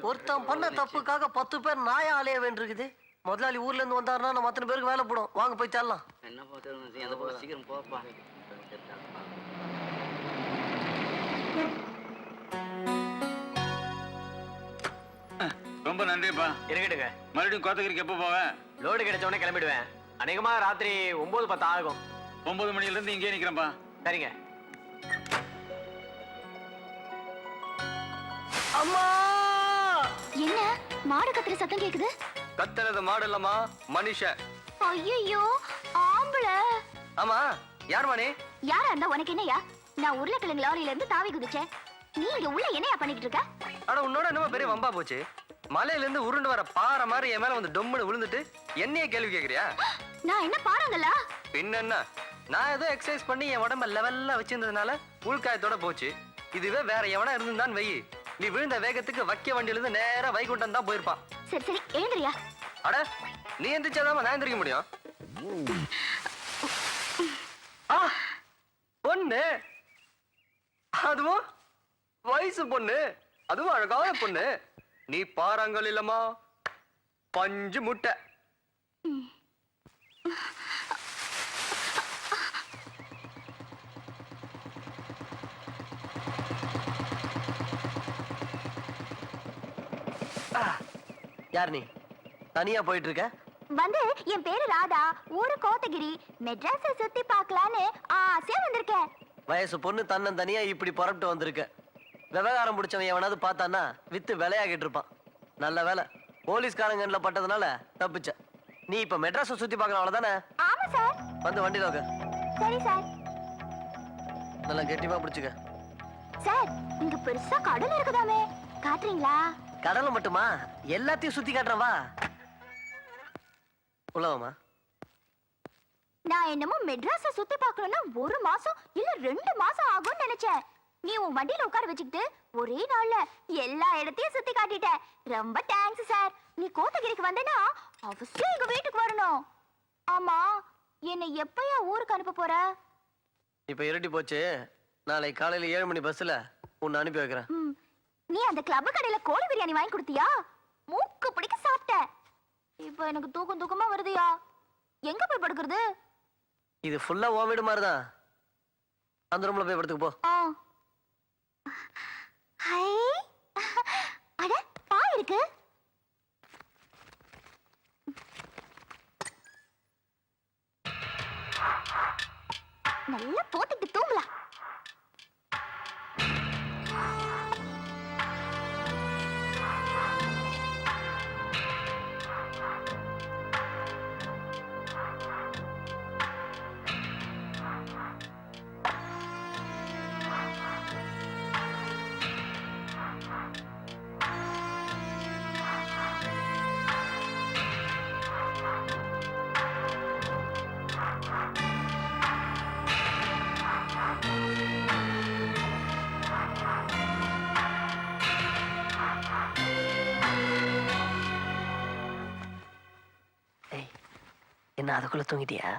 ஒருத்தன் பண்ண தப்புக்காக 10 பேர் நாயா அலைய வேண்டியிருக்குது. முதலாளி ஊர்ல இருந்து வந்தாருன்னா நம்ம அத்தனை பேருக்கு வேலை போடும். வாங்க போய் தரலாம். என்ன பார்த்து சீக்கிரம் போப்பா. ரொம்ப நன்றிப்பா. இருக்கட்டுங்க. மறுபடியும் கோத்தகிரிக்கு எப்போ போவேன்? லோடு கிடைச்ச உடனே கிளம்பிடுவேன். அநேகமா ராத்திரி 9-10 ஆகும். 9 மணில இருந்து இங்கே நிக்கிறேன்ப்பா. சரிங்க. அம்மா! என்ன மாடு கத்துற சத்தம் கேக்குது? கத்துறது மாடு இல்லம்மா, மனுஷன். ஐயோ, ஆம்பளை. ஆமா, யார் மானே? யாரா இருந்தா உனக்கு என்னையா? நான் உருளைக்கிழங்கு லாரியில இருந்து தாவி குதிச்சேன். நீ இங்க உள்ள என்னையா பண்ணிட்டு இருக்க? ஆனா உன்னோட என்னமோ பெரிய வம்பா போச்சு. மலையில இருந்து உருண்டு வர பாறை மாதிரி என் மேல வந்து டொம்முன்னு விழுந்துட்டு என்னைய கேள்வி கேக்குறியா? நான் என்ன பாறாங்கல்ல? பின்ன என்ன? நான் ஏதோ எக்ஸசைஸ் பண்ணி என் உடம்ப லெவல்ல வச்சிருந்ததுனால உள்காயத்தோட போச்சு. இதுவே வேற எவனா இருந்திருந்தான் வெயி, நீ விழுந்த வேகத்துக்கு வக்கிய வண்டியில இருந்து நேரா வைகுண்டம் தான் போயிருப்பான். சரி சரி எழுந்திரியா. அட, நீ எந்திரிச்சாதான் நான் எந்திரிக்க முடியும். பொண்ணு, அதுவும் வயசு பொண்ணு, அதுவும் அழகான பொண்ணு. நீ பாறாங்கல் இல்லம்மா, பஞ்சு முட்டை. யார் நீ? தனியா போயிட்டு இருக்க? வந்து என் பேரு ராதா, ஊரு கோத்தகிரி. மெட்ராஸை சுத்தி பார்க்கலான்னு ஆசையா வந்திருக்கேன். வயசு பொண்ணு தன்னன் தனியா இப்படி புறப்பட்டு வந்திருக்க. விவகாரம் பிடிச்சவன் எவனாவது பார்த்தான்னா வித்து விளையாகிட்டு இருப்பான். நல்ல வேலை போலீஸ்காரங்கன்ல பட்டதுனால தப்பிச்ச. நீ இப்ப மெட்ராஸை சுத்தி பார்க்கலாம் அவ்வளவுதானே? ஆமா சார். வந்து வண்டியில உட்கார். சரி சார். நல்லா கெட்டிமா பிடிச்சுக்க. சார், இங்க பெருசா கடல் இருக்குதாமே, காட்டுறீங்களா? கடலை மட்டுமா, எல்லாத்தையும் சுத்தி காட்டுறேன் வா. உள்ளவாமா. நான் என்னமோ மெட்ராஸை சுத்தி பார்க்கணும்னா 1 மாசம் இல்ல 2 மாசம் ஆகும்னு நினைச்சேன். நீ உன் வண்டியில உட்கார வச்சுக்கிட்டு ஒரே நாள்ல எல்லா இடத்தையும் சுத்தி காட்டிட்ட. ரொம்ப தேங்க்ஸ் சார். நீ கோத்தகிரிக்கு வந்தேன்னா அவசியம் எங்க வீட்டுக்கு வரணும். ஆமா, என்னை எப்பயா ஊருக்கு அனுப்ப போற? இப்ப இருட்டி போச்சு. நாளை காலையில 7 மணி பஸ்ல உன்னை அனுப்பி வைக்கிறேன். நீ அந்த கிளப் கடையில கோழி பிரியாணி வாங்கி கொடுத்தியா? மூக்கு பிடிக்க சாப்பிட்டேன். இப்ப எனக்கு தூக்கமா வருதுயா. எங்க போய் படுக்கிறது? இது ஃபுல்லா ஓ வீடு மாதிரிதான். அந்த ரூம்ல போய் படுத்துக்கு போ. ஹை, அட பா இருக்கு. நல்லா போட்டுட்டு தூங்கலாம். என்ன அதுக்குள்ள தூங்கிட்டியா?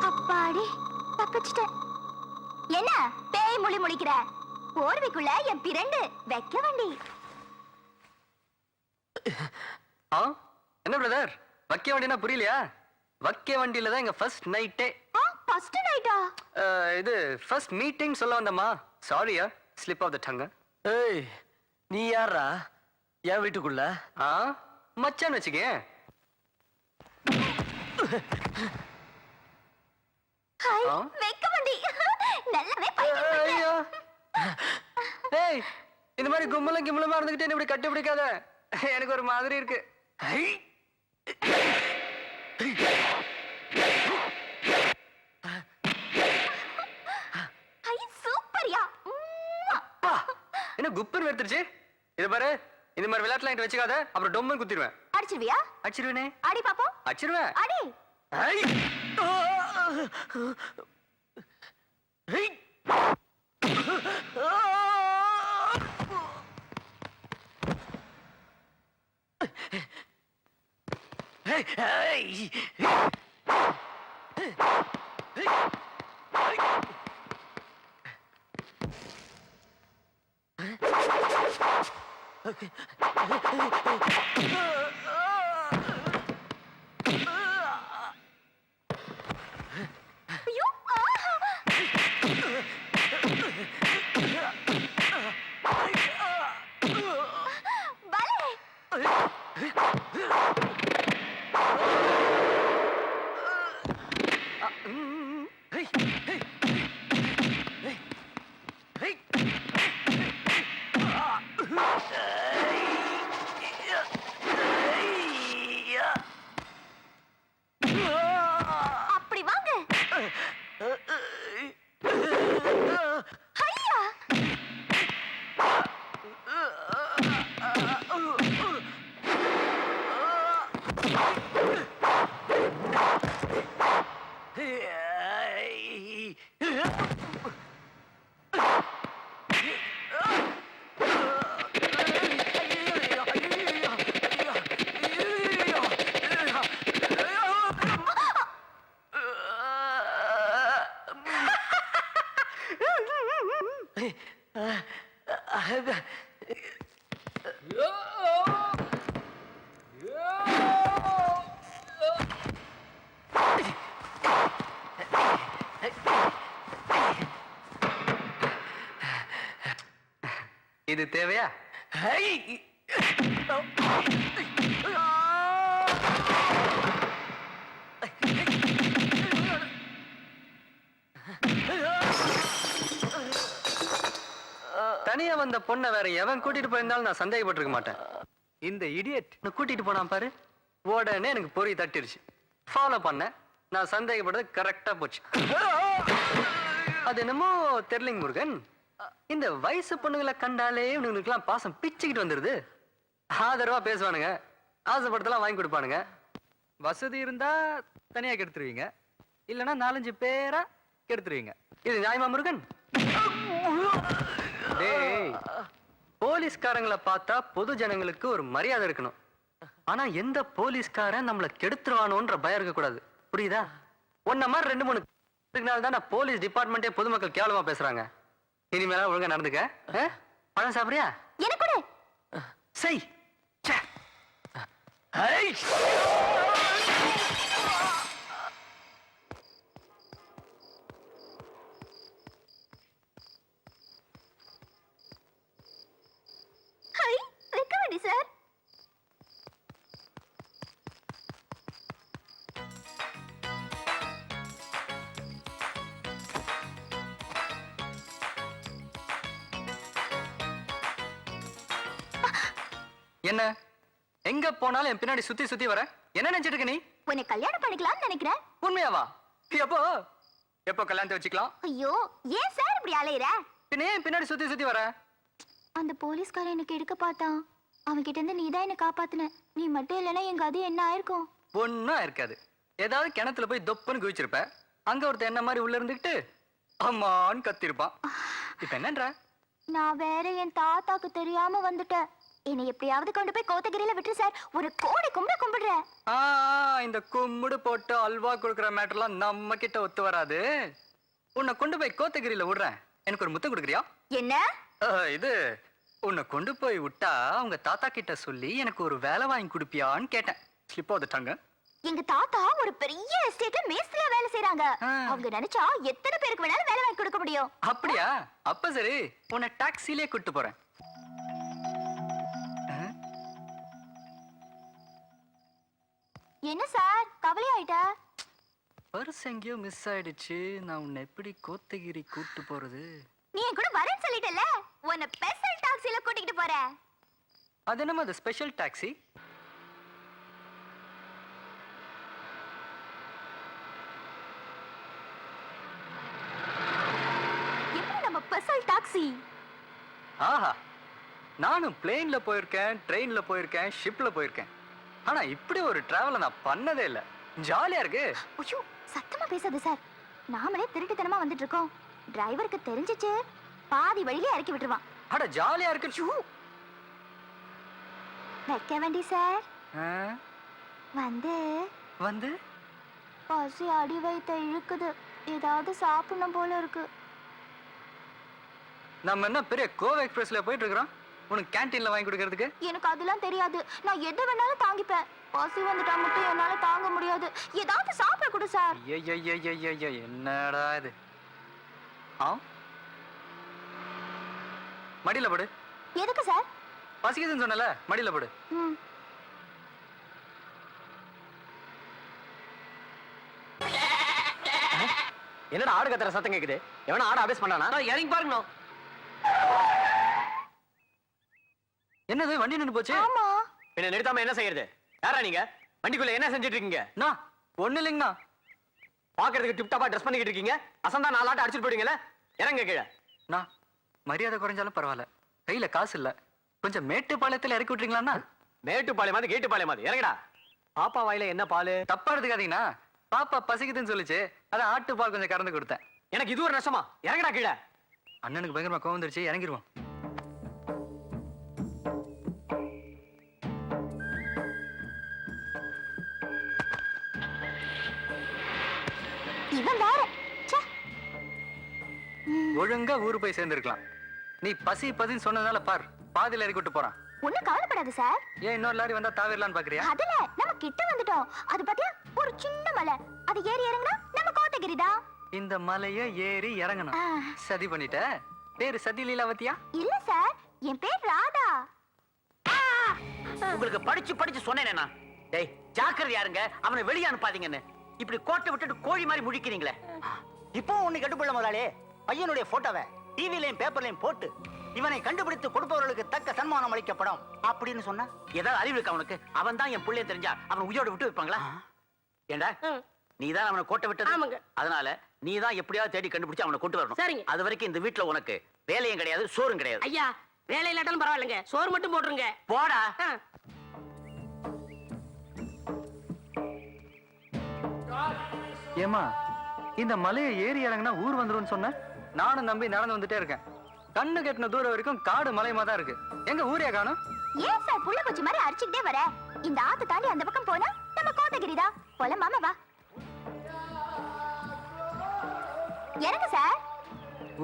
அப்பாடி, தப்பிச்சிட்டேன். என்ன பேய் மொழி முழிக்கிற? போர்வைக்குள்ள என் பிரண்டு வைக்க வண்டி. என்ன பிரதர், வக்கிய வண்டினா புரியலையா? வக்கிய வண்டியில தான் எங்க ஃபர்ஸ்ட் நைட்டே. ஃபர்ஸ்ட் நைட்டா? இது ஃபர்ஸ்ட் மீட்டிங் சொல்ல வந்தம்மா. சாரியா, ஸ்லிப் ஆஃப் த டங். ஏய், நீ யாரா என் வீட்டுக்குள்ள? மச்சான் வச்சுக்க. ஹாய், வைக்க வண்டி. நல்லாவே பைத்தியம். ஏய், இந்த மாதிரி கும்பலும் கிம்பலமா இருந்துகிட்டு இப்படி கட்டி பிடிக்காத. எனக்கு ஒரு மாதிரி இருக்கு. சூப்பர்யா. என்ன குப்பர் வெறுத்துருச்சு? இது பாரு, இந்த மாதிரி விளையாட்டுலாம் என்கிட்ட வச்சுக்காத, அப்புறம் டொம்மன் குத்திடுவேன். அடிச்சிருவியா? அடிச்சிருவேனே. அடி பாப்போம். அடிச்சிருவேன். அடி. ஐயோ பலே அப்படி வாங்க ஐயா இது தேவையா? தனியா வந்த பொண்ணை வேற எவன் கூட்டிட்டு போயிருந்தாலும் நான் சந்தேகப்பட்டிருக்க மாட்டேன். இந்த இடியட் கூட்டிட்டு போனான் பாரு, உடனே எனக்கு பொறி தட்டிருச்சு. ஃபாலோ பண்ண நான் சந்தேகப்பட்டது கரெக்டா போச்சு. அது என்னமோ தெரியலிங் முருகன், இந்த வயசு பொண்ணுங்களை கண்டாலே இவனுங்களுக்கெல்லாம் பாசம் பிச்சுக்கிட்டு வந்துருது. ஆதரவா பேசுவானுங்க, ஆசைப்படுத்தலாம் வாங்கி கொடுப்பானுங்க. வசதி இருந்தா தனியா கெடுத்துருவீங்க, இல்லைன்னா 4-5 பேரா கெடுத்துருவீங்க. இது நியாயமா முருகன்? டேய், போலீஸ்காரங்களை பார்த்தா பொது ஜனங்களுக்கு ஒரு மரியாதை இருக்கணும். ஆனா எந்த போலீஸ்காரன் நம்மள கெடுத்துருவானோன்ற பயம் இருக்க கூடாது, புரியுதா? ஒன்ன மாதிரி 2-3 நாள் தான் போலீஸ் டிபார்ட்மெண்டே பொதுமக்கள் கேவலமா பேசுறாங்க. இனிமேல ஒழுங்கா நடந்துக்க. பழம் சாப்பிடுறியா? எனக்கு கூட செய். High recommend sir. என்ன எங்க போனாலும் என் பின்னாடி சுத்தி சுத்தி வர? என்ன நினைச்சிட்டு இருக்க நீ? உன்னை கல்யாணம் பண்ணிக்கலாம்னு நினைக்கிறேன். உண்மையாவா? எப்போ எப்போ கல்யாணத்தை வச்சுக்கலாம்? ஐயோ ஏன் சார் இப்படி அலையற? பின்ன ஏன் பின்னாடி சுத்தி சுத்தி வர? அந்த போலீஸ்காரன் எனக்கு எடுக்க பார்த்தான். அவன் கிட்ட இருந்து நீதான் என்ன காப்பாத்துன. நீ மட்டும் இல்லைன்னா எங்க அது என்ன ஆயிருக்கும்? ஒன்னும் இருக்காது. ஏதாவது கிணத்துல போய் தொப்புன்னு குதிச்சிருப்ப. அங்க ஒருத்தன் என்ன மாதிரி உள்ள இருந்துகிட்டு அம்மான்னு கத்திருப்பான். இப்ப என்னன்ற? நான் வேற என் தாத்தாக்கு தெரியாம வந்துட்டேன். என்னை எப்படியாவது கொண்டு போய் கோத்தகிரியில விட்டு சார். ஒரு கோடி கும்பிட கும்பிடுறேன். இந்த கும்முடு போட்டு அல்வா கொடுக்குற மேட்டர்லாம் நம்ம கிட்ட ஒத்து வராது. உன்னை கொண்டு போய் கோத்தகிரியில விடுறேன். எனக்கு ஒரு முத்தம் கொடுக்குறியா? என்ன இது உன்னை கொண்டு போய் விட்டா உங்க தாத்தா கிட்ட சொல்லி எனக்கு ஒரு வேலை வாங்கி கொடுப்பியான்னு கேட்டேன். ஸ்லிப் வந்துட்டாங்க. எங்க தாத்தா ஒரு பெரிய எஸ்டேட்ல மேஸ்திரியா வேலை செய்றாங்க. அவங்க நினைச்சா எத்தனை பேருக்கு வேணாலும் வேலை வாங்கி கொடுக்க முடியும். அப்படியா? அப்ப சரி, உன்னை டாக்ஸிலே கூட்டு போறேன். என்ன சார் கவலை ஆயிட்டா? பர்ஸ் எங்கேயோ மிஸ் ஆயிடுச்சு. நான் உன்னை எப்படி கோத்தகிரி கூட்டு போறது? நீ என் கூட வரேன்னு சொல்லிட்டல. உன்னை ஸ்பெஷல் டாக்ஸில கூட்டிட்டு போறேன். அது என்னமா அது ஸ்பெஷல் டாக்ஸி? எப்படி நம்ம ஸ்பெஷல் டாக்ஸி? ஆஹா, நானும் பிளேன்ல போயிருக்கேன், ட்ரெயின்ல போயிருக்கேன், ஷிப்ல போயிருக்கேன். ஆனா இப்படி ஒரு டிராவலை நான் பண்ணதே இல்ல. ஜாலியா இருக்கு. ஐயோ சத்தமா பேசாத சார். நாமளே திருட்டுத்தனமா வந்துட்டு இருக்கோம். டிரைவருக்கு தெரிஞ்சிச்சு பாதி வழியிலே இறக்கி விட்டுருவான். அட ஜாலியா இருக்கு. வைக்க வேண்டி சார். வந்து வந்து பசி அடி வயித்த இழுக்குது. ஏதாவது சாப்பிடணும் போல இருக்கு. நம்ம என்ன பெரிய கோவா எக்ஸ்பிரஸ்ல போயிட்டு இருக்கிறோம் உனக்கு கேண்டீன்ல வாங்கி கொடுக்கறதுக்கு? எனக்கு அதெல்லாம் தெரியாது. நான் எது வேணாலும் தாங்கிப்பேன். பசி வந்துட்டா மட்டும் என்னால தாங்க முடியாது. ஏதாவது சாப்பிட கொடு சார். ஐயோ என்னடா இது? ஆ மடியில படு. எதுக்கு சார்? பசிக்குதுன்னு சொன்னல, மடியில படு. ம். என்னடா ஆடு கத்துற சத்தம் கேக்குது? எவனா ஆடு அபேஸ் பண்ணானா? இறங்கி பாருங்க. என்னது வண்டி நின்னு போச்சு? ஆமா. என்ன நிறுத்தாம என்ன செய்யறது? யாரா நீங்க? வண்டிக்குள்ள என்ன செஞ்சுட்டு இருக்கீங்க? நான் ஒண்ணு இல்லைங்கண்ணா. பாக்குறதுக்கு டிப் டாப்பா ட்ரெஸ் பண்ணிக்கிட்டு இருக்கீங்க. அசந்தா 4 ஆட்டு அடிச்சிட்டு போயிடுங்களே. இறங்க கீழே. நான் மரியாதை குறைஞ்சாலும் பரவாயில்ல, கையில காசு இல்ல. கொஞ்சம் மேட்டுப்பாளையத்துல இறக்கி விட்டுறீங்களாண்ணா? மேட்டுப்பாளையம் மாதிரி கேட்டுப்பாளையம் மாதிரி இறங்கடா. பாப்பா வாயில என்ன பால்? தப்பா எடுத்துக்காதீங்கண்ணா. பாப்பா பசிக்குதுன்னு சொல்லிச்சு, அதான் ஆட்டு பால் கொஞ்சம் கறந்து கொடுத்தேன். எனக்கு இது ஒரு நஷ்டமா? இறங்கடா கீழே. அண்ணனுக்கு பயங்கரமா கோவம் வந்துருச்சு, இறங்கிருவோம். இவன் வேற. ச்சே. ஒழுங்கா ஊரு போய் சேர்ந்திருக்கலாம். நீ பசி பசின்னு சொன்னதால பார், பாதியில இறக்கி விட்டு போறான். ஒண்ணும் கவலைப்படாத சார். ஏன் இன்னொரு லாரி வந்தா தாவிரலான்னு பாக்குறியா? அதுல நம்ம கிட்ட வந்துட்டோம். அது பாத்தியா, ஒரு சின்ன மலை. அது ஏறி இறங்குனா நம்ம கோத்தகிரி தான். இந்த மலைய ஏறி இறங்கணும். ஆ. சதி பண்ணிட்ட. பேரு சதி லீலாவதியா? இல்ல சார், என் பேர் ராதா. உங்களுக்கு படிச்சு படிச்சு சொன்னேனா? டேய் ஜாக்கிரதை யாருங்க, அவனை வெளியே அனுப்பாதீங்கன்னு. இப்படி கோட்டை விட்டுட்டு கோழி மாதிரி முழிக்கிறீங்களே. இப்போ ஒண்ணு கட்டுப்பள்ள முதலாளி, பையனுடைய போட்டோவை டிவிலையும் பேப்பர்லையும் போட்டு இவனை கண்டுபிடித்து கொடுப்பவர்களுக்கு தக்க சன்மானம் அளிக்கப்படும் அப்படின்னு சொன்னா ஏதாவது அறிவு இருக்கு அவனுக்கு? அவன் தான் என் பிள்ளைய தெரிஞ்சா அவன் உயிரோடு விட்டு வைப்பாங்களா? ஏண்டா நீதான் அவனை கோட்டை விட்டது. அதனால நீதான் எப்படியாவது தேடி கண்டுபிடிச்சு அவனை கொண்டு வரணும். சரிங்க. அது வரைக்கும் இந்த வீட்டுல உனக்கு வேலையும் கிடையாது, சோறும் கிடையாது. ஐயா வேலை இல்லாட்டாலும் பரவாயில்லைங்க, சோறு மட்டும் போட்டுருங்க. போடா. ஏமா, இந்த மலையை ஏறி இறங்கினா ஊர் வந்துரும்னு சொன்ன. நானும் நம்பி நடந்து வந்துட்டே இருக்கேன். கண்ணு கெட்டின தூரம் வரைக்கும் காடு மலையமா தான் இருக்கு. எங்க ஊரே காணோம்? ஏன் சார் புள்ள பூச்சி மாதிரி அடிச்சுக்கிட்டே வர? இந்த ஆத்து தாண்டி அந்த பக்கம் போனா நம்ம கோத்தகிரி தான். போல மாமா வா. இறங்க சார்.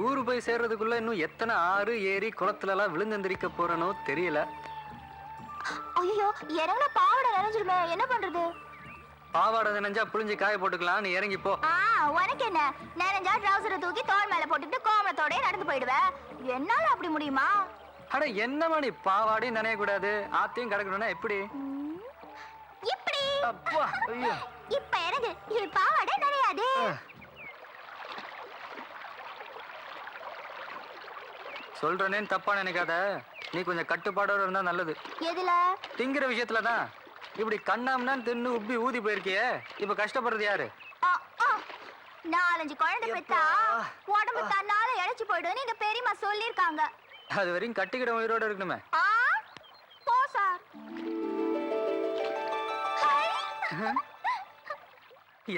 ஊரு போய் சேர்றதுக்குள்ள இன்னும் எத்தனை ஆறு ஏரி குளத்துல எல்லாம் விழுந்தெந்திரிக்க போறனோ தெரியல. ஐயோ, இறங்குனா பாவடை நனைஞ்சிருமே, என்ன பண்றது? பாவாடை நினைஞ்சா புளிஞ்சு காய போட்டுக்கலாம், நீ இறங்கி போ. உனக்கு என்ன, நனைஞ்சா ட்ரவுசரை தூக்கி தோள் மேல போட்டுட்டு கோமளத்தோடய நடந்து போயிடுவேன். என்னால அப்படி முடியுமா? அட என்னமா நீ, பாவாடையும் நனைய கூடாது, ஆத்தையும் கிடக்கணும்னா எப்படி? இப்படி. அப்பா, ஐயோ. இப்ப இறங்கு, இது பாவாடை நனையாது. சொல்றேன்னு தப்பா நினைக்காத. நீ கொஞ்சம் கட்டுப்பாடோட இருந்தா நல்லது. எதுல? திங்கிற விஷயத்துலதான். இப்படி கண்ணாம்னா தின்னு உப்பி ஊதி போயிருக்கியே, இப்ப கஷ்டப்படுறது யாரு? 4-5 குழந்தை பெத்தா உடம்பு தன்னால இழைச்சு போயிடும், நீங்க பெரியம்மா சொல்லிருக்காங்க. அது வரையும் கட்டிக்கிட உயிரோட இருக்கணுமே. போ சார்.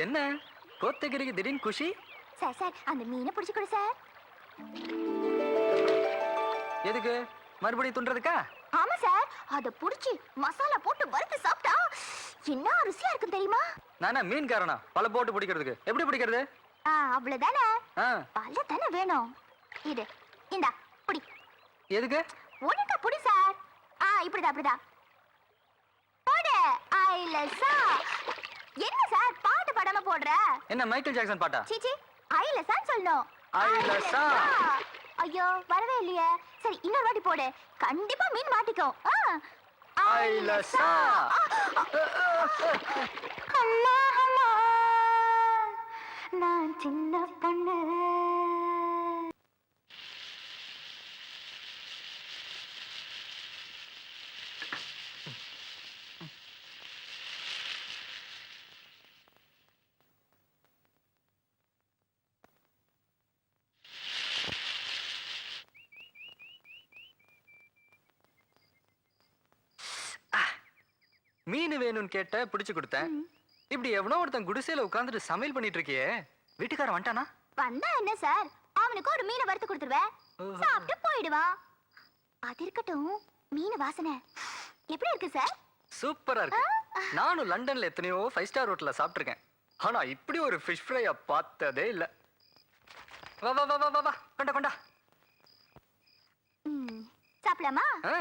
என்ன கோத்தகிரிக்கு திடீர்னு குஷி? சார் சார், அந்த மீனை பிடிச்சு கொடு சார். எதுக்கு? மறுபடியும் துண்டுறதுக்கா? ஆமா சார், அத புடிச்சு மசாலா போட்டு வறுத்து சாப்பிட்டா என்ன ருசியா இருக்கும் தெரியுமா? நானா மீன்காரனா பல போட்டு பிடிக்கிறதுக்கு? எப்படி பிடிக்கிறது? அவ்வளவுதானே. ஆ. பல தானே வேணும். இது இந்தா புடி. எதுக்கு? உனக்கு புடி சார். இப்படிதான் அப்படிதான் போடு. ஐலசா. என்ன சார் பாட்டு பாடாம போடுற? என்ன மைக்கேல் ஜாக்சன் பாட்டா? சீச்சி, ஐலசான்னு சொல்லணும். ஐலசா. ஐயோ, வரவே இல்லையே. சரி, இன்னொரு வாட்டி போடு, கண்டிப்பா மீன் மாட்டிக்கும். ஐலசா. அம்மா அம்மா, நான் சின்ன பொண்ணு. மீன் வேணும்னு கேட்ட பிடிச்சு கொடுத்தேன். இப்படி எவனோ ஒருத்தன் குடிசையில உட்கார்ந்துட்டு சமையல் பண்ணிட்டு இருக்கியே, வீட்டுக்காரன் வந்துட்டானா? வந்தா என்ன சார், அவனுக்கு ஒரு மீனை வறுத்து கொடுத்துருவேன், சாப்பிட்டு போயிடுவான். அது இருக்கட்டும், மீன் வாசனை எப்படி இருக்கு சார்? சூப்பரா இருக்கு. நானும் லண்டன்ல எத்தனையோ 5-ஸ்டார் ஹோட்டல்ல சாப்பிட்டிருக்கேன். ஆனா இப்படி ஒரு ஃபிஷ் ஃப்ரைய பார்த்ததே இல்ல. வா வா வா வா வா வா கொண்டா கொண்டா. சாப்பிடலாமா? ஆ.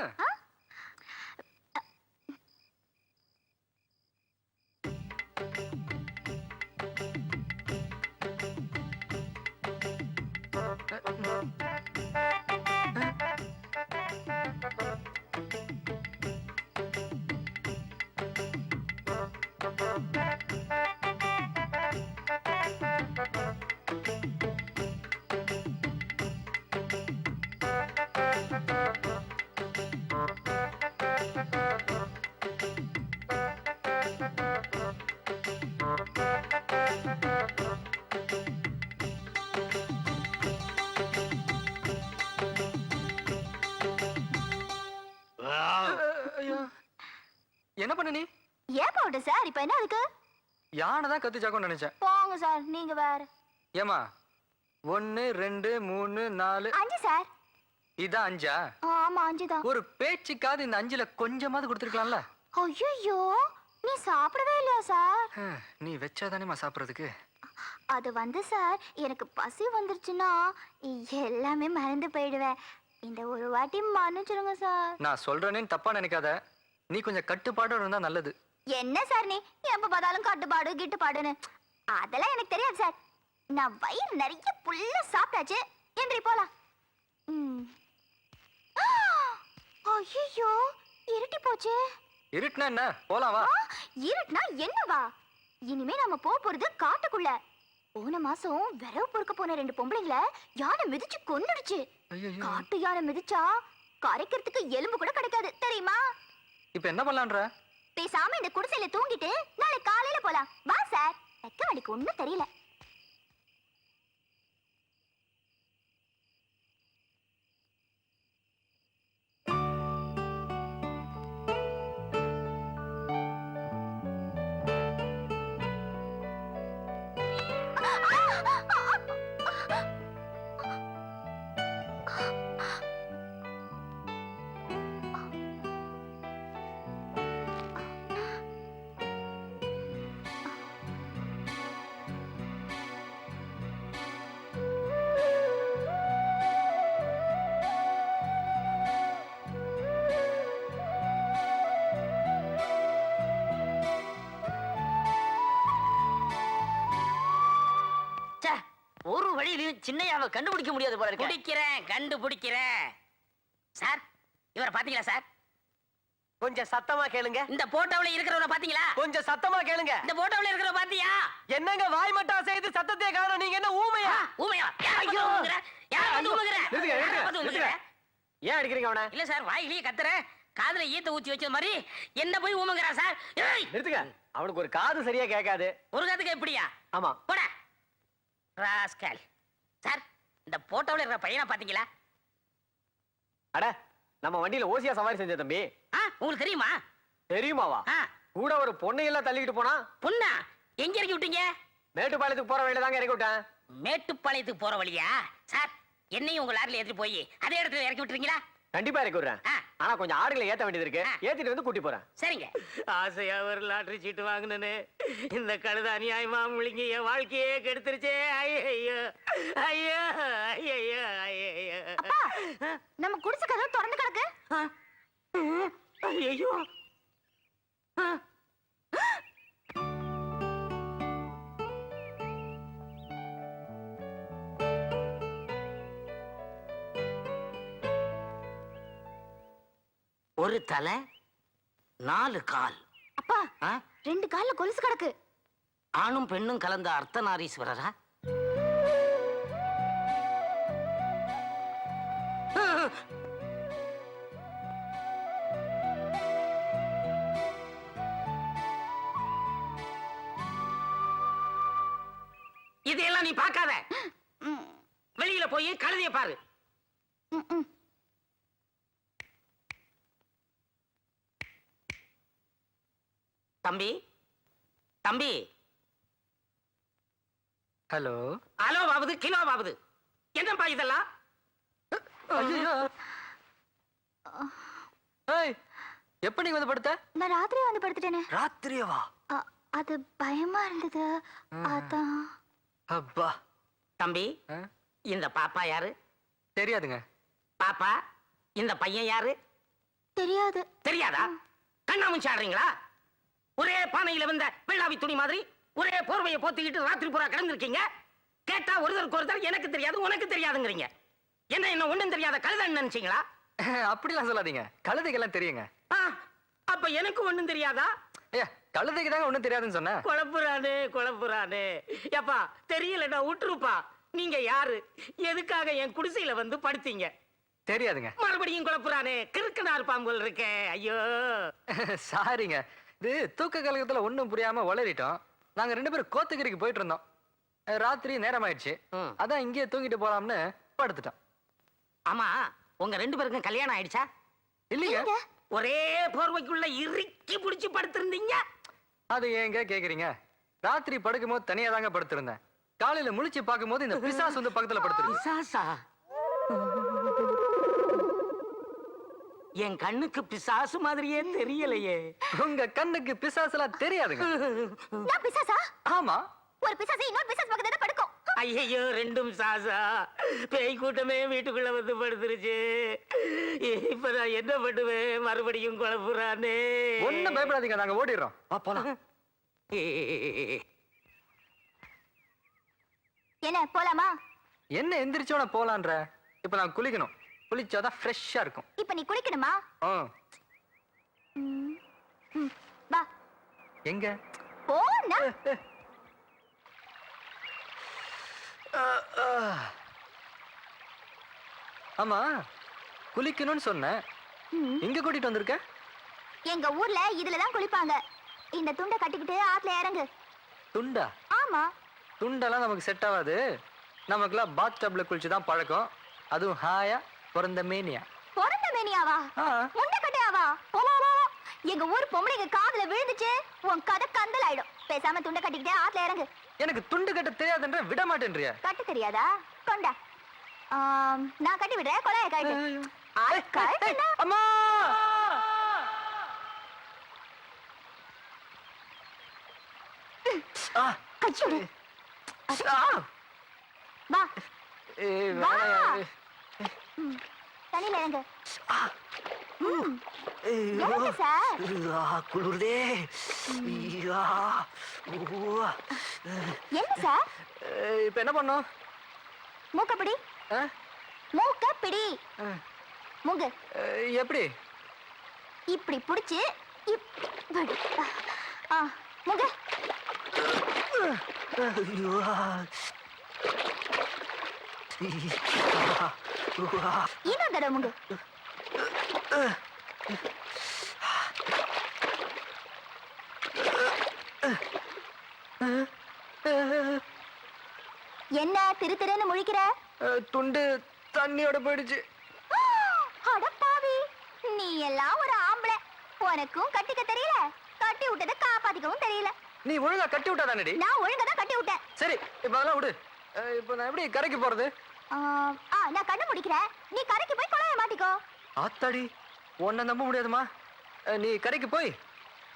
ஐயோ. என்ன பண்ண நீ? ஏன் பவுடர் சார்? இப்ப என்ன அதுக்கு? யானை தான் கத்துச்சாக்கும்னு நினைச்சேன். போங்க சார், நீங்க வேற. ஏமா 1 2 3 4 5 சார். இதான் 5ஆ? ஆமா 5 தான். ஒரு பேச்சுக்காவது இந்த 5ல கொஞ்சமாவது கொடுத்துருக்கலாம்ல. ஐயோ, நீ சாப்பிடவே இல்லையா சார்? நீ வச்சாதானேமா சாப்பிட்றதுக்கு. அது வந்து சார், எனக்கு பசி வந்துருச்சுன்னா எல்லாமே மறந்து போயிடுவேன். இந்த ஒரு வாட்டி மன்னிச்சிருங்க சார். நான் சொல்றேன்னு தப்பா நினைக்காத. நீ கொஞ்சம் கட்டுப்பாடோட இருந்தா நல்லது. என்ன சார் நீ எப்ப பார்த்தாலும் கட்டுப்பாடு கிட்டுப்பாடுன்னு? அதெல்லாம் எனக்கு தெரியாது சார். நான் வயிறு நிறைய புல்ல சாப்பிட்டாச்சு. எந்திரி போலாம். ஐயோ, இருட்டி போச்சு. இருட்டுனா என்ன? போலாம் வா. இருட்டுனா என்னவா? இனிமே நம்ம போறது காட்டுக்குள்ள. போன மாசம் விரவு பொறுக்க போன 2 பொம்பளைங்கள யானை மிதிச்சு கொன்னுடுச்சு. ஐயையோ. காட்டு யானை மிதிச்சா கரைக்கிறதுக்கு எலும்பு கூட கிடைக்காது தெரியுமா? இப்ப என்ன பண்ணலான்ற? பேசாம இந்த குடிசையில தூங்கிட்டு நாளை காலையில போலாம். வா சார். வெக்க வலிக்கு ஒண்ணும் தெரியல. ஒரு வழியிலையும் சின்னையாவை கண்டுபிடிக்க முடியாது போல இருக்கு. கண்டுபிடிக்கிறேன் சார். இவரை பாத்தீங்களா சார்? கொஞ்சம் சத்தமா கேளுங்க. இந்த போட்டோவில் இருக்கிறவரை பாத்தீங்களா? கொஞ்சம் சத்தமா கேளுங்க. இந்த போட்டோவில் இருக்கிற பாத்தியா? என்னங்க வாய் மட்டும் செய்து சத்தத்தை காணோம். நீங்க என்ன ஊமையா? ஊமையா? ஐயோ, யார் வந்து ஊமைங்கற? நிறுத்துங்க, யார் நிறுத்துங்க, வந்து ஊமைங்கற? ஏன் அடிக்கிறீங்க அவனை? இல்ல சார், வாயிலேயே கத்துற, காதுல ஈத்த ஊத்தி வச்ச மாதிரி என்ன போய் ஊமைங்கறா சார்? ஏய், நிறுத்துங்க. அவனுக்கு ஒரு காது சரியா கேட்காது. ஒரு காதுக்கு எப்படியா? ஆமா. போடா ராஸ்கல். சார், இந்த போட்டோவில் இருக்கிற பையனை பாத்தீங்களா? அட, நம்ம வண்டியில ஓசியா சவாரி செஞ்ச தம்பி. உங்களுக்கு தெரியுமா? தெரியுமாவா? கூட ஒரு பொண்ணையெல்லாம் தள்ளிக்கிட்டு போனா. பொண்ணா? எங்க இறக்கி விட்டீங்க? மேட்டுப்பாளையத்துக்கு போற வழியில தாங்க இறக்கி விட்டேன். மேட்டுப்பாளையத்துக்கு போற வழியா? சார், என்னையும் உங்க லாரில ஏத்தி போய் அதே இடத்துல இறக்கி விட்டுறீங்களா? கண்டிப்பா இறக்கி விடுறேன். ஆனா கொஞ்சம் ஆடுகளை ஏத்த வேண்டியது இருக்கு. ஏத்திட்டு வந்து கூட்டி போறேன். சரிங்க. ஆசையா ஒரு லாட்டரி சீட்டு வாங்கினே இந்த கழுத அநியாயமா முழுங்கி என் வாழ்க்கையே கெடுத்துருச்சே. ஐயோ ஐயோ ஐயோ ஐயோ. நம்ம குடிசை கதவு திறந்து கிடக்கு. ஐயோ. ஒரு தலை 4 கால். அப்பா, 2 கால்ல கொலுசு கிடக்கு. ஆணும் பெண்ணும் கலந்த அர்த்தநாரீஸ்வரரா? இதையெல்லாம் நீ பார்க்காத. வெளியில போய் கழுதைய பாரு. தம்பி, தம்பி. ஹலோ. அலோ பாபுது, கிலோ பாபுது. என்னப்பா இதெல்லாம்? ஐயோ. ஏய், எப்ப நீங்க வந்து படுத்த? நான் ராத்திரி வந்து படுத்துட்டேனே. ராத்திரியவா? அது பயமா இருந்தது. அதான். அப்பா. தம்பி இந்த பாப்பா யாரு? தெரியாதுங்க. பாப்பா இந்த பையன் யாரு? தெரியாது. தெரியாதா? கண்ணாமூச்சி ஆடுறீங்களா? ஒரே பானையில வந்த வெள்ளாவி துணி மாதிரி ஒரே போர்வையை போத்திக்கிட்டு ராத்திரி பூரா கிடந்திருக்கீங்க. கேட்டா ஒருத்தருக்கு ஒருத்தர் எனக்கு தெரியாது உனக்கு தெரியாதுங்கிறீங்க. என்ன ஒண்ணும் தெரியாத கழுதைன்னு நினைச்சீங்களா? அப்படிலாம் சொல்லாதீங்க. கழுதைக்கெல்லாம் தெரியுங்க. அப்ப எனக்கு ஒண்ணும் தெரியாதா? ஐயா, கழுதைக்கு தாங்க ஒண்ணும் தெரியாதுன்னு சொன்னேன். குழப்புறானே. எப்பா தெரியலடா விட்டுருப்பா. நீங்க யாரு? எதுக்காக என் குடிசையில வந்து படுத்தீங்க? தெரியாதுங்க. மறுபடியும் குழப்புறானே. கிறுக்கனார் பாம்புகள் இருக்கே. ஐயோ சாரிங்க. இது தூக்க கலகத்துல ஒண்ணும் புரியாம உளறிட்டோம். நாங்க 2 பேரும் கோத்தகிரிக்கு போயிட்டு இருந்தோம். ராத்திரி நேரம் ஆயிடுச்சு. அதான் இங்கேயே தூங்கிட்டு போலாம்னு படுத்துட்டோம். ஆமா உங்க 2 பேருக்கும் கல்யாணம் ஆயிடுச்சா? இல்லைங்க. ஒரே போர்வைக்குள்ள இறுக்கி பிடிச்சு படுத்திருந்தீங்க. அது ஏங்க கேக்குறீங்க? ராத்திரி படுக்கும் போது தனியா தாங்க படுத்திருந்தேன். காலையில முழிச்சு பார்க்கும் போது இந்த பிசாசு வந்து பக்கத்துல படுத்துருக்கு. பிசாசா? என் கண்ணுக்கு பிசாசு மாதிரியே தெரியலையே. உங்க கண்ணுக்கு பிசாசுலாம் தெரியாதுங்க. நான் பிசாசா? ஆமா. ஒரு பிசாசு இன்னொரு பிசாசு பக்கத்துல படுக்கும். ஐயோ ரெண்டும் சாசா. பேய் கூட்டமே வீட்டுக்குள்ள வந்து படுத்துருச்சு. இப்ப நான் என்ன பண்ணுவேன்? மறுபடியும் குழப்புறானே. ஒண்ணும் பயப்படாதீங்க, நாங்க ஓடிடுறோம். போலாம். என்ன போலாமா? என்ன எந்திரிச்சோட போலான்ற? இப்ப நான் குளிக்கணும். குளிச்சாதான் ஃப்ரெஷ்ஷா இருக்கும். இப்ப நீ குளிக்கணுமா? வா. எங்க? போனா. ஆமா, குளிக்கணும்னு சொன்னேன். எங்க கூட்டிட்டு வந்திருக்க? எங்க ஊர்ல இதுலதான் குளிப்பாங்க. இந்த துண்டை கட்டிக்கிட்டு ஆத்துல இறங்கு. துண்டா? ஆமா. துண்டெல்லாம் நமக்கு செட் ஆகாது. நமக்குலாம் பாத் டப்ல குளிச்சுதான் பழக்கம். அதுவும் ஹாயா பிறந்த மேனியா. பிறந்த மேனியாவா? முண்டை கட்டையாவா? எங்க ஊர் பொம்பளைங்க காதுல விழுந்துச்சு உன் கதை கந்தல் ஆயிடும். பேசாம துண்டை கட்டிக்கிட்டே ஆத்துல இறங்கு. எனக்கு துண்டு கட்ட தெரியாதுன்ற விட மாட்டேன்றியா? கட்ட தெரியாதா? கொண்டா. நான் கட்டி விடுறேன். கொலைய கட்டு. அம்மா! கச்சுடு. வா. தண்ணியில இறங்கு. இறங்கு சார். குளிர்தே. என்ன சார்? இப்ப என்ன பண்ணோம்? மூக்கப்பிடி. மூக்கப்பிடி. மூங்கு. எப்படி? இப்படி புடிச்சு இப்படி. மூங்கு. இன்னொரு தடவை மூங்கு. என்ன திரு திருன்னு முழிக்கிற? துண்டு தண்ணியோட போயிடுச்சு. அடப்பாவி, நீ எல்லாம் ஒரு ஆம்பளை. உனக்கும் கட்டிக்க தெரியல, கட்டி விட்டதை காப்பாத்திக்கவும் தெரியல. நீ ஒழுங்கா கட்டி விட்டா தானடி? நான் ஒழுங்கா தான் கட்டி விட்டேன். சரி, இப்ப அதெல்லாம் விடு. இப்ப நான் எப்படி கரைக்கு போறது? நான் கண்ணு முடிக்கிறேன். நீ கரைக்கு போய் கொலைய மாட்டிக்கோ. ஆத்தாடி, உன்னை நம்ப முடியாதுமா. நீ கரைக்கு போய்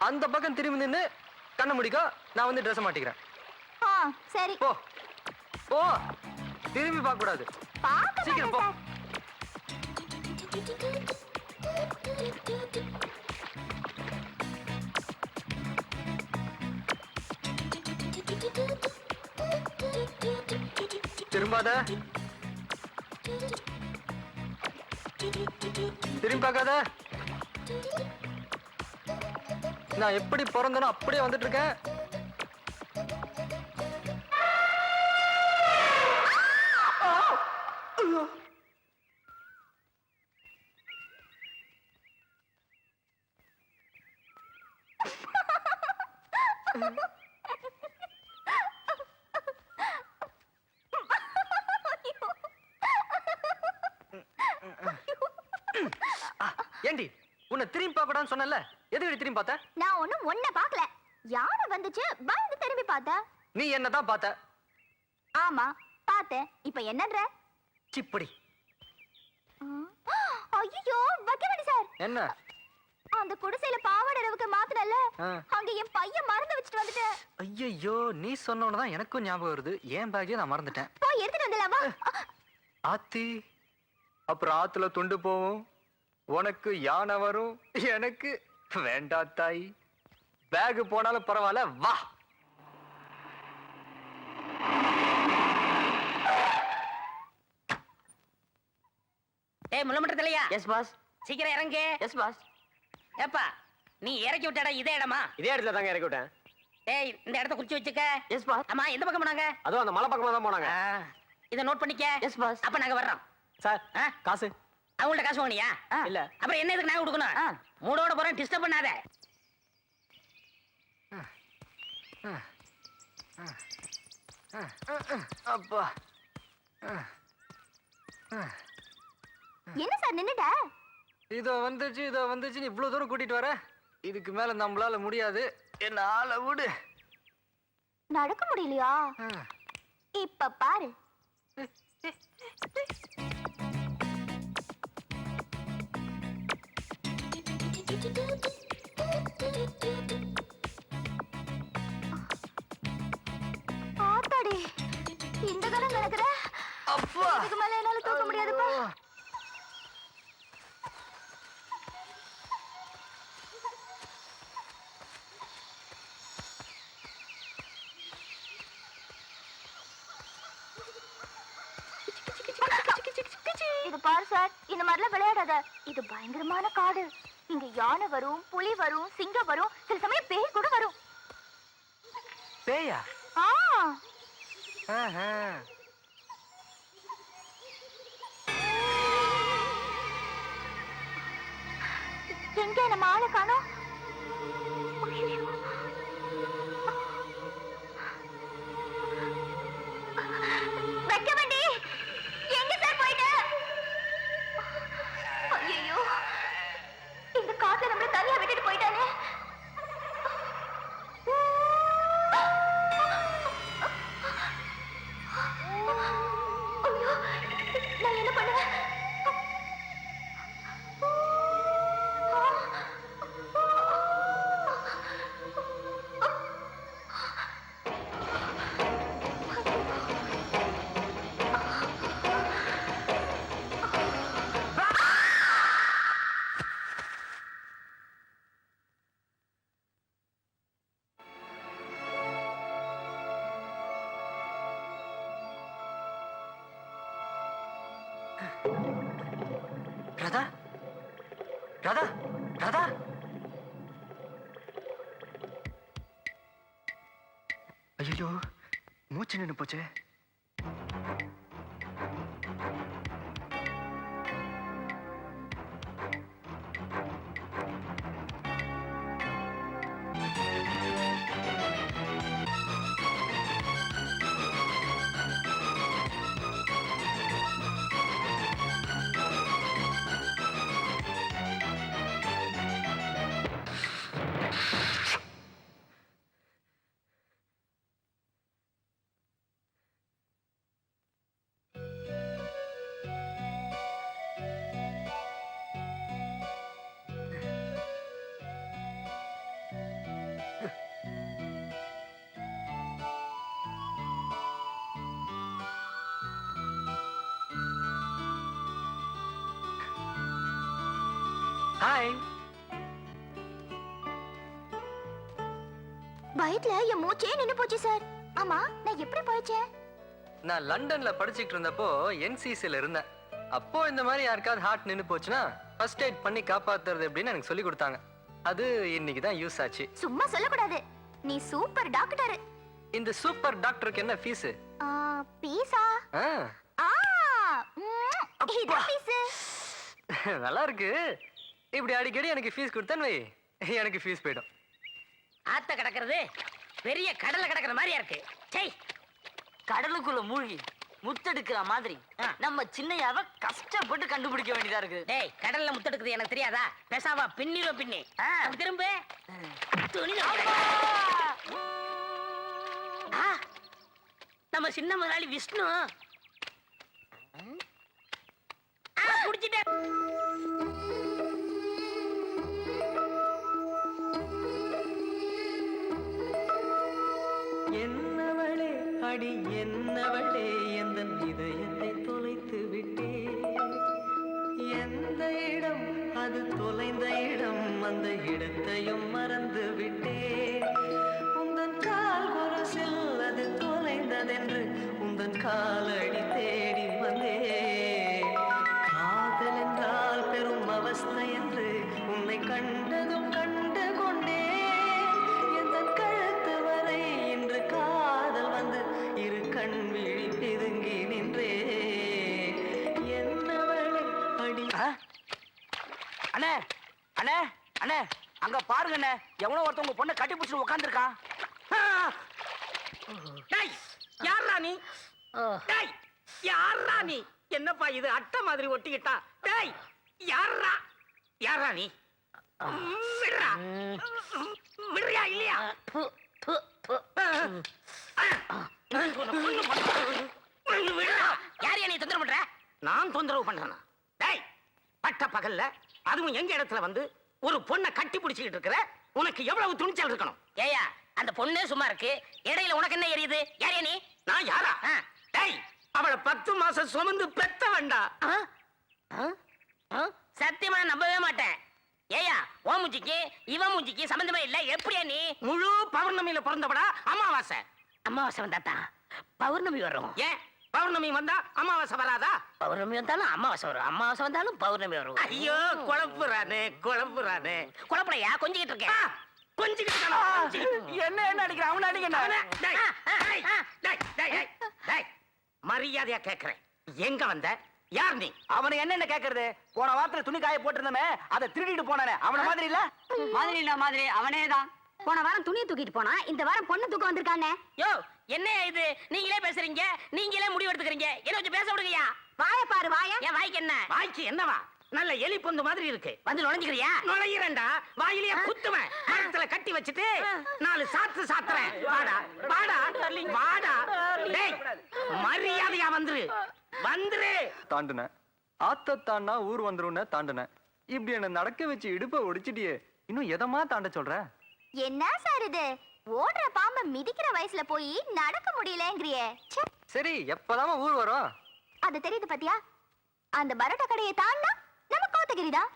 அந்த பக்கம் திரும்பி நின்னு கண்ணை முடிக்கோ. நான் வந்து ட்ரெஸ் மாட்டிக்கிறேன். சரி போ போ. திரும்பி பார்க்க கூடாது. சீக்கிரம் போ. திரும்பாத. திரும்பி பார்க்காத. நான் எப்படி பிறந்தனோ அப்படியே வந்துட்டு இருக்கேன். ஏண்டி, உன்னை திரும்பி பார்க்க கூடாதுன்னு சொன்னல, எதுக்கு திரும்பி பார்த்த? நான் ஒண்ணும் ஒன்ன பார்க்கல. யானை வந்துச்சு, பயந்து திரும்பி பார்த்த. நீ என்னதான் பார்த்த? ஆமா பார்த்தேன். இப்ப என்னன்ற? சிப்படி. ஐயோ, வைக்கவேண்டி சார். என்ன? அந்த குடிசையில பாவாடை அளவுக்கு மாத்தினல ஆ. அங்க என் பையன் மறந்து வச்சுட்டு வந்துட்டேன். ஐயோ நீ சொன்னோன்னு எனக்கும் ஞாபகம் வருது. என் பேக்கையும் நான் மறந்துட்டேன். போய் எடுத்துட்டு வந்துடலாமா? ஆத்தி, அப்புறம் ஆத்துல துண்டு போவும், உனக்கு யானை வரும், எனக்கு வேண்டா தாய். பேக் போனாலும் பரவாயில்ல, வா. டேய் முள்ளமட்டத்திலையா? S boss. சீக்கிரம் இறங்கு. Yes boss. ஏப்பா நீ இறக்கி விட்ட இடம் இதே இடமா? இதே இடத்துல தாங்க இறக்கி விட்டேன். டேய் இந்த இடத்த குறிச்சு வச்சுக்க. Yes boss. ஆமா எந்த பக்கம் போனாங்க? அதுவும் அந்த மலை பக்கமா தான் போனாங்க. இத நோட் பண்ணிக்க. Yes boss. அப்ப நாங்க வர்றோம். சார் ஆ? காசு அவங்கள்ட்ட காசு வாங்கினியா? இல்ல. அப்புறம் என்ன இதுக்கு நான் கொடுக்கணும்? மூடோட போறேன், டிஸ்டர்ப் பண்ணாத. அப்பா, என்ன சார் நின்னுட்ட? இதோ வந்துச்சு நீ இவ்வளவு தூரம் கூட்டிட்டு வர. இதுக்கு மேல நம்மளால முடியாது. என்ன ஆள விடு. நடக்க முடியலையா? இப்ப பாரு. ஆத்தாடி, இந்த காலம் நடக்கிற அப்பா, இதுக்கு மேல என்னால தூக்க முடியாதுப்பா. இது பாரு சார், இந்த மாதிரிலாம் விளையாடாத. இது பயங்கரமான காடு. இங்க யானை வரும், புலி வரும், சிங்கம் வரும், சில சமயம் பேய் கூட வரும். பேயா? ஆ, ஆஹா. எங்க நம்ம ஆளை காணோம்? ஐயையோ. வைக்க வண்டி எங்க சார் போயிட்ட? ஐயையோ, இந்த காட்டுல நம்மள தனியா விட்டுட்டு போயிட்டானே. ஐயோ, நான் என்ன பண்ணுவேன்? ராதா, ராதா, ராதா. ஐயோ, மூச்சு நின்னு போச்சே. ஹாய். பயத்துல என் மூச்சே நின்னு போச்சு சார். ஆமா, நான் எப்படி போயிச்சேன்? நான் லண்டன்ல படிச்சுட்டு இருந்தப்போ என்சிசில இருந்தேன். அப்போ இந்த மாதிரி யாருக்காவது ஹார்ட் நின்னு போச்சுன்னா ஃபர்ஸ்ட் எய்ட் பண்ணி காப்பாத்துறது எப்படின்னு எனக்கு சொல்லி கொடுத்தாங்க. அது இன்னைக்கு தான் யூஸ் ஆச்சு. சும்மா சொல்லக்கூடாது. நீ சூப்பர் டாக்டர். இந்த சூப்பர் டாக்டருக்கு என்ன ஃபீஸ்? பீஸா? இதான் பீஸ். நல்லா இருக்கு. இப்படி அடிக்கடி எனக்கு ஃபீஸ் கொடுத்தேன்னு வை, எனக்கு ஃபீஸ் போயிடும். ஆத்த கிடக்கிறது பெரிய கடல்ல கிடக்குற மாதிரியா இருக்கு. டேய், கடலுக்குள்ள மூழ்கி முத்தெடுக்கிற மாதிரி நம்ம சின்னையாவ கஷ்டப்பட்டு கண்டுபிடிக்க வேண்டியதா இருக்கு. டேய் கடல்ல முத்தெடுக்குது எனக்கு தெரியாதா? பெசாவா பின்னிரும் பின்னி. அப்படி திரும்ப துணி நம்ம சின்ன முதலாளி விஷ்ணு. குடிச்சிட்டேன். அடி என்னவளே எந்த இதயத்தை தொலைத்து விட்டே எந்த இடம் அது தொலைந்த இடம் அந்த இடத்தையும் மறந்து விட்டே உந்தன் கால் கொலுசில் அது தொலைந்ததென்று உந்தன் காலடி தேடி வந்தே காதல் என்றால் பெரும் அவஸ்தை என்று உன்னை கண்டதும் கண்டு கொண்டே எந்தன் கழுத்து வரை இன்று காதல் வந்து இரு கண் விழி பிதுங்கி நின்றே என்னவளே அடி அண்ணே அண்ணே அண்ணே அங்க பாருங்க அண்ணே எவனோ ஒருத்தவங்க பொண்ணை கட்டி பிடிச்சிட்டு உட்காந்துருக்கான். யாரா நீ? டேய் யாரா நீ? என்னப்பா இது அட்டை மாதிரி ஒட்டிக்கிட்டா? டேய் யாரா யாரா நீ? விடுறா விடுறியா இல்லையா? விடுறா. யாரையா நீ தொந்தரவு பண்ற? நான் தொந்தரவு பண்றேனா? டேய் பட்ட பகல்ல அதுவும் எங்க இடத்துல வந்து ஒரு பொண்ணை கட்டி பிடிச்சிட்டு இருக்கிற உனக்கு எவ்வளவு துணிச்சல் இருக்கணும்? ஏயா அந்த பொண்ணே சும்மா இருக்கு, இடையில உனக்கு என்ன எரியுது? யாரே நீ? நான் யாரா? டேய் அவளை 10 மாசம் சுமந்து பெத்த வேண்டாம். சத்தியமா நம்பவே மாட்டேன். ஏயா ஓ மூஞ்சிக்கு இவன் மூஞ்சிக்கு சம்பந்தமே இல்ல. எப்படியா நீ? முழு பௌர்ணமியில பிறந்தவடா. அமாவாசை அமாவாசை வந்தாத்தா பௌர்ணமி வரும். ஏன் பௌர்ணமி வந்தா அமாவாசை வராதா? பௌர்ணமி வந்தாலும் அமாவாசை வரும், அமாவாசை வந்தாலும் பௌர்ணமி வரும். ஐயோ குழப்புறானே குழப்புறானே. குழப்பலையா கொஞ்சிக்கிட்டு இருக்கேன். என்ன என்ன அடிக்கிற? அவன அடிக்க மரியாதையா கேக்குறேன். எங்க வந்த? யார் நீ? அவனை என்ன கேக்குறது? போன வாரத்துல துணி காய போட்டிருந்தமே அதை திருடிட்டு போனானே அவன மாதிரி இல்ல? மாதிரி இல்ல மாதிரி அவனேதான். போன வாரம் துணியை தூக்கிட்டு போனா இந்த வாரம் பொண்ணு தூக்க வந்திருக்கானே. யோ என்ன இது? நீங்களே பேசுறீங்க, நீங்களே முடிவு எடுத்துக்கிறீங்க. என்ன கொஞ்சம் பேச விடுங்கயா. வாய பாரு வாய. என் வாய்க்கு என்ன? வாய்க்கு என்னவா? நல்ல எலி பொந்து மாதிரி இருக்கு. வந்து நுழைஞ்சுக்கிறியா? நுழையிறேன்டா. வாயிலேயே குத்துவேன். மரத்துல கட்டி வச்சுட்டு 4 சாத்து சாத்துறேன். வாடா வாடா வாடா. டேய் மரியாதையா வந்துரு வந்துரு. தாண்டுன ஆத்தான்னா ஊர் வந்துருன்னு தாண்டுன. இப்படி என்ன நடக்க வச்சு இடுப்பை ஒடிச்சிட்டியே, இன்னும் எதமா தாண்ட சொல்ற? என்ன சார் இது? ஓடுற பாம்பை மிதிக்கிற வயசுல போய் நடக்க முடியலங்கறியே. சரி எப்பதாம ஊர் வரும்? அது தெரியுது பாத்தியா? அந்த பரோட்டா கடையை தாண்டா நம்ம கோத்தகிரிதான்.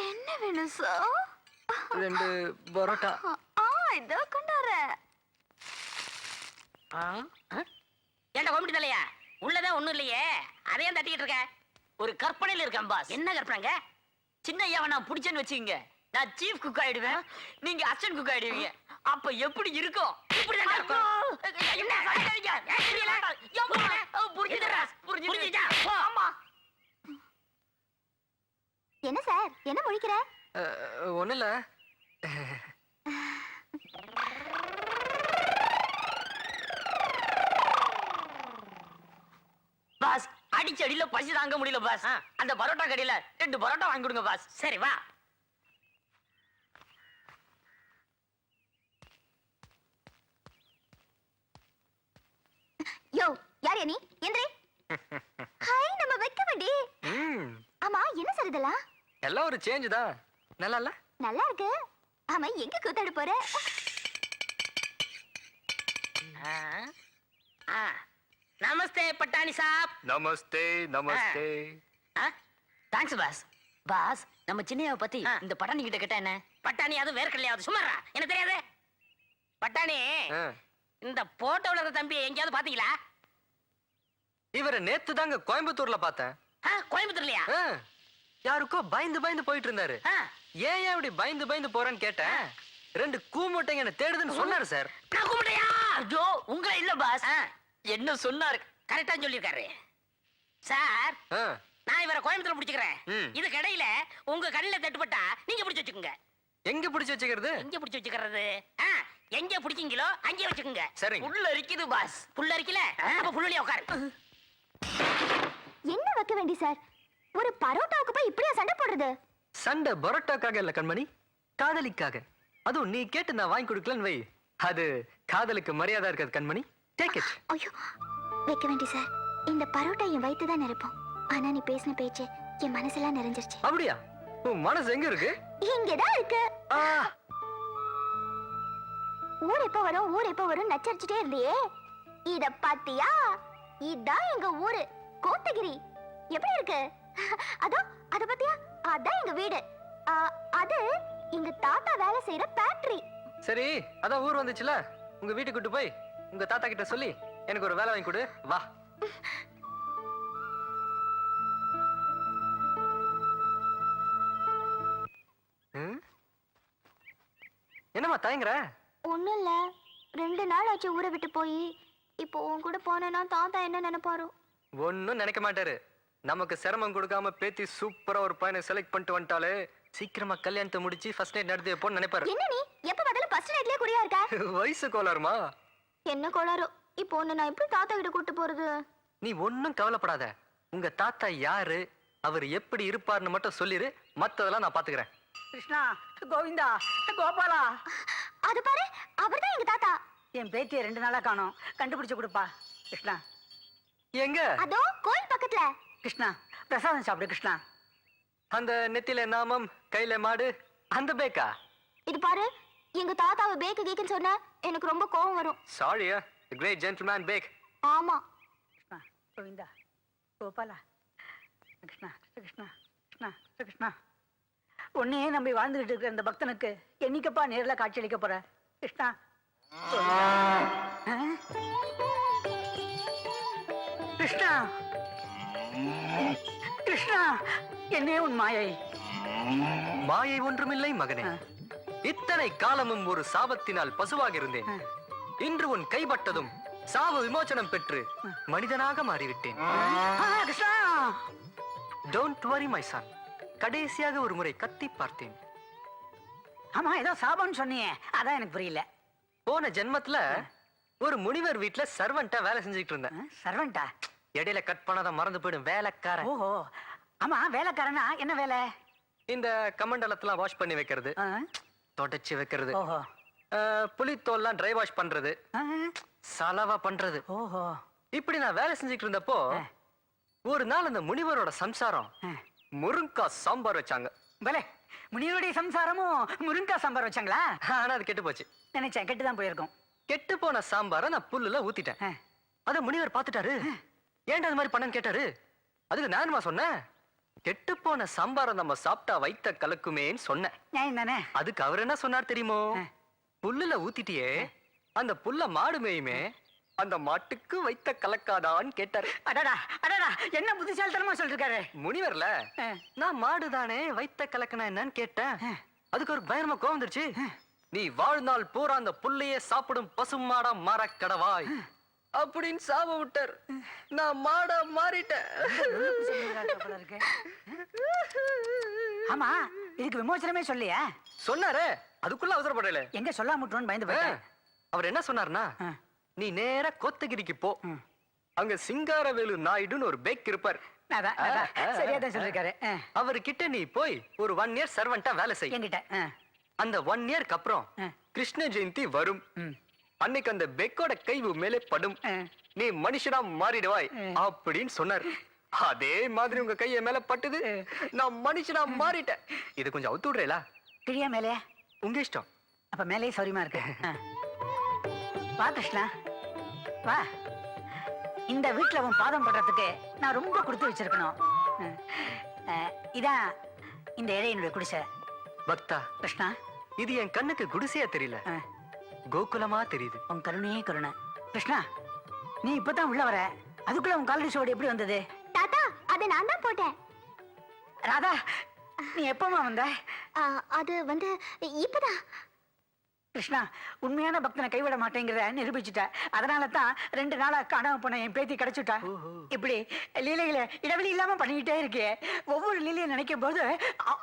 என்ன வேணும் சார்? 2 பரோட்டா. இதோ கொண்டாரு. ஏண்டா கோமிட்டி தலையா, உள்ளதான் ஒண்ணும் இல்லையே, அதையும் தட்டிக்கிட்டு இருக்க? ஒரு கற்பனையில இருக்கேன் பாஸ். என்ன கற்பனைங்க? சின்ன ஐயாவை நான் பிடிச்சேன்னு வச்சுக்கோங்க, நான் சீஃப் குக் ஆயிடுவேன், நீங்க அசிஸ்டன்ட் குக் ஆயிடுவீங்க. அப்ப எப்படி இருக்கும்? இப்படிதான் இருக்கும். என்ன சொல்றீங்க? புரியல? புரிஞ்சுதா? புரிஞ்சுதா? ஆமா. என்ன சார் என்ன முழிக்கிற? ஒண்ணு இல்ல. பாஸ் அடிச்ச அடியில பசி தாங்க முடியல பாஸ். அந்த பரோட்டா கடையில 2 பரோட்டா வாங்கி கொடுங்க பாஸ். சரி வா. யோ யார் நீ? எந்திரி. ஹாய் நம்ம வைக்க வேண்டி. ஆமா என்ன சார் இதெல்லாம்? எல்லாம் ஒரு சேஞ்ச் தான். நல்லா இல்ல? நல்லா இருக்கு. ஆமா எங்க கூத்தாட போற? நமஸ்தே பட்டாணி சாப். Namaste namaste. Thanks boss. Boss நம்ம சின்னையாவை பத்தி இந்த பட்டாணி கிட்ட கேட்டா என்ன? பட்டாணி அது வேர்க்கடலையாவது சும்மாறா, எனக்கு தெரியாது. பட்டாணி இந்த போட்டோல இருக்க தம்பி எங்கேயாவது பாத்தீங்களா? இவரை நேத்து தாங்க கோயம்புத்தூர்ல பார்த்தேன். கோயம்புத்தூர்லயா? யாருக்கோ பயந்து பயந்து போயிட்டு இருந்தாரு. ஏன் இப்படி பயந்து பயந்து போறேன்னு கேட்டேன். 2 கூமுட்டைங்க என்ன தேடுதுன்னு சொன்னாரு சார். நான் கூமுட்டையா? ஐயோ உங்களை இல்ல பாஸ், என்ன சொன்னாரு கரெக்டா சொல்லிருக்காரு சார். நான் இவரை கோயம்புத்தூர்ல பிடிச்சுக்கிறேன். இதுக்கு இடையில உங்க கண்ணில தட்டுப்பட்டா நீங்க பிடிச்சு வச்சுக்கோங்க. எங்க பிடிச்சு வச்சுக்கிறது? எங்க பிடிச்சு வச்சுக்கிறது? எங்க பிடிக்கீங்களோ அங்கே வச்சுக்கோங்க. சரி. புல்ல அரிக்குது பாஸ். புல்ல அரிக்கல அப்ப புல்லுலயே உட்காரு. என்ன வைக்க வேண்டி சார்? ஒரு பரோட்டாவுக்கு போய் இப்படியா சண்டை போடுறது? சண்டை பரோட்டாக்காக இல்ல கண்மணி, காதலிக்காக. அதுவும் நீ கேட்டு நான் வாங்கி கொடுக்கலன்னு வை, அது காதலுக்கு மரியாதை இருக்காது கண்மணி. Take it. ஐயோ வைக்க வேண்டி சார், இந்த பரோட்டா என் வயித்து தான் நிரப்பும். ஆனா நீ பேசின பேச்சு என் மனசெல்லாம் நிறைஞ்சிருச்சு. அப்படியா? உன் மனசு எங்க இருக்கு? இங்கதான் இருக்கு. ஆ, ஊர் எப்ப வரும் ஊர் எப்ப வரும் நச்சரிச்சுட்டே இருந்தியே, இத பாத்தியா? இதான் எங்க ஊரு கோத்தகிரி. எப்படி இருக்கு? அதோ அத பாத்தியா? அதான் எங்க வீடு. அது எங்க தாத்தா வேலை செய்யற ஃபேக்டரி. சரி, அதான் ஊர் வந்துச்சுல, உங்க வீட்டுக்கு கூட்டு போய் உங்க தாத்தா கிட்ட சொல்லி எனக்கு ஒரு வேலை வாங்கி கொடு. வா. ம்? என்னம்மா தயங்குற? ஒண்ணும் இல்ல, 2 நாள் ஆச்சு ஊரை விட்டு போய். இப்போ உன் கூட போனேன்னா தாத்தா என்ன நினைப்பாரோ? ஒன்னும் நினைக்க மாட்டாரு. நமக்கு சிரமம் கொடுக்காம பேத்தி சூப்பரா ஒரு பையனை செலக்ட் பண்ணிட்டு வந்துட்டாலே சீக்கிரமா கல்யாணத்தை முடிச்சு ஃபர்ஸ்ட் நைட் நடத்தி வைப்போம்னு நினைப்பாரு. என்ன நீ எப்ப பார்த்தாலும் ஃபர்ஸ்ட் நைட்லயே குடியா இருக்க? வயசு கோளாறுமா? என்ன கோளாரோ? இப்போ உன்னை நான் எப்படி தாத்தா கிட்ட கூட்டு போறது? நீ ஒன்னும் கவலைப்படாத. உங்க தாத்தா யாரு, அவர் எப்படி இருப்பாருன்னு மட்டும் சொல்லிரு, மத்ததெல்லாம் நான் பாத்துக்கிறேன். கிருஷ்ணா, கோவிந்தா, கோபாலா, அது பாரு, அவர்தான் எங்க தாத்தா. என் பேத்தியை 2 நாளா காணோம், கண்டுபிடிச்சு கொடுப்பா. கிருஷ்ணா, எங்க? அதோ கோயில் பக்கத்துல. கிருஷ்ணா, பிரசாதம் சாப்பிடு. கிருஷ்ணா, அந்த நெத்தில நாமம் கையில மாடு அந்த பேக்கா? இது பாரு, எங்க தாத்தாவை பேக்கு கேக்குன்னு சொன்னா எனக்கு ரொம்ப கோவம் வரும். சாரியா, கிரேட் ஜென்டில்மேன் பேக். ஆமா. கிருஷ்ணா, கோவிந்தா, கோபாலா, கிருஷ்ணா, கிருஷ்ணா, கிருஷ்ணா, கிருஷ்ணா, உன்னையே நம்பி வாழ்ந்துகிட்டு இருக்கிற இந்த பக்தனுக்கு என்னைக்கப்பா நேர்ல காட்சி அளிக்க போற? கிருஷ்ணா, கோவிந்தா. ஆ? கிருஷ்ணா, கிருஷ்ணா, என்னே உன் மாயை? மாயை ஒன்றுமில்லை மகனே. இத்தனை காலமும் ஒரு சாபத்தினால் பசுவாக இருந்தேன். இன்று உன் கைப்பட்டதும் சாப விமோசனம் பெற்று மனிதனாக மாறிவிட்டேன். Krishna, don't worry my son. கடைசியாக ஒரு முறை கத்தி பார்த்தேன். ஆமா, ஏதோ சாபம்னு சொன்னியே, அதான் எனக்கு புரியல. போன ஜென்மத்துல ஒரு முனிவர் வீட்டுல சர்வன்ட்டா வேலை செஞ்சுட்டு இருந்தேன். சர்வன்டா? இடையில கட் பண்ணாத மறந்து போயிடும், வேலைக்காரன். ஓஹோ, ஆமா, வேலைக்காரனா? என்ன வேலை? இந்த கமண்டலத்தெல்லாம் வாஷ் பண்ணி வைக்கிறது, ஆ? தொடச்சி வைக்கிறது, ஓஹோ, புளித்தோல்லாம் ட்ரை வாஷ் பண்றது, ஆ? சலவா பண்றது. ஓஹோ, இப்படி நான் வேலை செஞ்சுட்டு இருந்தப்போ ஒரு நாள் அந்த முனிவரோட சம்சாரம் முருங்கா சாம்பார் வச்சாங்க. பலே, முனிவருடைய சம்சாரமும் முருங்கா சாம்பார் வச்சாங்களா? ஆனா அது கெட்டு போச்சு. நினைச்சேன் கெட்டுதான் போயிருக்கும். கெட்டு போன சாம்பாரை நான் புல்லுல ஊத்திட்டேன். அத முனிவர் பாத்துட்டாரு. ஏன்டா அது மாதிரி பண்ணன்னு கேட்டாரு. அதுக்கு நானுமா சொன்னேன், கெட்டு போன சாம்பாரை நம்ம சாப்பிட்டா வைத்த கலக்குமேன்னு சொன்னேன். நியாயம் தானே? அதுக்கு அவர் என்ன சொன்னார் தெரியுமோ? புல்லுல ஊத்திட்டியே, அந்த புல்ல மாடு மேயுமே, அந்த மாட்டுக்கு வைத்த கலக்காதான்னு கேட்டாரு. அடடா அடடா, என்ன புத்திசாலித்தனமா சொல்லிருக்காரு முனிவர்ல. நான் மாடுதானே, வைத்த கலக்கனா என்னன்னு கேட்டேன். அதுக்கு ஒரு பயங்கரமா கோவம் வந்துருச்சு. நீ வாழ்நாள் பூரா அந்த புல்லையே சாப்பிடும் பசுமாடா மாற கடவாய் அப்படின்னு சாப விட்டார். நான் மாடா மாறிட்டேன். ஆமா, இதுக்கு விமோசனமே சொல்லியா? சொன்னாரே, அதுக்குள்ள அவசரப்படல. எங்க சொல்லாமட்டோன்னு பயந்து போயிட்டேன். அவர் என்ன சொன்னார்னா, நீ நேரா கோத்தகிரிக்கு போ, அங்க சிங்காரவேலு நாயுடுன்னு ஒரு பேக் இருப்பார். சரியாதான் சொல்லிருக்காரு. அவர்கிட்ட நீ போய் ஒரு 1 இயர் சர்வன்ட்டா வேலை செய். என்கிட்ட அந்த 1 இயர்க்கு அப்புறம் கிருஷ்ண ஜெயந்தி வரும். அன்னைக்கு அந்த பெக்கோட கை மேலே படும், நீ மனுஷனா மாறிடுவாய் அப்படின்னு சொன்னார். அதே மாதிரி உங்க கைய மேல பட்டுது, நான் மனுஷனா மாறிட்டேன். இது கொஞ்சம் அவுத்து விடுறீங்களா? கிழியா மேலே? உங்க இஷ்டம். அப்ப மேலே சௌரியமா இருக்கு. வா கிருஷ்ணா, வா. இந்த வீட்டுல உன் பாதம் படுறதுக்கு நான் ரொம்ப கொடுத்து வச்சிருக்கணும். இதான் இந்த இடையினுடைய குடிசை. பக்தா கிருஷ்ணா, இது என் கண்ணுக்கு குடிசையா தெரியல, கோகுலமா தெரியுது. உன் கருணையே கருணை. கிருஷ்ணா, நீ இப்பதான் உள்ள வர, அதுக்குள்ள உன் காலடி சோடு எப்படி வந்தது? தாத்தா, அதை நான் தான் போட்டேன். ராதா, நீ எப்பமா வந்த? அது வந்து இப்பதான். கிருஷ்ணா, உண்மையான பக்தனை கைவிட மாட்டேங்கிறத நிரூபிச்சுட்ட. அதனால தான் 2 நாளா காணாம போன என் பேத்தி கிடைச்சுட்டா. இப்படி லீலைகளை இடைவெளி இல்லாம பண்ணிக்கிட்டே இருக்கே. ஒவ்வொரு லீலையை நினைக்கும் போது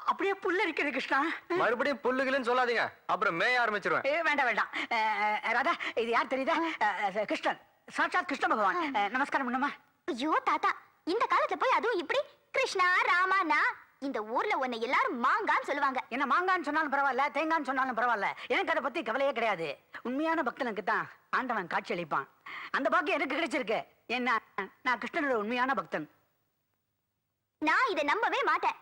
அப்படியே புல்லு இருக்குது கிருஷ்ணா. மறுபடியும் புல்லுகளுன்னு சொல்லாதீங்க, அப்புறம் மேய ஆரம்பிச்சிருவேன். வேண்டாம் வேண்டாம். ராதா, இது யார் தெரியுதா? கிருஷ்ணன், சாட்சாத் கிருஷ்ண பகவான். நமஸ்காரம் பண்ணுமா? ஐயோ தாத்தா, இந்த காலத்துல போய் அதுவும் இப்படி கிருஷ்ணா ராமானா? இந்த ஊர்ல உன்னை எல்லாரும் மாங்கான்னு சொல்லுவாங்க. என்ன மாங்கான்னு சொன்னாலும் பரவாயில்ல, தேங்கான்னு சொன்னாலும் பரவாயில்ல, எனக்கு அதை பத்தி கவலையே கிடையாது. உண்மையான பக்தனுக்கு தான் ஆண்டவன் காட்சி அளிப்பான். அந்த பாக்கியம் எனக்கு கிடைச்சிருக்கு. என்ன, நான் கிருஷ்ணனோட உண்மையான பக்தன். நான் இதை நம்பவே மாட்டேன்.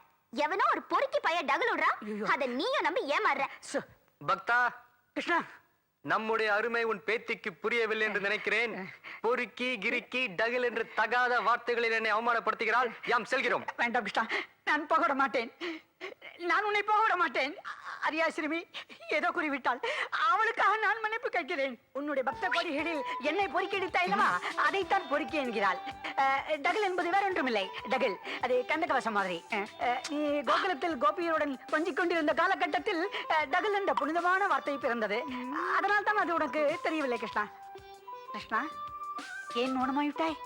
எவனோ ஒரு பொறுக்கி பைய டகுலுடுறான், அத நீயும் நம்பி ஏமாறுற. பக்தா, கிருஷ்ணா, நம்முடைய அருமை உன் பேத்திக்கு புரியவில்லை என்று நினைக்கிறேன். பொறுக்கி கிறுக்கி டகில் என்று தகாத வார்த்தைகளில் என்னை அவமானப்படுத்துகிறாள். யாம் செல்கிறோம். வேண்டாம் கிருஷ்ணா, நான் போக விட மாட்டேன். நான் உன்னை போக விட மாட்டேன். அரியாசிறுமி ஏதோ கூறிவிட்டாள். அவளுக்காக நான் மன்னிப்பு கேட்கிறேன். உன்னுடைய பக்த கோடிகளில் என்னை பொறுக்கிடித்தாயினவா, அதைத்தான் பொறுக்கி என்கிறாள். டகில் என்பது வேற ஒன்றுமில்லை. டகில் அது கந்தகவசம் மாதிரி. நீ கோகுலத்தில் கோபியருடன் கொஞ்சிக் கொண்டிருந்த காலகட்டத்தில் டகில் என்ற புனிதமான வார்த்தை பிறந்தது. அதனால் தான் அது உனக்கு தெரியவில்லை கிருஷ்ணா. கிருஷ்ணா, ஏன் மௌனமாய்விட்டாய்?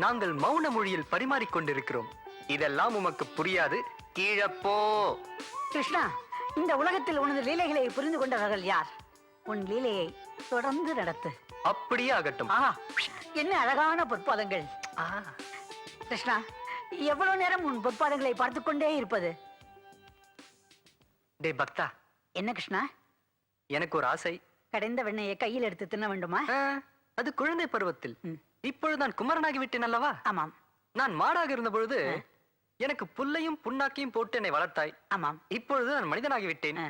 நாங்கள் மௌன மொழியில் பரிமாறிக்கொண்டிருக்கிறோம். இதெல்லாம் உமக்கு புரியாது. கீழப்போ. கிருஷ்ணா, இந்த உலகத்தில் உனது லீலைகளை புரிந்து கொண்டவர்கள் யார்? உன் லீலையை தொடர்ந்து நடத்து. அப்படியே ஆகட்டும். ஆஹா, என்ன அழகான பொற்பாதங்கள். கிருஷ்ணா, எவ்வளவு நேரம் உன் பொற்பாதங்களை பார்த்துக் கொண்டே இருப்பது? டே பக்தா, என்ன கிருஷ்ணா? எனக்கு ஒரு ஆசை. கடைந்த வெண்ணையை கையில் எடுத்து தின்ன வேண்டுமா? அது குழந்தை பருவத்தில். இப்பொழுது நான் குமரனாகி விட்டேன் அல்லவா? ஆமாம். நான் மாடாக இருந்த பொழுது எனக்கு புல்லையும் புண்ணாக்கையும் போட்டு என்னை வளர்த்தாய். ஆமாம். இப்பொழுது நான் மனிதனாகி விட்டேன்.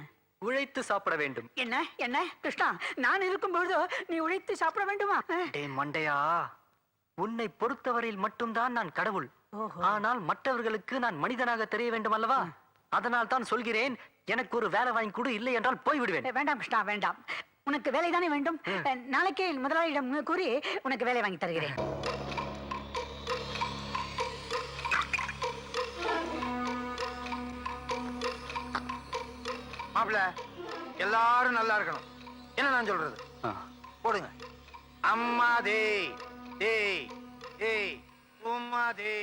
உழைத்து சாப்பிட வேண்டும். என்ன என்ன கிருஷ்ணா, நான் இருக்கும் பொழுது நீ உழைத்து சாப்பிட வேண்டுமா? டே மண்டையா, உன்னை பொறுத்தவரையில் மட்டும்தான் நான் கடவுள். ஆனால் மற்றவர்களுக்கு நான் மனிதனாக தெரிய வேண்டும் அல்லவா? அதனால் தான் சொல்கிறேன், எனக்கு ஒரு வேலை வாங்கி கொடு, இல்லை என்றால் போய் விடுவேன். வேண்டாம் கிருஷ்ணா, வேண்டாம். உனக்கு வேலை தானே வேண்டும். நாளைக்கே முதலாளியிடம் கூறி உனக்கு வேலை வாங்கி தருகிறேன். மாப்பிள்ள, எல்லாரும் நல்லா இருக்கணும். என்ன நான் சொல்றது? போடுங்க. அம்மா தே தே தே உம்மா தே.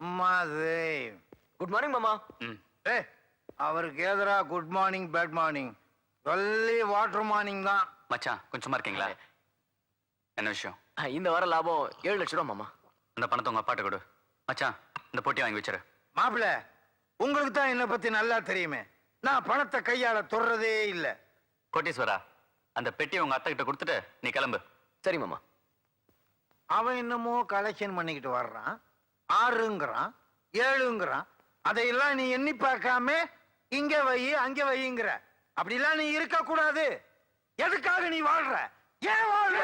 உம்மா தே. குட் மார்னிங் மாமா. அவருக்கு எதிரா good morning bad morning, only water morning தான். மச்சான், கொஞ்சமா இருக்கீங்களா? என்ன விஷயம்? இந்த வார லாபம் 7 லட்சம் ரூபா மாமா. அந்த பணத்தை உங்க அப்பாட்ட கொடு. மச்சான், இந்த போட்டி வாங்கி வச்சிரு. மாப்பிள்ள, உங்களுக்கு தான் என்னை பத்தி நல்லா தெரியுமே. நான் பணத்தை கையால தொடுறதே இல்ல. கோட்டீஸ்வரா, அந்த பெட்டியை உங்க அத்தை கிட்ட கொடுத்துட்டு நீ கிளம்பு. சரி மாமா. அவன் என்னமோ கலெக்ஷன் பண்ணிக்கிட்டு வர்றான். 6ங்கிறான், 7ங்கிறான். அதையெல்லாம் நீ எண்ணி பார்க்காம இங்க வை அங்க வைங்கிற. அப்படிலாம் நீ இருக்க கூடாது. எதுக்காக நீ வாழ்ற? ஏன் வாழ்ற?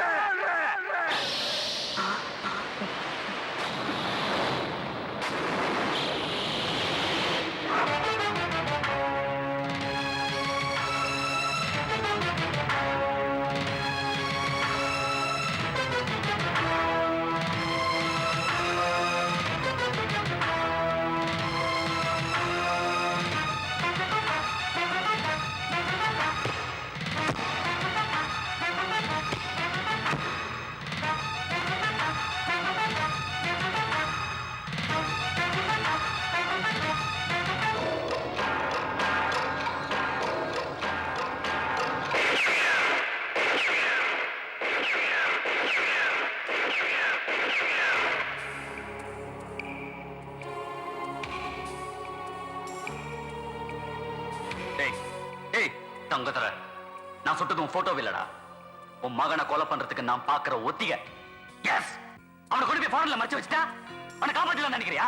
தங்கத்தர, நான் சுட்டது உன் போட்டோ இல்லடா. உன் மகனை கொலை பண்றதுக்கு நான் பாக்குற ஒத்திக. எஸ், அவனை கொண்டு போய் போன்ல மறைச்சு வச்சுட்டா அவனை காப்பாற்றலாம் நினைக்கிறியா?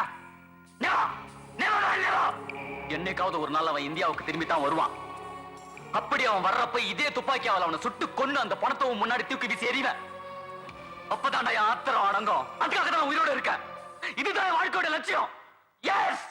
என்னைக்காவது ஒரு நாள் அவன் இந்தியாவுக்கு திரும்பி தான் வருவான். அப்படி அவன் வர்றப்ப இதே துப்பாக்கியாவில் அவனை சுட்டு கொண்டு அந்த பணத்தை முன்னாடி தூக்கி வீசி எறிவேன். அப்பதான் என் ஆத்திரம் அடங்கும். அதுக்காக தான் உயிரோட இருக்கேன். இதுதான் வாழ்க்கையோட லட்சியம். எஸ்.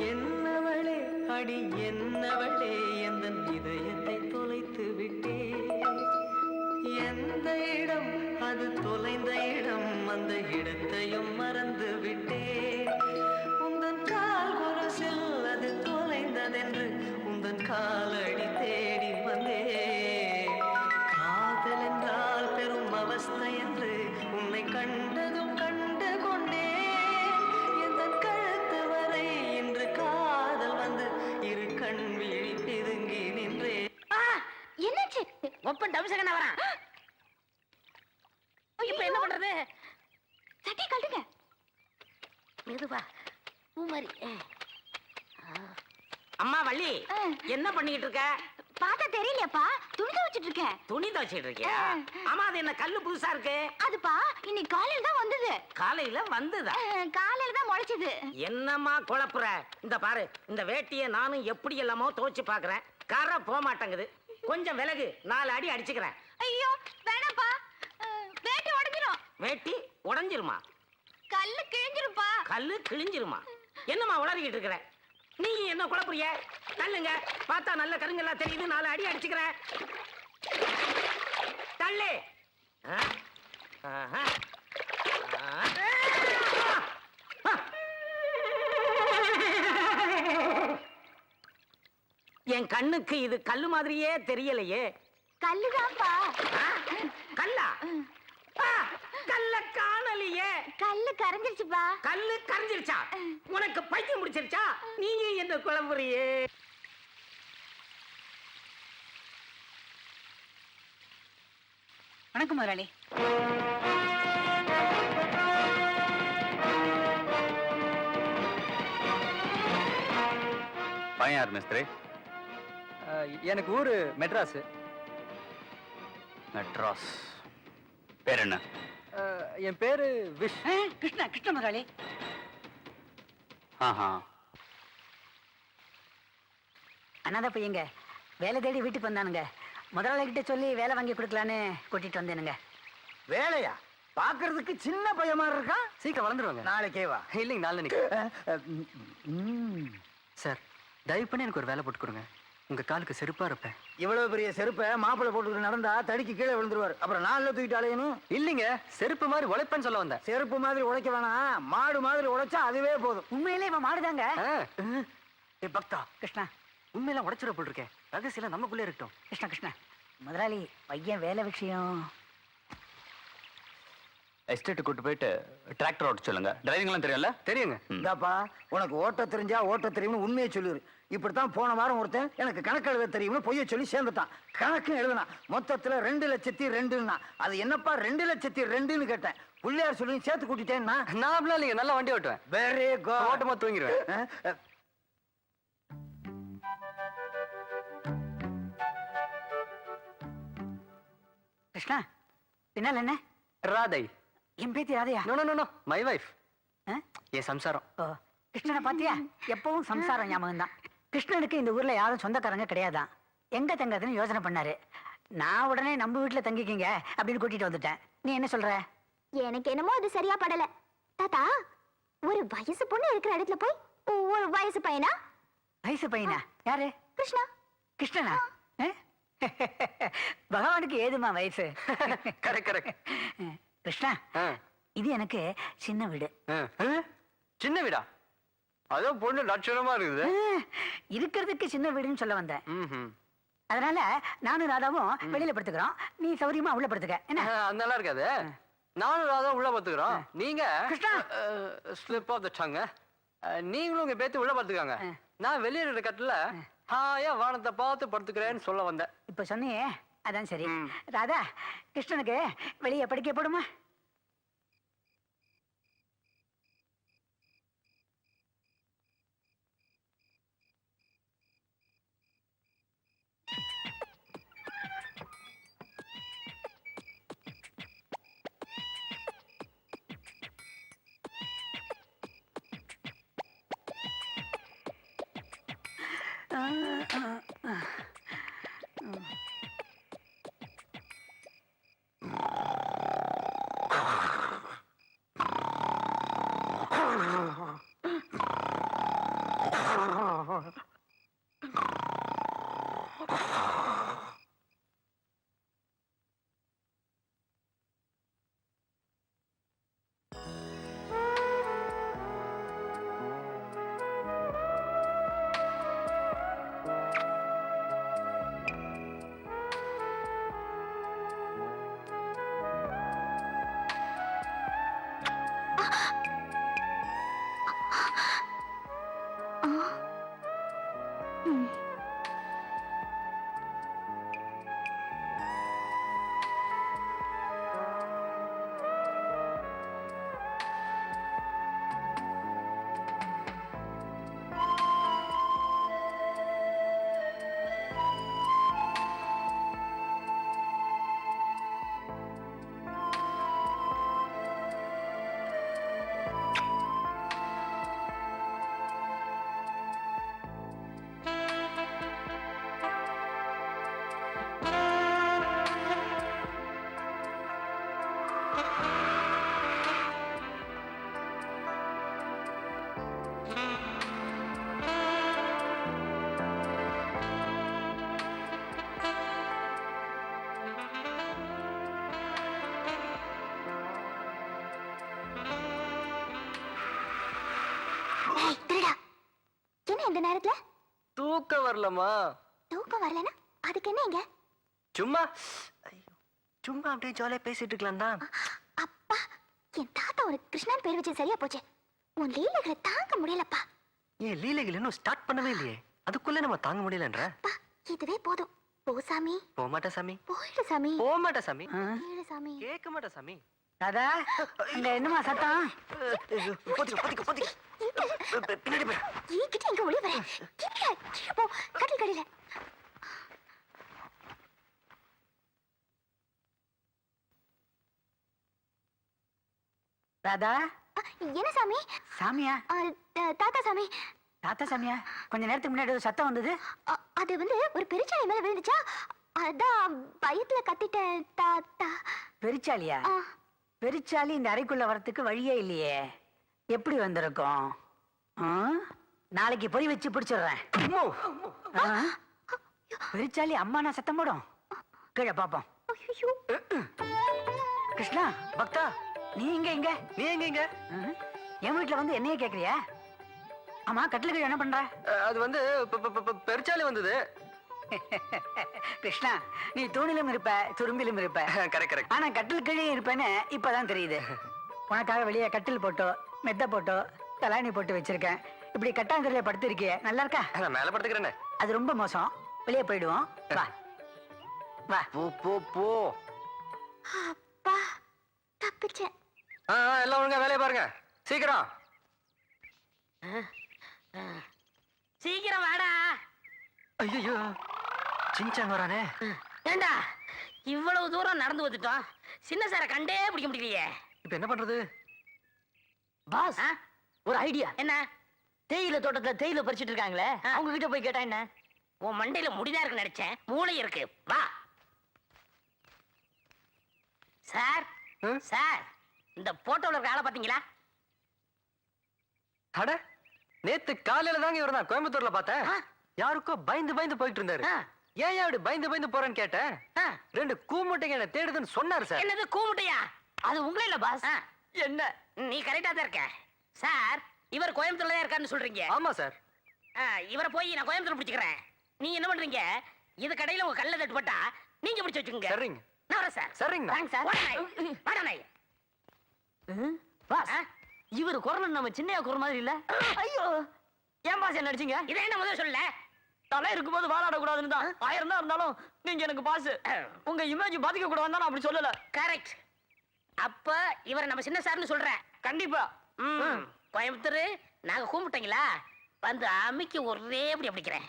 என்னவளே அடி என்னவளே, எந்த இதயத்தை தொலைத்து விட்டே. எந்த இடம் அது தொலைந்த இடம், அந்த இடத்தையும் மறந்து விட்டே. உந்தன் கால் கொலுசில் காலடி தேடி வந்தே காதல் என்றால் பெரும் அவஸ்தை என்று உன்னை கண்டதும் கண்டு கொண்டே எந்த கழுத்து வரை இன்று காதல் வந்து இரு கண் விழி பிதுங்கி நின்றே. என்னாச்சு? ஒப்பன் தவிசகன வரான். இப்ப என்ன பண்றது? சட்டை கழட்டுங்க. மெதுவா பூமாரி. அம்மா வள்ளி, என்ன பண்ணிக்கிட்டு இருக்க? பார்த்தா தெரியலையாப்பா, துணி துவைச்சிட்டு இருக்கேன். துணி துவைச்சிட்டு இருக்கியா? ஆமா, அது என்ன கல்லு புதுசா இருக்கு? அதுப்பா இன்னைக்கு காலையில தான் வந்தது. காலையில வந்ததா? காலையில தான் முளைச்சது. என்னம்மா குழப்புற? இந்த பாரு, இந்த வேட்டியை நானும் எப்படி எல்லாமோ துவைச்சு பாக்குறேன், கரை போக மாட்டேங்குது. கொஞ்சம் விலகு, 4 அடி அடிச்சுக்கிறேன். ஐயோ வேணாப்பா, வேட்டி உடைஞ்சிரும். வேட்டி உடைஞ்சிருமா? கல்லு கிழிஞ்சிருப்பா. கல்லு கிழிஞ்சிருமா? என்னம்மா உளறிக்கிட்டு இருக்கிற? நீ என்ன குழப்புறிய? தள்ளுங்க, பார்த்தா நல்ல கருங்கல்லா தெரியுது. 4 அடி அடிச்சுக்கிறேன். தள்ளு. ஆஹா. என் கண்ணுக்கு இது கல்லு மாதிரியே தெரியலையே. கல்லுதான்ப்பா. கல்லா? கல்ல காணலையே. கல்லு கரைஞ்சிருச்சுப்பா. கல்லு கரைஞ்சிருச்சா? உனக்கு பைத்தியம் முடிச்சிருச்சா? நீங்க என்ன குழம்புறியே? வணக்கம் முதலாளி. பையன் யார் மிஸ்திரி? எனக்கு ஊரு மெட்ராஸ். மெட்ராஸ். பேர் என்ன? என் பேரு விஷ். கிருஷ்ணா கிருஷ்ண முதலாளி. ஆஹா. அண்ணாத பையங்க வேலை தேடி வீட்டுக்கு வந்தானுங்க. முதலாளி கிட்ட சொல்லி வேலை வாங்கி கொடுக்கலான்னு கூட்டிட்டு வந்தேனுங்க. வேலையா? பாக்குறதுக்கு சின்ன பையன் மாதிரி இருக்கான். சீக்கிரம் வளர்ந்துருவாங்க. நாளைக்கே வா. இல்லைங்க நாளைக்கு. சார் தயவு பண்ணி எனக்கு ஒரு வேலை போட்டு கொடுங்க. உங்க காலுக்கு செருப்பா இருப்பேன். இவ்வளவு பெரிய செருப்பை மாப்பிள்ளை போட்டுக்கிட்டு நடந்தா தடிக்கு கீழே விழுந்துருவாரு. அப்புறம் 4 தூக்கிட்டு அலையணும். இல்லைங்க செருப்பு மாதிரி உழைப்பேன்னு சொல்ல வந்தேன். செருப்பு மாதிரி உழைக்க வேணாம், மாடு மாதிரி உழைச்சா அதுவே போதும். உண்மையிலே இவன் மாடுதாங்க. ஏ பக்தா, கிருஷ்ணா உண்மையெல்லாம் உடைச்சிட போட்டிருக்கேன். ரகசியம் நமக்குள்ளே இருக்கட்டும். கிருஷ்ணா கிருஷ்ணா முதலாளி பையன் வேலை விஷயம். எஸ்டேட் கூட்டு போயிட்டு டிராக்டர் ஓட்ட சொல்லுங்க. டிரைவிங்லாம் தெரியும்ல? தெரியுங்க. இந்தாப்பா, உனக்கு ஓட்ட தெரிஞ்சா ஓட்ட தெரியும்னு உண்மையை சொல்லிரு. இப்படித்தான் போன வாரம் ஒருத்தன் எனக்கு கணக்கு எழுத தெரியும்னு பொய்ய சொல்லி சேர்ந்துட்டான். கணக்கு எழுதுனா மொத்தத்துல 2,02,000. அது என்னப்பா 2,02,000ன்னு கேட்டேன். புள்ளியார் சொல்லி சேர்த்து கூட்டிட்டேன்னா. நான் அப்படிலாம் இல்லைங்க, நல்லா வண்டி ஓட்டுவேன். Very good. ஓட்டமா தூங்கிடுவேன். கிருஷ்ணா பின்னால் என்ன? ராதை. என் பேத்தி ராதையா? No no no no, my wife. என் சம்சாரம். ஓ, கிருஷ்ணனை பாத்தியா? எப்பவும் சம்சாரம் ஞாபகம் தான். கிருஷ்ணனுக்கு இந்த ஊர்ல யாரும் சொந்தக்காரங்க கிடையாதான். எங்க தங்கறதுன்னு யோசனை பண்ணாரு. நான் உடனே நம்ம வீட்டுல தங்கிக்கிங்க அப்படின்னு கூட்டிட்டு வந்துட்டேன். நீ என்ன சொல்ற? எனக்கு என்னமோ அது சரியா படல. தாத்தா, ஒரு வயசு பொண்ணு இருக்கிற இடத்துல போய் ஒரு வயசு பையனா? வயசு பையனா? யாரு? கிருஷ்ணா. கிருஷ்ணனா? பகவானுக்கு ஏதுமா வயசு? Correct correct. கிருஷ்ணா, இது எனக்கு சின்ன வீடு. சின்ன வீடா? அதோ பொண்ணு லட்சணமா இருக்குது. இருக்கிறதுக்கு சின்ன வீடுன்னு சொல்ல வந்தேன். ம்ஹும். அதனால நானும் ராதாவும் வெளியில படுத்துக்கிறோம். நீ சௌரியமா உள்ள படுத்துக்க. என்ன? அது நல்லா இருக்காது. நானும் ராதா உள்ள படுத்துக்கிறோம். நீங்க Krishna slip of the tongue. நீங்களும் உங்க பேத்து உள்ள படுத்துக்காங்க. நான் வெளியே இருக்கிற கட்டில ஹாயா வானத்தை பார்த்து படுத்துக்கிறேன்னு சொல்ல வந்தேன். இப்ப சொன்னியே அதான் சரி. ராதா, கிருஷ்ணனுக்கு வெளியே படிக்க போடுமா? இந்த நேரத்துல தூக்கம் வரலமா. தூக்கம் வரலனா அதுக்கு என்ன இங்க? சும்மா ஐயோ, சும்மா அப்படியே ஜாலியா பேசிட்டு இருக்கலாம் தான். அப்பா, என் தாத்தா ஒரு கிருஷ்ணன் பேர் வச்சு சரியா போச்சு. உன் லீலைகளை தாங்க முடியலப்பா. ஏன் லீலைகள் இன்னும் ஸ்டார்ட் பண்ணவே இல்லையே, அதுக்குள்ள நம்ம தாங்க முடியலன்ற. அப்பா, இதுவே போதும். போ சாமி. போமாட்டா சாமி. போயிடு சாமி. போமாட்டா சாமி. போயிடு சாமி. கேட்க மாட்டா சாமி. ராதா, அங்க என்னமா சத்தம்? பின்னாடி போய். என்கிட்ட எங்க ஒளி வர? கீழே போ, கட்டில் கடியில. ராதா, என்ன சாமி? சாமியா? தாத்தா சாமி. தாத்தா சாமியா? கொஞ்ச நேரத்துக்கு முன்னாடி ஒரு சத்தம் வந்தது. அது வந்து ஒரு பெருச்சாளி மேல விழுந்துச்சா, அதான் பயத்துல கத்திட்டேன் தாத்தா. பெரிச்சாலியா? பெரிச்சாலி இந்த அறைக்குள்ள வரத்துக்கு வழியே இல்லையே, எப்படி வந்திருக்கும்? ஆ? நாளைக்கு போய் வச்சு பிடிச்சிடுறேன். ஆ? பெரிச்சாலி அம்மா நான் சத்தம் போடும். கீழே பாப்போம். ஐயோ, கிருஷ்ணா, பக்தா, நீ இங்க இங்க நீ எங்க இங்க? என் வீட்டுல வந்து என்னையே கேக்குறியா? ஆமா, கட்டிலுக்கு என்ன பண்ற? அது வந்து பெருச்சாலி வந்தது. கிருஷ்ணா, நீ தூணிலும் இருப்ப, துரும்பிலும் இருப்ப. Correct correct. ஆனா கட்டில் கீழே இருப்பேன்னு இப்பதான் தெரியுது. உனக்காக வெளியே கட்டில் போட்டோ, மெத்த போட்டோ, தலாணி போட்டு வச்சிருக்கேன். இப்படி கட்டாங்கரையில படுத்து இருக்கியே, நல்லா இருக்கா? நான் மேல படுத்துக்கிறேன்னு. அது ரொம்ப மோசம். வெளியே போயிடுவோம். வா வா. போ போ போ. அப்பா, தப்பிச்சேன். எல்லாம் ஒழுங்கா வேலையை பாருங்க, சீக்கிரம். சீக்கிரம் வாடா. ஐயோ, சின்சான் வரானே. ஏண்டா இவ்வளவு தூரம் நடந்து வந்துட்டோம், சின்ன சாரை கண்டே பிடிக்க முடியலையே. இப்ப என்ன பண்றது? பாஸ், ஒரு ஐடியா. என்ன? தேயிலை தோட்டத்துல தேயிலை பறிச்சிட்டு இருக்காங்களே, அவங்க கிட்ட போய் கேட்டா என்ன? உன் மண்டையில முடிதான் இருக்கு நினைச்சேன், மூளை இருக்கு. வா சார். சார், இந்த போட்டோல இருக்க ஆளை பாத்தீங்களா? அட, நேத்து காலையில தாங்க இவரை நான் கோயம்புத்தூர்ல பார்த்தேன். யாருக்கோ பயந்து பயந்து போயிட்டு இருந்தாரு. ஏன் அப்படி பயந்து பயந்து போறேன்னு கேட்டேன். ரெண்டு கூமுட்டைங்க என்ன தேடுதுன்னு சொன்னாரு சார். என்னது கூமுட்டையா? அது உங்களே இல்ல பாஸ். என்ன, நீ கரெக்டா தான் இருக்க சார். இவர் கோயம்புத்தூர்ல தான் இருக்காருன்னு சொல்றீங்க. ஆமா சார். இவரை போய் நான் கோயம்புத்தூர் பிடிச்சுக்கிறேன். நீங்க என்ன பண்றீங்க? இது கடையில உங்க கல்ல தட்டுப்பட்டா நீங்க பிடிச்சு வச்சுக்கோங்க. சரிங்க. நான் வரேன் சார். சரிங்க. Thanks sir. வாடா நாய். பாஸ், இவர் குரல் நம்ம சின்னையா குரல் மாதிரி இல்ல? ஐயோ, ஏன் பாஸ் என்ன அடிச்சீங்க? இதை என்ன முதல்ல சொல்லல? தலை இருக்கும்போது வாழாட கூடாதுன்னு தான். 1000 தான் இருந்தாலும் நீங்க எனக்கு பாஸ். உங்க இமேஜ் பாதிக்க கூடாதுன்னு தான் நான் அப்படி சொல்லல. கரெக்ட். அப்ப இவரை நம்ம சின்ன சார்னு சொல்றேன். கண்டிப்பா. கோயம்புத்தூர் நாங்க கூப்பிட்டீங்களா? வந்து அம்மிக்கு ஒரே அப்படி பிடிக்கிறேன்.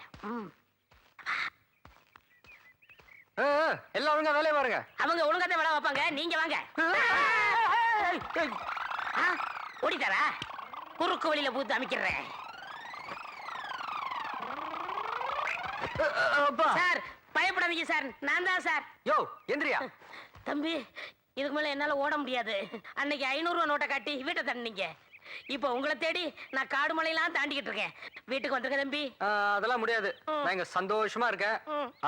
எல்லாம் ஒழுங்கா வேலையை பாருங்க. அவங்க ஒழுங்காத வேலை வைப்பாங்க, நீங்க வாங்க. ஓடிட்டாரா? குறுக்கு வழியில பூத்து அமைக்கிறேன். சார், பயப்படாதீங்க சார், நான் தான் சார். யோ, எந்திரியா. தம்பி, இதுக்கு மேல என்னால ஓட முடியாது. அன்னைக்கு 500 ரூபா நோட்டை காட்டி வீட்டை தண்டினீங்க. இப்போ உங்களை தேடி நான் காடு மலையெல்லாம் தாண்டிக்கிட்டு இருக்கேன். வீட்டுக்கு வந்துருங்க தம்பி. அதெல்லாம் முடியாது. நான் இங்க சந்தோஷமா இருக்கேன்.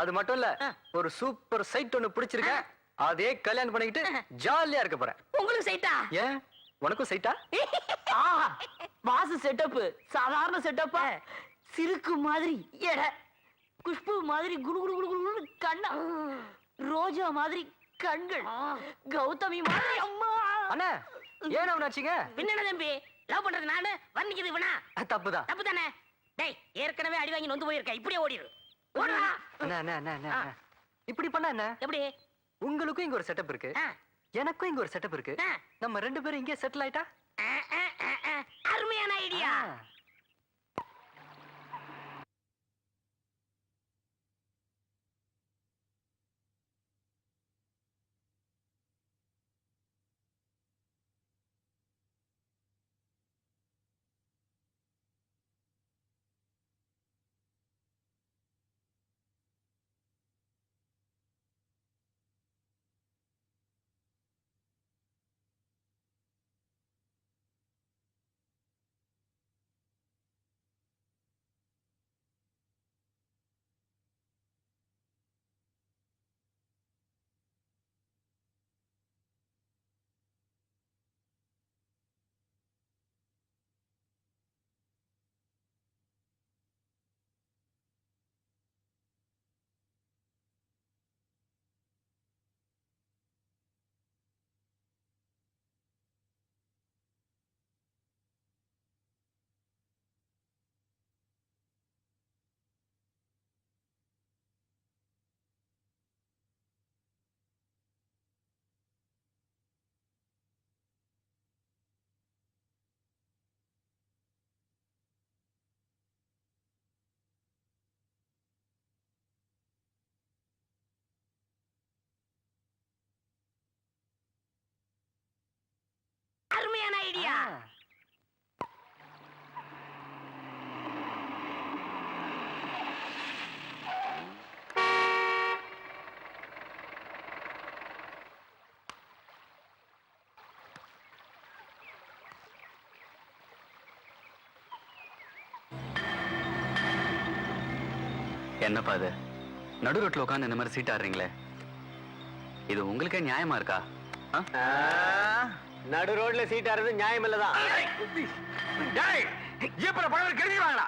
அது மட்டும் இல்ல, ஒரு சூப்பர் சைட் ஒண்ணு பிடிச்சிருக்கேன். அதே கல்யாணம் பண்ணிக்கிட்டு ஜாலியா இருக்க போறேன். உங்களுக்கு சைட்டா? ஏன், உனக்கும் சைட்டா? பாஸ் செட்டப் சாதாரண செட்டப்பா? சிறுக்கு மாதிரி எடை, குஷ்பு மாதிரி குடு குடு குடு குடு கண்ணா, ரோஜா மாதிரி கண்கள், கௌதமி மாதிரி அம்மா. அண்ணா, ஏன் அவனாச்சுங்க? பின்ன தம்பி, லவ் பண்றது நானு, வர்ணிக்குது இவனா? தப்புதான். தப்பு தானே? டேய், ஏற்கனவே அடி வாங்கி நொந்து போயிருக்க, இப்படியே ஓடிரு. ஓடுடா. இப்படி பண்ணா என்ன? எப்படி? உங்களுக்கும் இங்க ஒரு செட்டப் இருக்கு, எனக்கும் இங்க ஒரு செட்டப் இருக்கு. நம்ம 2 பேரும் இங்கே செட்டில் ஆயிட்டா அருமையான ஐடியா. ஐயா என்னப்பா அது நடு ரோட்ல உட்காந்து இந்த மாதிரி சீட் ஆடுறீங்களே இது உங்களுக்கே நியாயமா இருக்கா ஆ? நடு ரோட்ல சீட் ஆடுறது நியாயம் இல்லதான். பணம் கெடுதி வாங்கடா.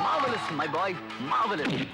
Marvelous, my boy, marvelous.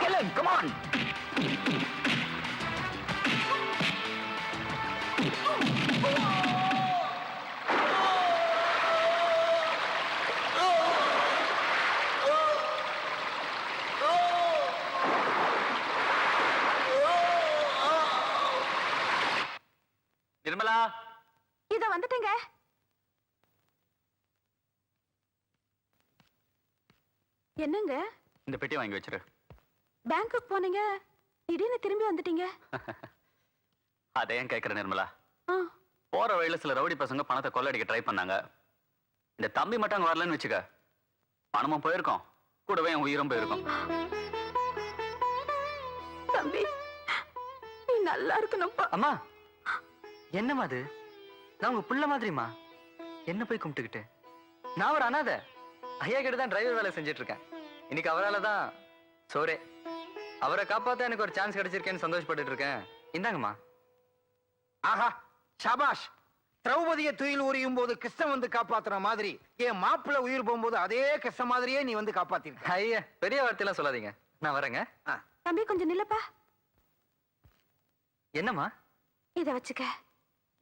Kill him, come on. Nirmala, இத வந்துட்டேங்க. என்னங்க இந்த பெட்டி வாங்கி வச்சிரு. பேங்க்குக்கு போனீங்க, திடீர்னு திரும்பி வந்துட்டீங்க. அதை ஏன் கேட்கிற நிர்மலா? ஆ, போற வழியில சில ரவுடி பசங்க பணத்தை கொள்ளடிக்க ட்ரை பண்ணாங்க. இந்த தம்பி மட்டும் அங்க வரலன்னு வச்சுக்க, பணமும் போயிருக்கோம், கூடவே என் உயிரும் போயிருக்கும். தம்பி நீ நல்லா இருக்கணும்ப்பா. அம்மா, என்னம்மா அது? நான் உங்க புள்ள மாதிரிமா. என்ன போய் கும்பிட்டுக்கிட்டு? நான் ஒரு அனாதை. ஐயா கிட்ட தான் டிரைவர் வேலை செஞ்சுட்டு இருக்கேன். இன்னைக்கு அவரால தான் சோரே. அவரை காப்பாத்த எனக்கு ஒரு சான்ஸ் கிடைச்சிருக்கேன்னு சந்தோஷப்பட்டுட்டு இருக்கேன். இந்தாங்கம்மா. ஆஹா, சபாஷ். திரௌபதியை துயில் உரியும் போது கிருஷ்ணன் வந்து காப்பாத்துற மாதிரி என் மாப்பிள்ளை உயிர் போகும்போது அதே கிருஷ்ண மாதிரியே நீ வந்து காப்பாத்திருக்க. ஐயா, பெரிய வார்த்தையெல்லாம் சொல்லாதீங்க. நான் வரேங்க. தம்பி கொஞ்சம் நில்லப்பா. என்னம்மா? இத வச்சுக்க.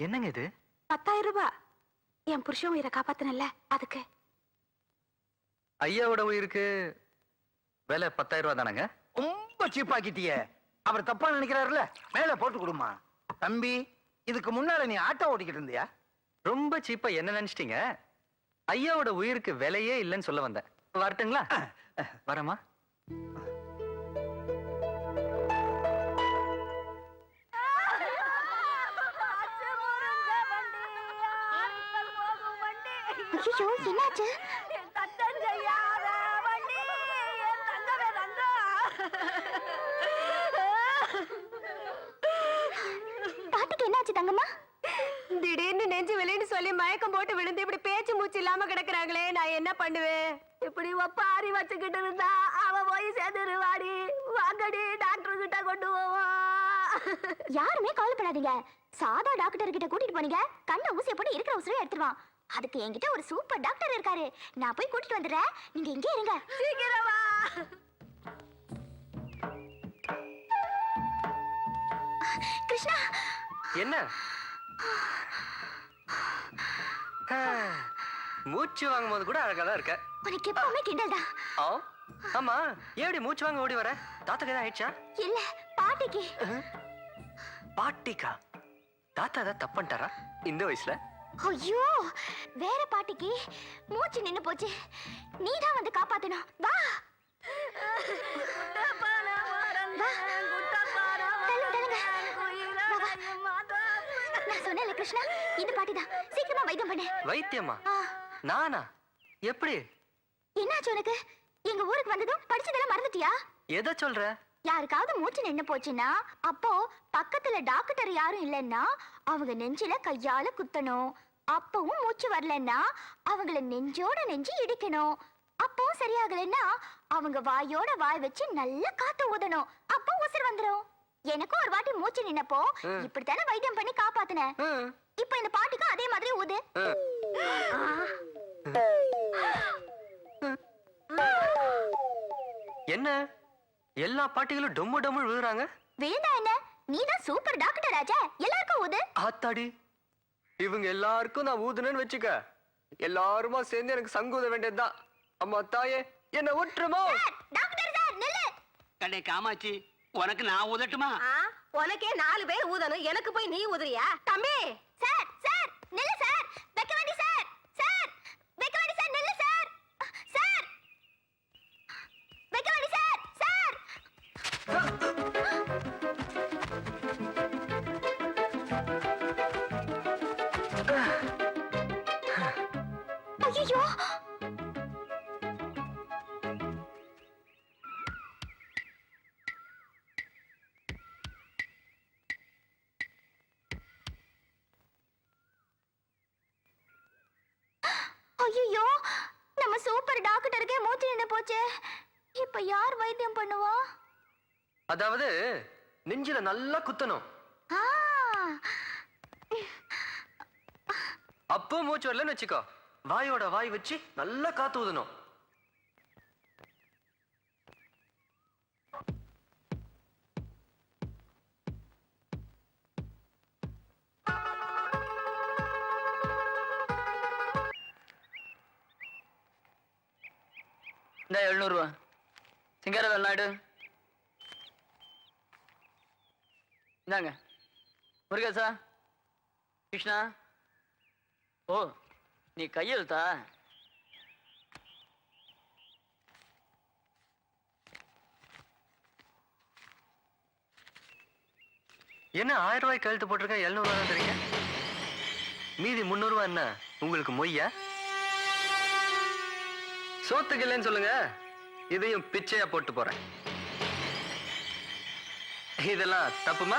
என்னங்க இது? 10,000 ரூபாய். என் புருஷன் உயிரை காப்பாத்தினல்ல, அதுக்கு. ஐயாவோட உயிருக்கு விலை 10,000 ரூபாய் தானங்க? ரொம்ப சீப்பாக்கிட்டியே. அவர் தப்பா நினைக்கிறாருல, மேல போட்டு கொடுமா. தம்பி, இதுக்கு முன்னால நீ ஆட்டோ ஓட்டிக்கிட்டு இருந்தியா? ரொம்ப சீப்பா என்ன நினைச்சிட்டீங்க? ஐயாவோட உயிருக்கு விலையே இல்லைன்னு சொல்ல வந்தேன். வரட்டுங்களா? வரமா? ஐயோ, என்னாச்சு? பாட்டுக்கு என்னாச்சு தங்கம்மா? திடீர்னு நெஞ்சு வெளின்னு சொல்லி மயக்கம் போட்டு விழுந்து இப்படி பேச்சு மூச்சு இல்லாம கிடக்குறாங்களே நான் என்ன பண்ணுவேன்? இப்படி ஒப்பாரி வச்சுக்கிட்டு இருந்தா அவ போய் சேர்ந்துருவாடி. வாங்கடி டாக்டர் கிட்ட கொண்டு போவா. யாருமே கவலைப்படாதீங்க. சாதா டாக்டர் கிட்ட கூட்டிட்டு போனீங்க, கண்ண ஊசியை போட்டு இருக்கிற உசுரையும் எடுத்துருவான். அதுக்கு என்கிட்ட ஒரு சூப்பர் டாக்டர் இருக்காரு. நான் போய் கூட்டிட்டு வந்துடுறேன், நீங்க இங்கே இருங்க. சீக்கிரமா. கிருஷ்ணா, என்ன மூச்சு வாங்கும் போது கூட அழகா தான் இருக்க. உனக்கு எப்பவுமே கிண்டல் தான். ஆ, ஆமா, ஏடி மூச்சு வாங்க ஓடி வர? தாத்தாக்கு ஏதாவது ஆயிடுச்சா? இல்ல, பாட்டிக்கு. பாட்டிக்கா? தாத்தா ஏதாவது தப்பு பண்ணிட்டாரா இந்த வயசுல? ஐயோ, வேற பாட்டிக்கு மூச்சு நின்னு போச்சு. நீதான் வந்து காப்பாத்தணும். வா. நான் சொன்னேன்ல கிருஷ்ணா, இந்த பாட்டிதான். சீக்கிரமா வைத்தியம் பண்ணு. வைத்தியமா? நானா? எப்படி? என்னாச்சு உனக்கு? எங்க ஊருக்கு வந்ததும் படிச்சதெல்லாம் மறந்துட்டியா? எதை சொல்ற? யாருக்காவது மூச்சு நின்னு போச்சுன்னா, அப்போ பக்கத்துல டாக்டர் யாரும் இல்லைன்னா அவங்க நெஞ்சில கையால குத்தணும். அப்பவும் மூச்சு வரலன்னா அவங்கள நெஞ்சோட நெஞ்சு இடிக்கணும். அப்போ சரியாகலன்னா அவங்க வாயோட வாய் வச்சு நல்லா காத்து ஊதணும். அப்போ உசுர் வந்துரும். எனக்கும் ஒரு வாட்டி மூச்சு நின்னப்போ இப்படித்தானே வைத்தியம் பண்ணி காப்பாத்தினேன். இப்ப இந்த பாட்டுக்கும் அதே மாதிரி ஊது. என்ன எல்லா பாட்டிகளும் டொம்மு டொம்மு விழுறாங்க? விழுந்தா என்ன? நீதான் சூப்பர் டாக்டர் ஆச்சே, எல்லாருக்கும் ஊது. ஆத்தாடி, இவங்க எல்லாருக்கும் நான் ஊதுனேன்னு வச்சுக்க, எல்லாருமா சேர்ந்து எனக்கு சங்கூத வேண்டியதுதான். அம்மா தாயே, என்ன விட்டுருமா? டாக்டர் சார் நில்லு. கடை காமாச்சி, உனக்கு நான் ஊதட்டுமா? உனக்கே 4 பேர் ஊதணும், எனக்கு போய் நீ ஊதுறியா? தம்பி சார், சார் நில்லு சார். வைக்க வேண்டி சார். சார் வைக்க வேண்டி சார். நில்லு சார். சார் வைக்க வேண்டி சார். சார் ஐயோ, ஐயோ, நம்ம சூப்பர் டாக்டருக்கே மூச்சு நின்னு போச்சு. இப்ப யார் வைத்தியம் பண்ணுவா? அதாவது நெஞ்சில நல்லா குத்தணும். ஆ, அப்போ மூச்சு வரலன்னு வச்சுக்கோ, வாயோட வாய் வச்சு நல்லா காத்து ஊதணும். இந்த 700 ரூபா சிங்கார வெள்நாடு இந்தாங்க. முருகேசா, கிருஷ்ணா. ஓ, நீ கையெழுத்தா? என்ன 1000 ரூபாய் கழுத்து போட்டிருக்க, 700 ரூபாய் தரீங்க? மீதி 300 ரூபாய் என்ன உங்களுக்கு மொய்யா? சோத்துக்கு இல்லைன்னு சொல்லுங்க, இதையும் பிச்சையா போட்டு போறேன். இதெல்லாம் தப்புமா?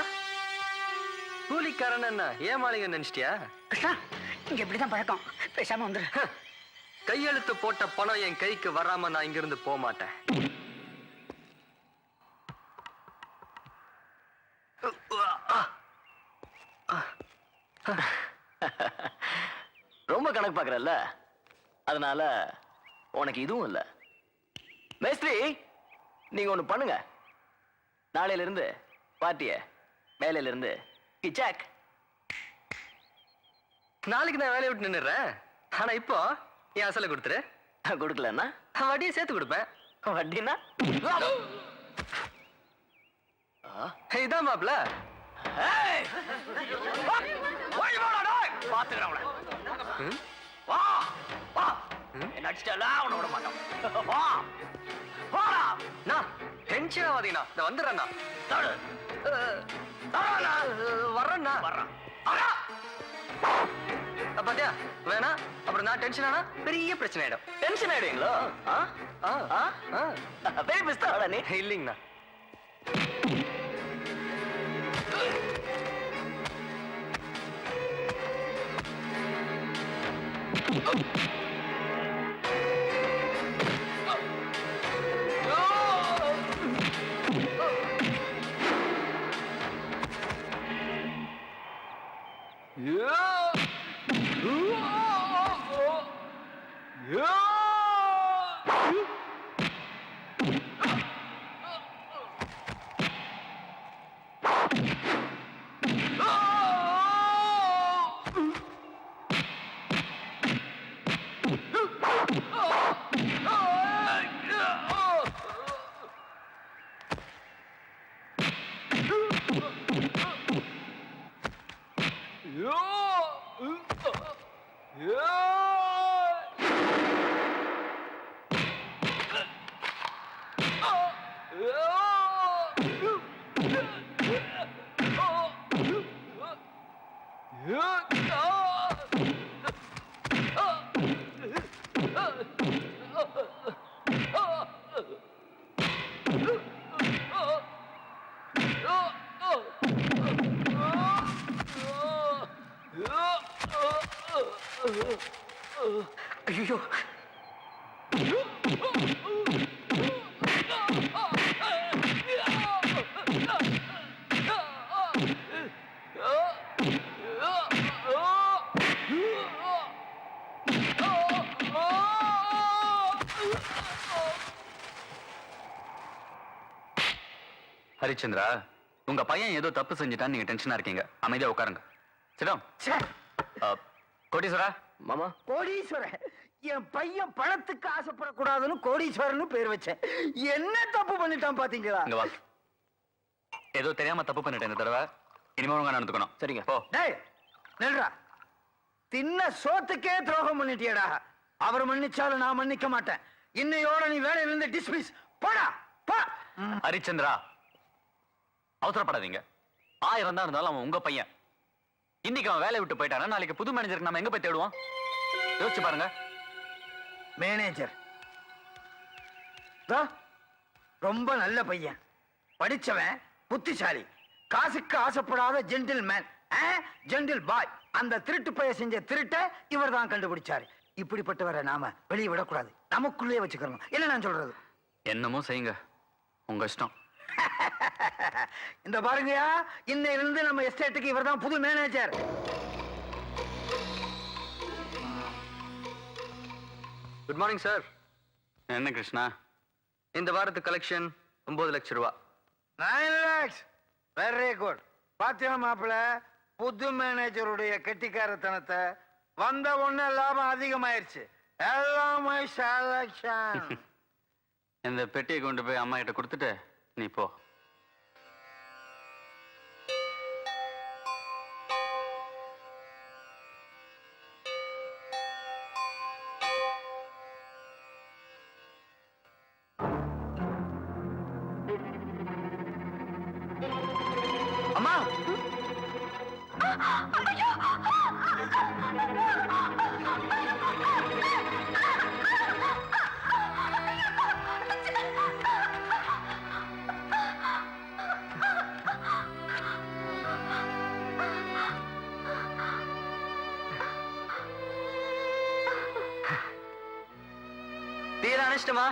கூலிக்காரன் என்ன ஏமாளிங்க நினைச்சிட்டியா? கிருஷ்ணா, இங்க இப்படிதான் பழக்கம். பேசாம வந்துரு. கையெழுத்து போட்ட பணம் என் கைக்கு வராம நான் இங்கிருந்து போக மாட்டேன். ரொம்ப கணக்கு பாக்குறல்ல, அதனால உனக்கு இதுவும் இல்ல. மேஸ்திரி, நீங்க ஒண்ணு பண்ணுங்க. நாளையில இருந்து பார்ட்டிய வேலையில இருந்து கிச்சாக். நாளைக்கு நான் வேலையை விட்டு நின்னுறேன். ஆனா இப்போ என் அசலை கொடுத்துரு. கொடுக்கலன்னா வட்டியை சேர்த்து கொடுப்பேன். வட்டினா இதான் மாப்ள. டென்ஷன் ஆகாதீங்கண்ணா, நான் வந்துடுறேண்ணா. வர்றேண்ணா. பாத்தியா, வேணா அப்புறம் நான் டென்ஷன் ஆனா பெரிய பிரச்சனை ஆயிடும். டென்ஷன் ஆயிடுவீங்களோ? நீ இல்லைங்கண்ணா. ஐயோ ஹரிச்சந்திரா, உங்க பையன் ஏதோ தப்பு செஞ்சுட்டான்னு நீங்க டென்ஷனா இருக்கீங்க. அமைதியா உட்காருங்க. சிடம். கோட்டீஸ்வரா. மாமா, கோடீஸ்வரன். என் பையன் பணத்துக்கு ஆசைப்படக்கூடாதுன்னு கோடீஸ்வரன் பேர் வச்சேன். என்ன தப்பு பண்ணிட்டான் பாத்தீங்களா? இங்க வா. ஏதோ தெரியாம தப்பு பண்ணிட்டேன் இந்த தடவை. இனிமே ஒழுங்கா நடந்துக்கணும். சரிங்க போ. டேய் நில்றா. தின்ன சோத்துக்கே துரோகம் பண்ணிட்டியடா. அவர் மன்னிச்சாலும் நான் மன்னிக்க மாட்டேன். இன்னையோட நீ வேலையில இருந்து டிஸ்மிஸ். போடா போ. ஹரிச்சந்திரா, அவசரப்படாதீங்க. 1000 தான் இருந்தாலும் அவன் உங்க பையன். இன்னைக்கு அவன் வேலையை விட்டு போயிட்டானா நாளைக்கு புது மேனேஜருக்கு நம்ம எங்க போய் தேடுவோம்? யோசிச்சு பாருங்க. மேனேஜர் தா, ரொம்ப நல்ல பையன், படிச்சவன், புத்திசாலி, காசுக்கு ஆசைப்படாத ஜென்டில் மேன், ஜென்டில் பாய். அந்த திருட்டு பைய செஞ்ச திருட்ட இவர் தான் கண்டுபிடிச்சாரு. இப்படிப்பட்டவரை நாம வெளியே விடக்கூடாது, நமக்குள்ளே வச்சுக்கணும். என்ன நான் சொல்றது? என்னமோ செய்யுங்க, உங்க இஷ்டம். இந்த பாருங்கயா, இன்னையிலிருந்து நம்ம எஸ்டேட்டுக்கு இவர் தான் புது மேனேஜர். Good morning sir. என்ன கிருஷ்ணா? இந்த வாரத்து கலெக்ஷன் 9 லட்சம் ரூபாய். 9 lakhs. Very good. பாத்தியா மாப்பிள, புது மேனேஜருடைய கெட்டிக்காரத்தனத்தை. வந்த உடனே லாபம் அதிகமாயிருச்சு. எல்லாமே செலக்ஷன். இந்த பெட்டியை கொண்டு போய் அம்மா கிட்ட கொடுத்துட்டு நீ போ. அம்மா, தீர அனுஷ்டமா,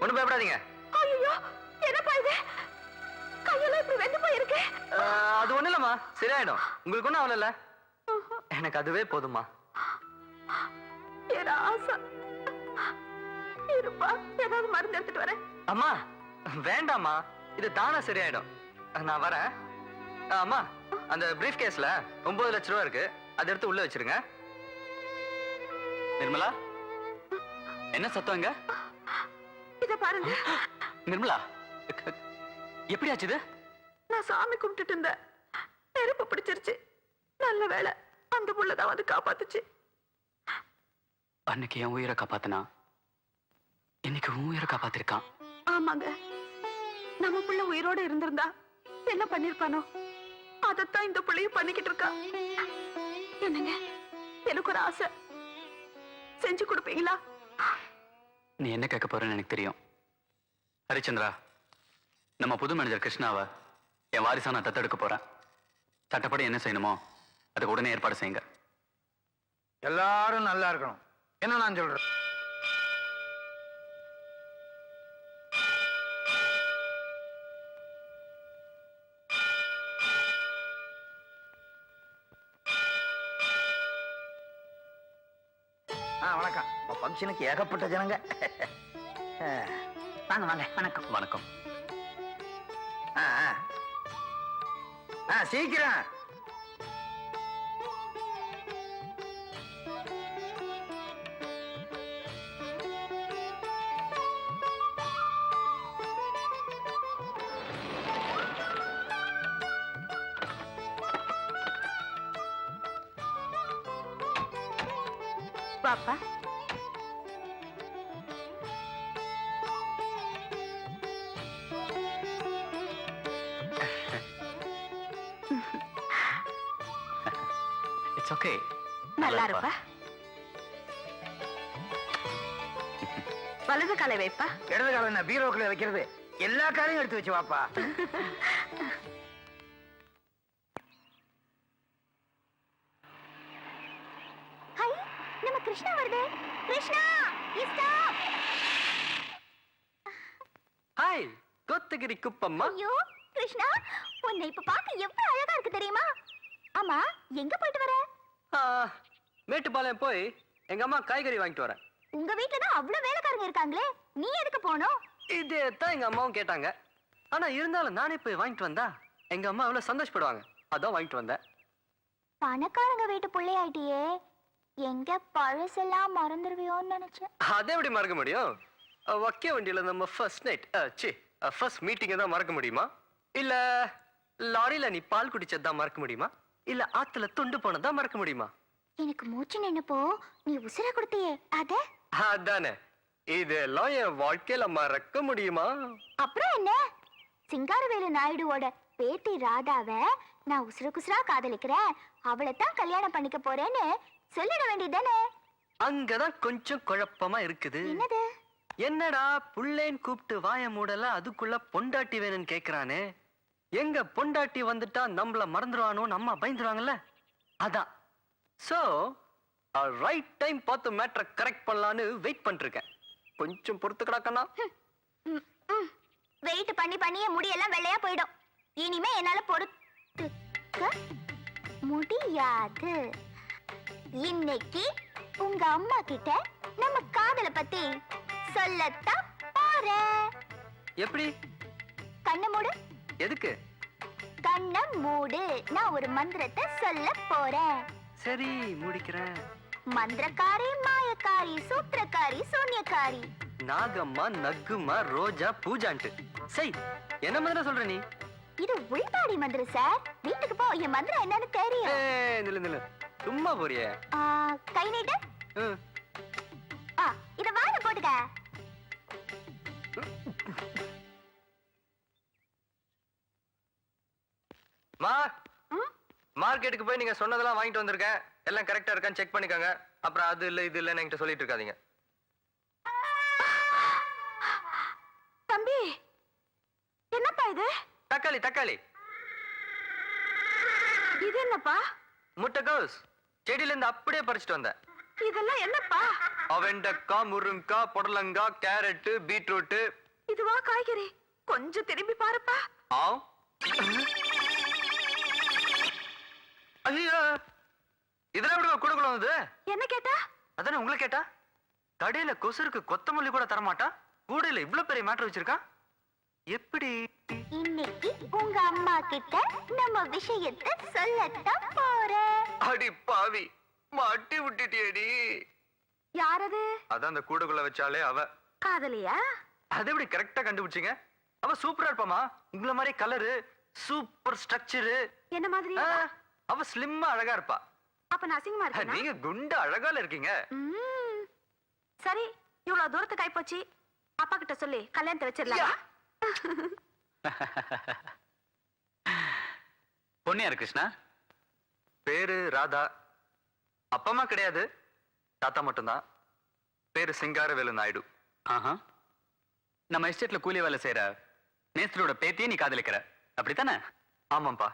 ஒண்ணும் பயப்படாதீங்க. ஐயோ, என்னப்பா இது? கையெல்லாம் இப்படி வெந்து போயிருக்கு. அது ஒண்ணு இல்லம்மா, சரியாயிடும். உங்களுக்கு ஒண்ணும் ஆகல. எனக்கு அதுவே போதுமா. ஆசை இருப்பா, ஏதாவது மருந்து எடுத்துட்டு வரேன். அம்மா வேண்டாம்மா, இது தானா சரியாயிடும். நான் வரேன். அம்மா, அந்த பிரீஃப் கேஸ்ல 9 லட்சம் ரூபா இருக்கு, அதை எடுத்து உள்ள வச்சிருங்க. நிர்மலா, என்ன சத்தம் இங்க? இத பாருங்க. நிர்மலா, எப்படி ஆச்சு இது? நான் சாமி கும்பிட்டுட்டு இருந்தேன், நெருப்பு பிடிச்சிருச்சு. நல்ல வேளை அந்த புள்ளதான் வந்து காப்பாத்துச்சு. அன்னைக்கு என் உயிரை காப்பாத்தினா இன்னைக்கு உன் உயிரை காப்பாத்திருக்கான். ஆமாங்க, நம்ம புள்ள உயிரோட இருந்திருந்தா என்ன பண்ணிருப்பானோ, அதத்தான் இந்த புள்ளையும் பண்ணிக்கிட்டு இருக்கா. என்னங்க, எனக்கு ஒரு ஆசை, செஞ்சு கொடுப்பீங்களா? நீ என்ன கேட்க போறேன்னு எனக்கு தெரியும். ஹரிச்சந்திரா, நம்ம புது மேனேஜர் கிருஷ்ணாவை என் வாரிசா நான் தத்தெடுக்க போறேன். சட்டப்படி என்ன செய்யணுமோ அதுக்கு உடனே ஏற்பாடு செய்யுங்க. எல்லாரும் நல்லா இருக்கணும் என்ன நான் சொல்றேன். வணக்கம். ஃபங்க்ஷனுக்கு ஏகப்பட்ட ஜனங்க. வாங்க வாங்க வணக்கம். வணக்கம். சீக்கிரம். பாப்பா இட்ஸ் ஓகே. நல்லா இருப்பா. வலது காலை வைப்பா. இடது காலம் என்ன பீரோக்குள்ள வைக்கிறது? எல்லா காலையும் எடுத்து வச்சு வாப்பா. ஹை, நம்ம கிருஷ்ணா வருதே. கிருஷ்ணா, ஸ்டாப். ஹாய் கோத்தகிரி குப்பம்மா. ஐயோ, கிருஷ்ணா, உன்னை இப்ப பார்க்க எவ்வளவு அழகா இருக்கு தெரியுமா? ஆமா, எங்க போயிட்டு வர? மேட்டுப்பாளையம் போய் எங்க அம்மா காய்கறி வாங்கிட்டு வரேன். உங்க வீட்ல தான் அவ்வளவு வேலைக்காரங்க இருக்காங்களே, நீ எதுக்கு போணும்? இதே தான் எங்க அம்மாவும் கேட்டாங்க. ஆனா இருந்தாலும் நானே போய் வாங்கிட்டு வந்தா எங்க அம்மா அவ்வளவு சந்தோஷப்படுவாங்க. அதான் வாங்கிட்டு வந்தேன். பணக்காரங்க வீட்டு பிள்ளையாயிட்டியே, எங்க பழசெல்லாம் மறந்துடுவியோன்னு நினைச்சேன். அதை எப்படி மறக்க முடியும்? வக்கிய வண்டியில நம்ம ஃபர்ஸ்ட் நைட் ஃபர்ஸ்ட் மீட்டிங்கை தான் மறக்க முடியுமா? இல்ல லாரியில நீ பால் குடிச்சதான் மறக்க முடியுமா? இல்ல ஆத்துல துண்டு போனதான் மறக்க முடியுமா? எனக்கு மூச்சு நின்னப்போ நீ உசுர கொடுத்தியே, அத? அதானே, இதெல்லாம் என் வாழ்க்கையில மறக்க முடியுமா? அப்புறம் என்ன? சிங்காரவேலு நாயுடுவோட பேத்தி ராதாவை நான் உசுர குசுரா காதலிக்கிறேன், அவளை தான் கல்யாணம் பண்ணிக்க போறேன்னு சொல்லிட வேண்டியதானே? அங்கதான் கொஞ்சம் குழப்பமா இருக்குது. என்னது? என்னடா புள்ளேன் கூப்பிட்டு வாய மூடல, அதுக்குள்ள பொண்டாட்டி வேணும்னு கேக்குறானே. எங்க பொண்டாட்டி வந்துட்டா நம்மள மறந்துடுவானோ, நம்ம பயந்துருவாங்கல்ல. அதான் சோ ரைட் டைம் பார்த்து மேட்டரை கரெக்ட் பண்ணலான்னு வெயிட் பண்ணிட்டு இருக்கேன். கொஞ்சம் பொறுத்து கிடக்கண்ணா. வெயிட் பண்ணி பண்ணியே முடியெல்லாம் வெள்ளையா போயிடும். இனிமே என்னால பொறுத்துக்க முடியாது. இன்னைக்கு உங்க அம்மா கிட்ட நம்ம காதல பத்தி சொல்லத்தான் போறேன். எப்படி? கண்ணை மூடு. எதுக்கு? கண்ணை மூடு, நான் ஒரு மந்திரத்தை சொல்ல போறேன். சரி முடிக்கிறேன். மந்திரக்காரி, மாயக்காரி, சூத்திரக்காரி, சூன்யக்காரி. நாகம்மா, நக்குமா, ரோஜா, பூஜான்ட்டு. சரி, என்ன மந்திரம் சொல்ற நீ? இது உள்பாடி மந்திரம் சார். வீட்டுக்கு போ, என் மந்திரம் என்னன்னு தெரியும். நில்லு சும்மா போறியே. கை நீட்டு. இத வாயில போட்டுக்க. மா, மார்க்கெட்டுக்கு போய் நீங்க சொன்னதெல்லாம் வாங்கிட்டு வந்திருக்கேன். எல்லாம் கரெக்டா இருக்கான்னு செக் பண்ணிக்கோங்க. அப்புறம் அது இல்ல இது இல்லன்னு என்கிட்ட சொல்லிட்டு இருக்காதீங்க. தம்பி, என்னப்பா இது? தக்காளி தக்காளி. இது என்னப்பா? முட்டைகோஸ். செடியில இருந்து அப்படியே பறிச்சுட்டு வந்தேன். இதெல்லாம் என்னப்பா? அவெண்டக்காய், முருங்கக்காய், புடலங்காய், கேரட், பீட்ரூட். இதுவா காய்கறி? கொஞ்சம் திரும்பி பாருப்பா. ஐயோ, இதெல்லாம் எப்படி கொடுக்கல வந்தது? என்ன கேட்டா? அதானே உங்களை கேட்டா. கடையில கொசுருக்கு கொத்தமல்லி கூட தரமாட்டா, கூடையில இவ்வளவு பெரிய மேட்டர் வச்சிருக்கா. எப்படி? இன்னைக்கு உங்க அம்மா கிட்ட நம்ம விஷயத்தை சொல்லத்தான் போறேன். அடி பாவி, மாட்டி விட்டுட்டியடி. யாரது? அதான் அந்த கூடைக்குள்ள வச்சாலே அவ. காதலியா? அது எப்படி கரெக்டா கண்டுபிடிச்சீங்க? அவ சூப்பரா இருப்பாமா, உங்களை மாதிரி கலரு, சூப்பர் ஸ்ட்ரக்சரு. என்ன மாதிரி? அவ ஸ்லிம்மா அழகா இருப்பா. அப்ப நான் அசிங்கமா இருக்கேனா? நீங்க குண்டு அழகால இருக்கீங்க. சரி, இவ்வளவு தூரத்துக்கு ஆயிப்போச்சு. அப்பா கிட்ட சொல்லி கல்யாணத்தை வச்சிடலாம். பொண்ணு யாரு கிருஷ்ணா? பேரு ராதா. அப்பா அம்மா கிடையாது, தாத்தா மட்டும்தான். பேரு சிங்காரவேலு நாயுடு. ஆஹா, நம்ம எஸ்டேட்ல கூலி வேலை செய்யற நேஸ்தரோட பேத்தியை நீ காதலிக்கிற, அப்படித்தானே? ஆமாப்பா.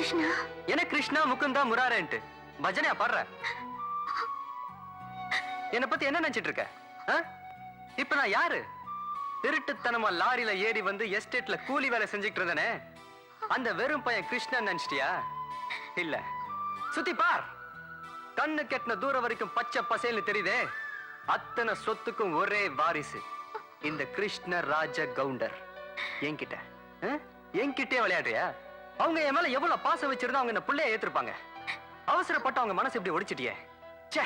கிருஷ்ணா என்ன கிருஷ்ணா முகுந்தா முராரேன்ட்டு பஜனையா பாடுற? என்னை பத்தி என்ன நினைச்சிட்டு இருக்க? ஆ? இப்ப நான் யாரு? திருட்டுத்தனமா லாரியில ஏறி வந்து எஸ்டேட்ல கூலி வேலை செஞ்சுட்டு இருந்தனே, அந்த வெறும் பையன் கிருஷ்ணன் நினைச்சிட்டியா? இல்ல, சுத்தி பார். கண்ணு கெட்டின தூரம் வரைக்கும் பச்சை பசேல்னு தெரியுதே, அத்தனை சொத்துக்கும் ஒரே வாரிசு இந்த கிருஷ்ண ராஜ கவுண்டர். என்கிட்ட என்கிட்டே விளையாடுறியா? அவங்க என் மேல எவ்வளவு பாசம் வச்சிருந்தா அவங்க என்ன பிள்ளைய ஏத்திருப்பாங்க. அவசரப்பட்டு அவங்க மனசு இப்படி ஒடிச்சிட்டியே. ச்சே,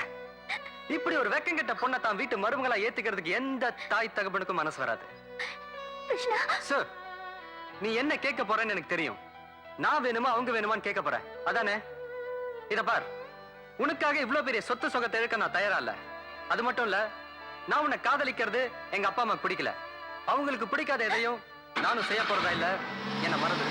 இப்படி ஒரு வெக்கங்கெட்ட பொண்ணை தான் வீட்டு மருமகளா ஏத்துக்கிறதுக்கு எந்த தாய் தகப்பனுக்கும் மனசு வராது. சார், நீ என்ன கேட்க போறேன்னு எனக்கு தெரியும். நான் வேணுமா அவங்க வேணுமான்னு கேட்க போறேன், அதானே? இத பார், உனக்காக இவ்வளவு பெரிய சொத்து சொகத்தை இழக்க நான் தயாரா இல்ல. அது மட்டும் இல்ல, நான் உன்னை காதலிக்கிறது எங்க அப்பா அம்மா பிடிக்கல. அவங்களுக்கு பிடிக்காத எதையும் நானும் செய்ய போறதா இல்ல. என்ன மறந்து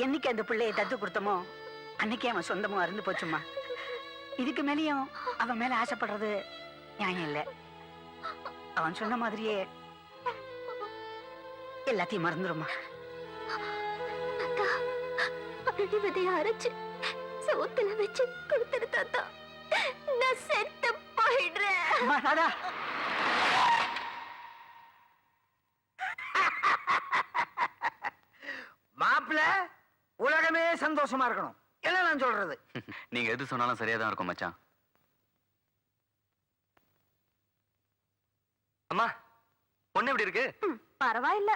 என்னைக்கு அந்த பிள்ளையை தத்து கொடுத்தமோ அன்னைக்கே அவன் சொந்தமும் அருந்து போச்சுமா. இதுக்கு மேலேயும் அவன் மேல ஆசைப்படுறது நியாயம் இல்லை. அவன் சொன்ன மாதிரியே எல்லாத்தையும் மறந்துருமா. அடி விதைய அரைச்சு சோத்துல வச்சு கொடுத்துரு தாத்தா, நான் செத்து போயிடுறேன். மாப்பிள்ள உலகமே சந்தோஷமா இருக்கணும், என்ன நான் சொல்றது? நீங்க எது சொன்னாலும் சரியா தான் இருக்கும் மச்சான். அம்மா, பொண்ணு எப்படி இருக்கு? பரவாயில்ல,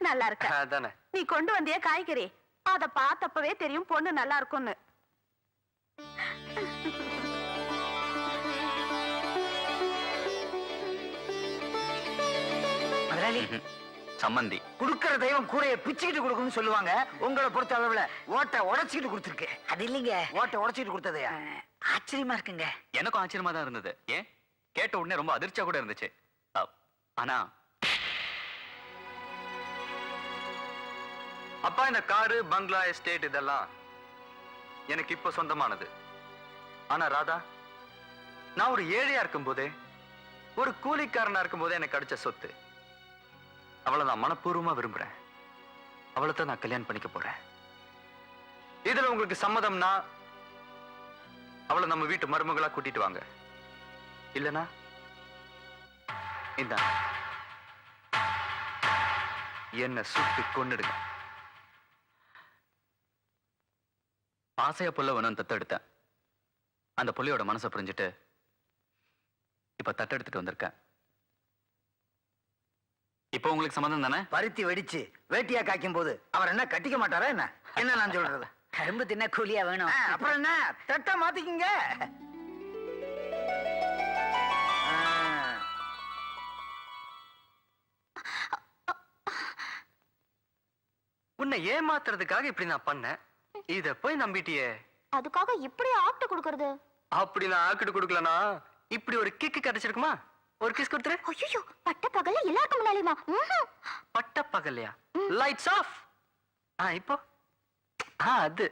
நல்லா இருக்க. அதானே. நீ கொண்டு வந்திய காய்கறி அத பார்த்தப்பவே தெரியும் பொண்ணு நல்லா இருக்கும்னு. முதலாளி, சம்மந்தி குடுக்கிற தெய்வம் கூரையை பிச்சுக்கிட்டு கொடுக்கும்னு சொல்லுவாங்க. உங்களை பொறுத்த அளவுல ஓட்டை உடைச்சிக்கிட்டு கொடுத்துருக்கு. அது இல்லைங்க, ஓட்டை உடைச்சிட்டு கொடுத்ததையா? ஆச்சரியமா இருக்குங்க. எனக்கும் ஆச்சரியமா தான் இருந்தது. ஏன் கேட்ட உடனே ரொம்ப அதிர்ச்சியா கூட இருந்துச்சு. ஆனா அப்பா, இந்த காரு, பங்களா, எஸ்டேட் இதெல்லாம் எனக்கு இப்ப சொந்தமானது. ஆனா ராதா, நான் ஒரு ஏழையா இருக்கும் போதே, ஒரு கூலிக்காரனா இருக்கும் போதே எனக்கு கிடைச்ச சொத்து. அவளை நான் மனப்பூர்வமா விரும்புறேன். அவளை தான் நான் கல்யாணம் பண்ணிக்க போறேன். இதுல உங்களுக்கு சம்மதம்னா அவளை நம்ம வீட்டு மருமகளா கூட்டிட்டு வாங்க. இல்லனா இந்த என்ன சுட்டு கொன்னுடுங்க. ஆசையா புள்ள வேணும்னு தத்தெடுத்தேன். அந்த புள்ளையோட மனசை புரிஞ்சுட்டு இப்ப தத்தெடுத்துட்டு வந்திருக்கேன். இப்போ உங்களுக்கு சம்மதம் தானே? பருத்தி வெடிச்சு வேட்டியா காய்க்கும் போது அவர் என்ன கட்டிக்க மாட்டாரா என்ன? என்ன நான் சொல்றது? கரும்பு தின்ன கூலியா வேணும். அப்புறம் என்ன, தட்டை மாத்திக்கிங்க. உன்னை ஏமாத்துறதுக்காக இப்படி நான் பண்ணேன். இத போய் நம்பிட்டியே. அதுக்காக இப்படி ஆக்ட் கொடுக்கறது? அப்படி நான் ஆக்கிட்டு கொடுக்கலனா இப்படி ஒரு கிக்கு கிடைச்சிருக்குமா? ஒரு கிஸ் கொடுத்துரு. ஐயோ, பட்ட பகல்ல எல்லாருக்கும் முன்னாலேமா? பட்ட பகல்லையா? Lights off. இப்போ அது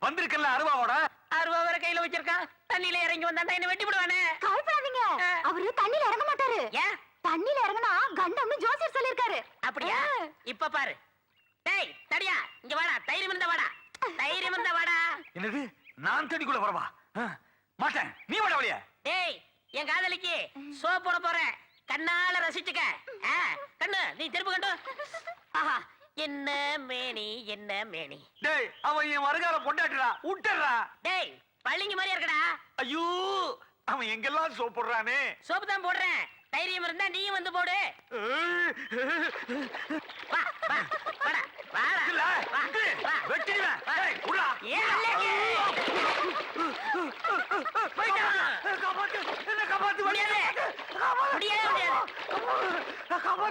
வந்திருக்கல அருவாவோட. அருவா வேற கையில வச்சிருக்கான். தண்ணியில இறங்கி வந்தா என்ன வெட்டி விடுவானே. கவலைப்படாதீங்க, அவரு தண்ணியில இறங்க மாட்டாரு. ஏன்? தண்ணியில இறங்கினா கண்டம்னு ஜோசியர் சொல்லிருக்காரு. அப்படியா? இப்ப பாரு. டேய் தடியா, இங்க வாடா. தைரியம் இருந்தா வாடா. தைரியம் இருந்தா வாடா. என்னது, நான் தண்ணிக்குள்ள வரவா? மாட்டேன், நீ வாடா வழியா. டேய், என் காதலிக்கு சோ போட போறேன். கண்ணால ரசிச்சுக்க. கண்ணு நீ திரும்ப கண்டு. ஆஹா, என்ன மேனி, என்ன மேனி. டேய், அவன் என் வருகால பொண்டாட்டுடா, விட்டுறா. டேய், பள்ளிங்க மாதிரி இருக்கடா. ஐயோ, அவன் எங்கெல்லாம் சோப் போடுறானே. சோப்பு தான் போடுறேன். தைரியம் இருந்தா நீயும் வந்து போடு. வா வா வாடா வாடா. இல்ல, வா, வா. வெட்டிடுவேன். டேய், விட்றா. ஏன் அல்லேங்க?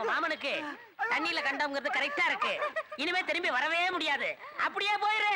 மாமனுக்கு தண்ணியில கண்டோங்கிறது கரெக்டா இருக்கு. இனிமே திரும்பி வரவே முடியாது. அப்படியே போயிரு.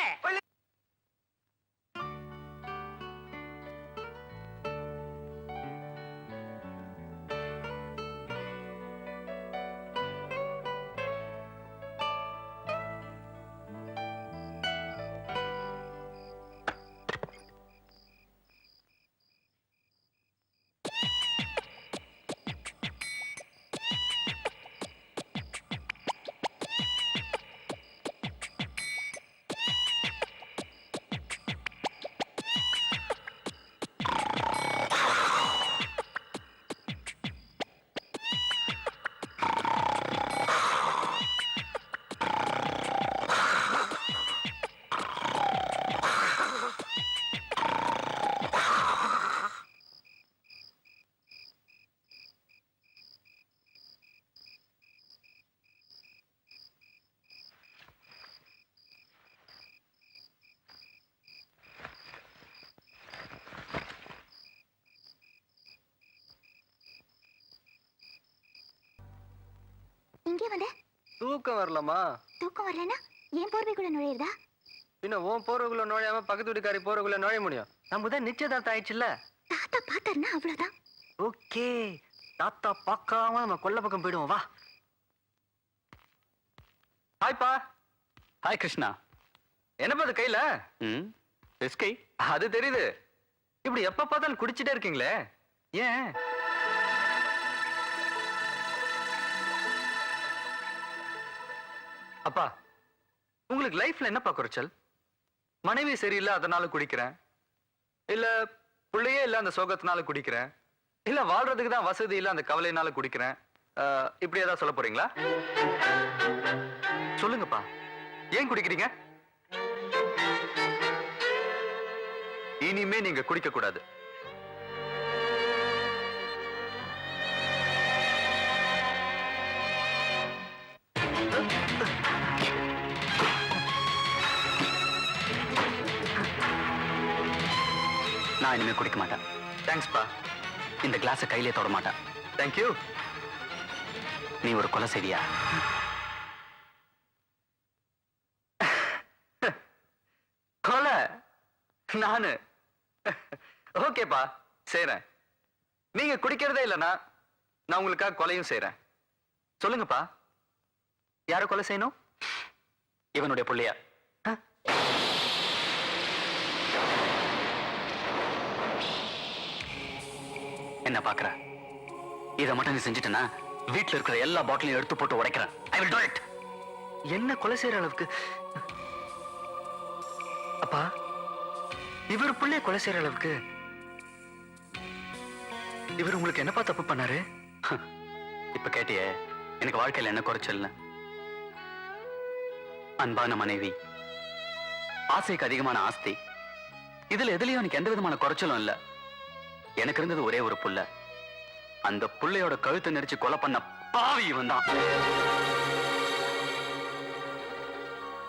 இங்கே வந்த தூக்கம் வரலமா? தூக்கம் வரலன்னா ஏன் போர்வைக்குள்ள நுழையுறதா? பின்ன உன் போறவுக்குள்ள நுழையாம பக்கத்து வீட்டுக்காரி போறவுக்குள்ள நுழைய முடியும்? நம்ம தான் நிச்சயதார்த்தம் ஆயிடுச்சுல்ல. தாத்தா பாத்தாருன்னா அவ்வளவுதான். ஓகே, தாத்தா பார்க்காம நம்ம கொல்ல பக்கம் போயிடுவோம். வா. ஹாய்ப்பா. ஹாய் கிருஷ்ணா. என்னப்பா அது கையில? விஸ்கி. அது தெரியுது. இப்படி எப்ப பார்த்தாலும் குடிச்சிட்டே இருக்கீங்களே, ஏன்? அப்பா, உங்களுக்கு லைஃப்ல என்னப்பா குறைச்சல்? மனைவி சரியில்லை அதனால குடிக்கிறேன், இல்ல பிள்ளையே இல்ல அந்த சோகத்தினால குடிக்கிறேன், இல்ல வாழ்றதுக்கு தான் வசதி இல்ல அந்த கவலையினால குடிக்கிறேன், இப்படி ஏதாவது சொல்ல போறீங்களா? சொல்லுங்கப்பா, ஏன் குடிக்கிறீங்க? இனிமே நீங்க குடிக்க கூடாது. நான் இனிமே குடிக்க மாட்டேன். தேங்க்ஸ்பா. இந்த கிளாஸை கையிலே தொட மாட்டேன். தேங்க்யூ. நீ ஒரு கொலை செய்தியா? கொலை நானு? ஓகேப்பா, செய்றேன். நீங்க குடிக்கிறதே இல்லைன்னா நான் உங்களுக்காக கொலையும் செய்றேன். சொல்லுங்கப்பா, யார கொலை செய்யணும்? இவனுடைய புள்ளையா? என்ன பாக்குற? இதை மட்டும் நீ செஞ்சுட்டனா வீட்டுல இருக்கிற எல்லா பாட்டிலையும் எடுத்து போட்டு உடைக்கிறேன். I will do it. என்ன கொலை செய்யற அளவுக்கு? அப்பா, இவர் புள்ளைய கொலை செய்யற அளவுக்கு இவர் உங்களுக்கு என்னப்பா தப்பு பண்ணாரு? இப்ப கேட்டியே எனக்கு வாழ்க்கையில என்ன குறைச்சல்னு. அன்பான மனைவி, ஆசைக்கு அதிகமான ஆஸ்தி, இதுல எதுலயும் எனக்கு எந்த விதமான குறைச்சலும் இல்ல. எனக்கு இருந்தது ஒரே ஒரு புள்ள. அந்த புள்ளையோட கழுத்தை நெரிச்சு கொலை பண்ண பாவி இவன் தான்.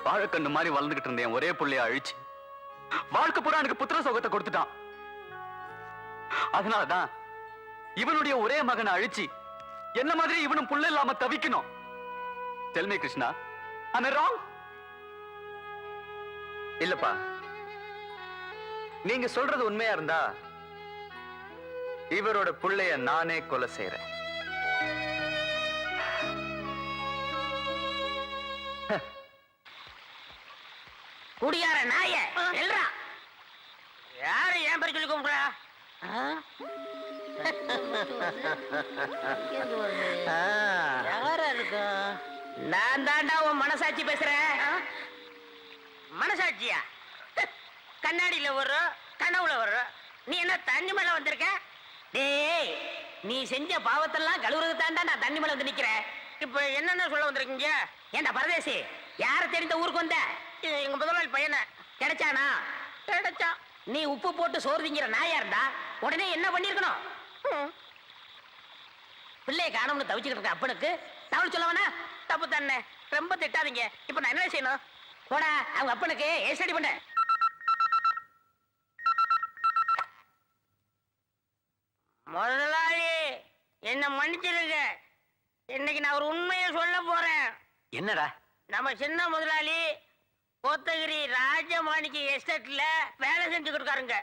வாழைக்கண்ணு மாதிரி வளர்ந்துகிட்டு இருந்தேன் ஒரே புள்ளைய அழிச்சு வாழ்க்கை பூரா எனக்கு புத்திர சோகத்தை கொடுத்துட்டான். அதனாலதான் இவனுடைய ஒரே மகனை அழிச்சு என்ன மாதிரி இவனும் புள்ள இல்லாம தவிக்கணும். Tell me Krishna, am I wrong? இல்லப்பா, நீங்க சொல்றது உண்மையா இருந்தா இவரோட புள்ளைய நானே கொலை செய்யறேன். குடியார நாய எல்றா. யாரு ஏன் பேர் சொல்லி கூப்பிடுறா? யாரா இருக்கும்? நான் தாண்டா உன் மனசாட்சி பேசுறேன். மனசாட்சியா? கண்ணாடியில வரும், கனவுல வரும். நீ என்ன தண்ணி மேல வந்திருக்க? டேய், நீ செஞ்ச பாவத்தெல்லாம் கழுவுறது தாண்டா நான் தண்ணி மேல வந்து நிக்கிறேன். இப்ப என்னென்ன சொல்ல வந்திருக்கீங்க? ஏண்டா பரதேசி, யார தெரிந்த ஊருக்கு வந்த? எங்க முதலாளி பையனை கிடைச்சானா? கிடைச்சா. நீ உப்பு போட்டு சோறு திங்கிற நாயா இருந்தா உடனே என்ன பண்ணிருக்கணும்? பிள்ளைய காணோம்னு தவிச்சுக்கிட்டு இருக்க அப்பனுக்கு தவள் சொல்ல வேணா? தப்பு தானே, ரொம்ப திட்டாதீங்க. இப்ப நான் என்ன செய்யணும்? போடா அவங்க அப்பனுக்கு ஏசடி பண்ண. முதலாளி என்ன மன்னிச்சிருங்க. இன்னைக்கு நான் ஒரு உண்மையை சொல்ல போறேன். என்னடா? நம்ம சின்ன முதலாளி கோத்தகிரி ராஜமாணிக்கு எஸ்டேட்ல வேலை செஞ்சுக்கிட்டு இருக்காருங்க.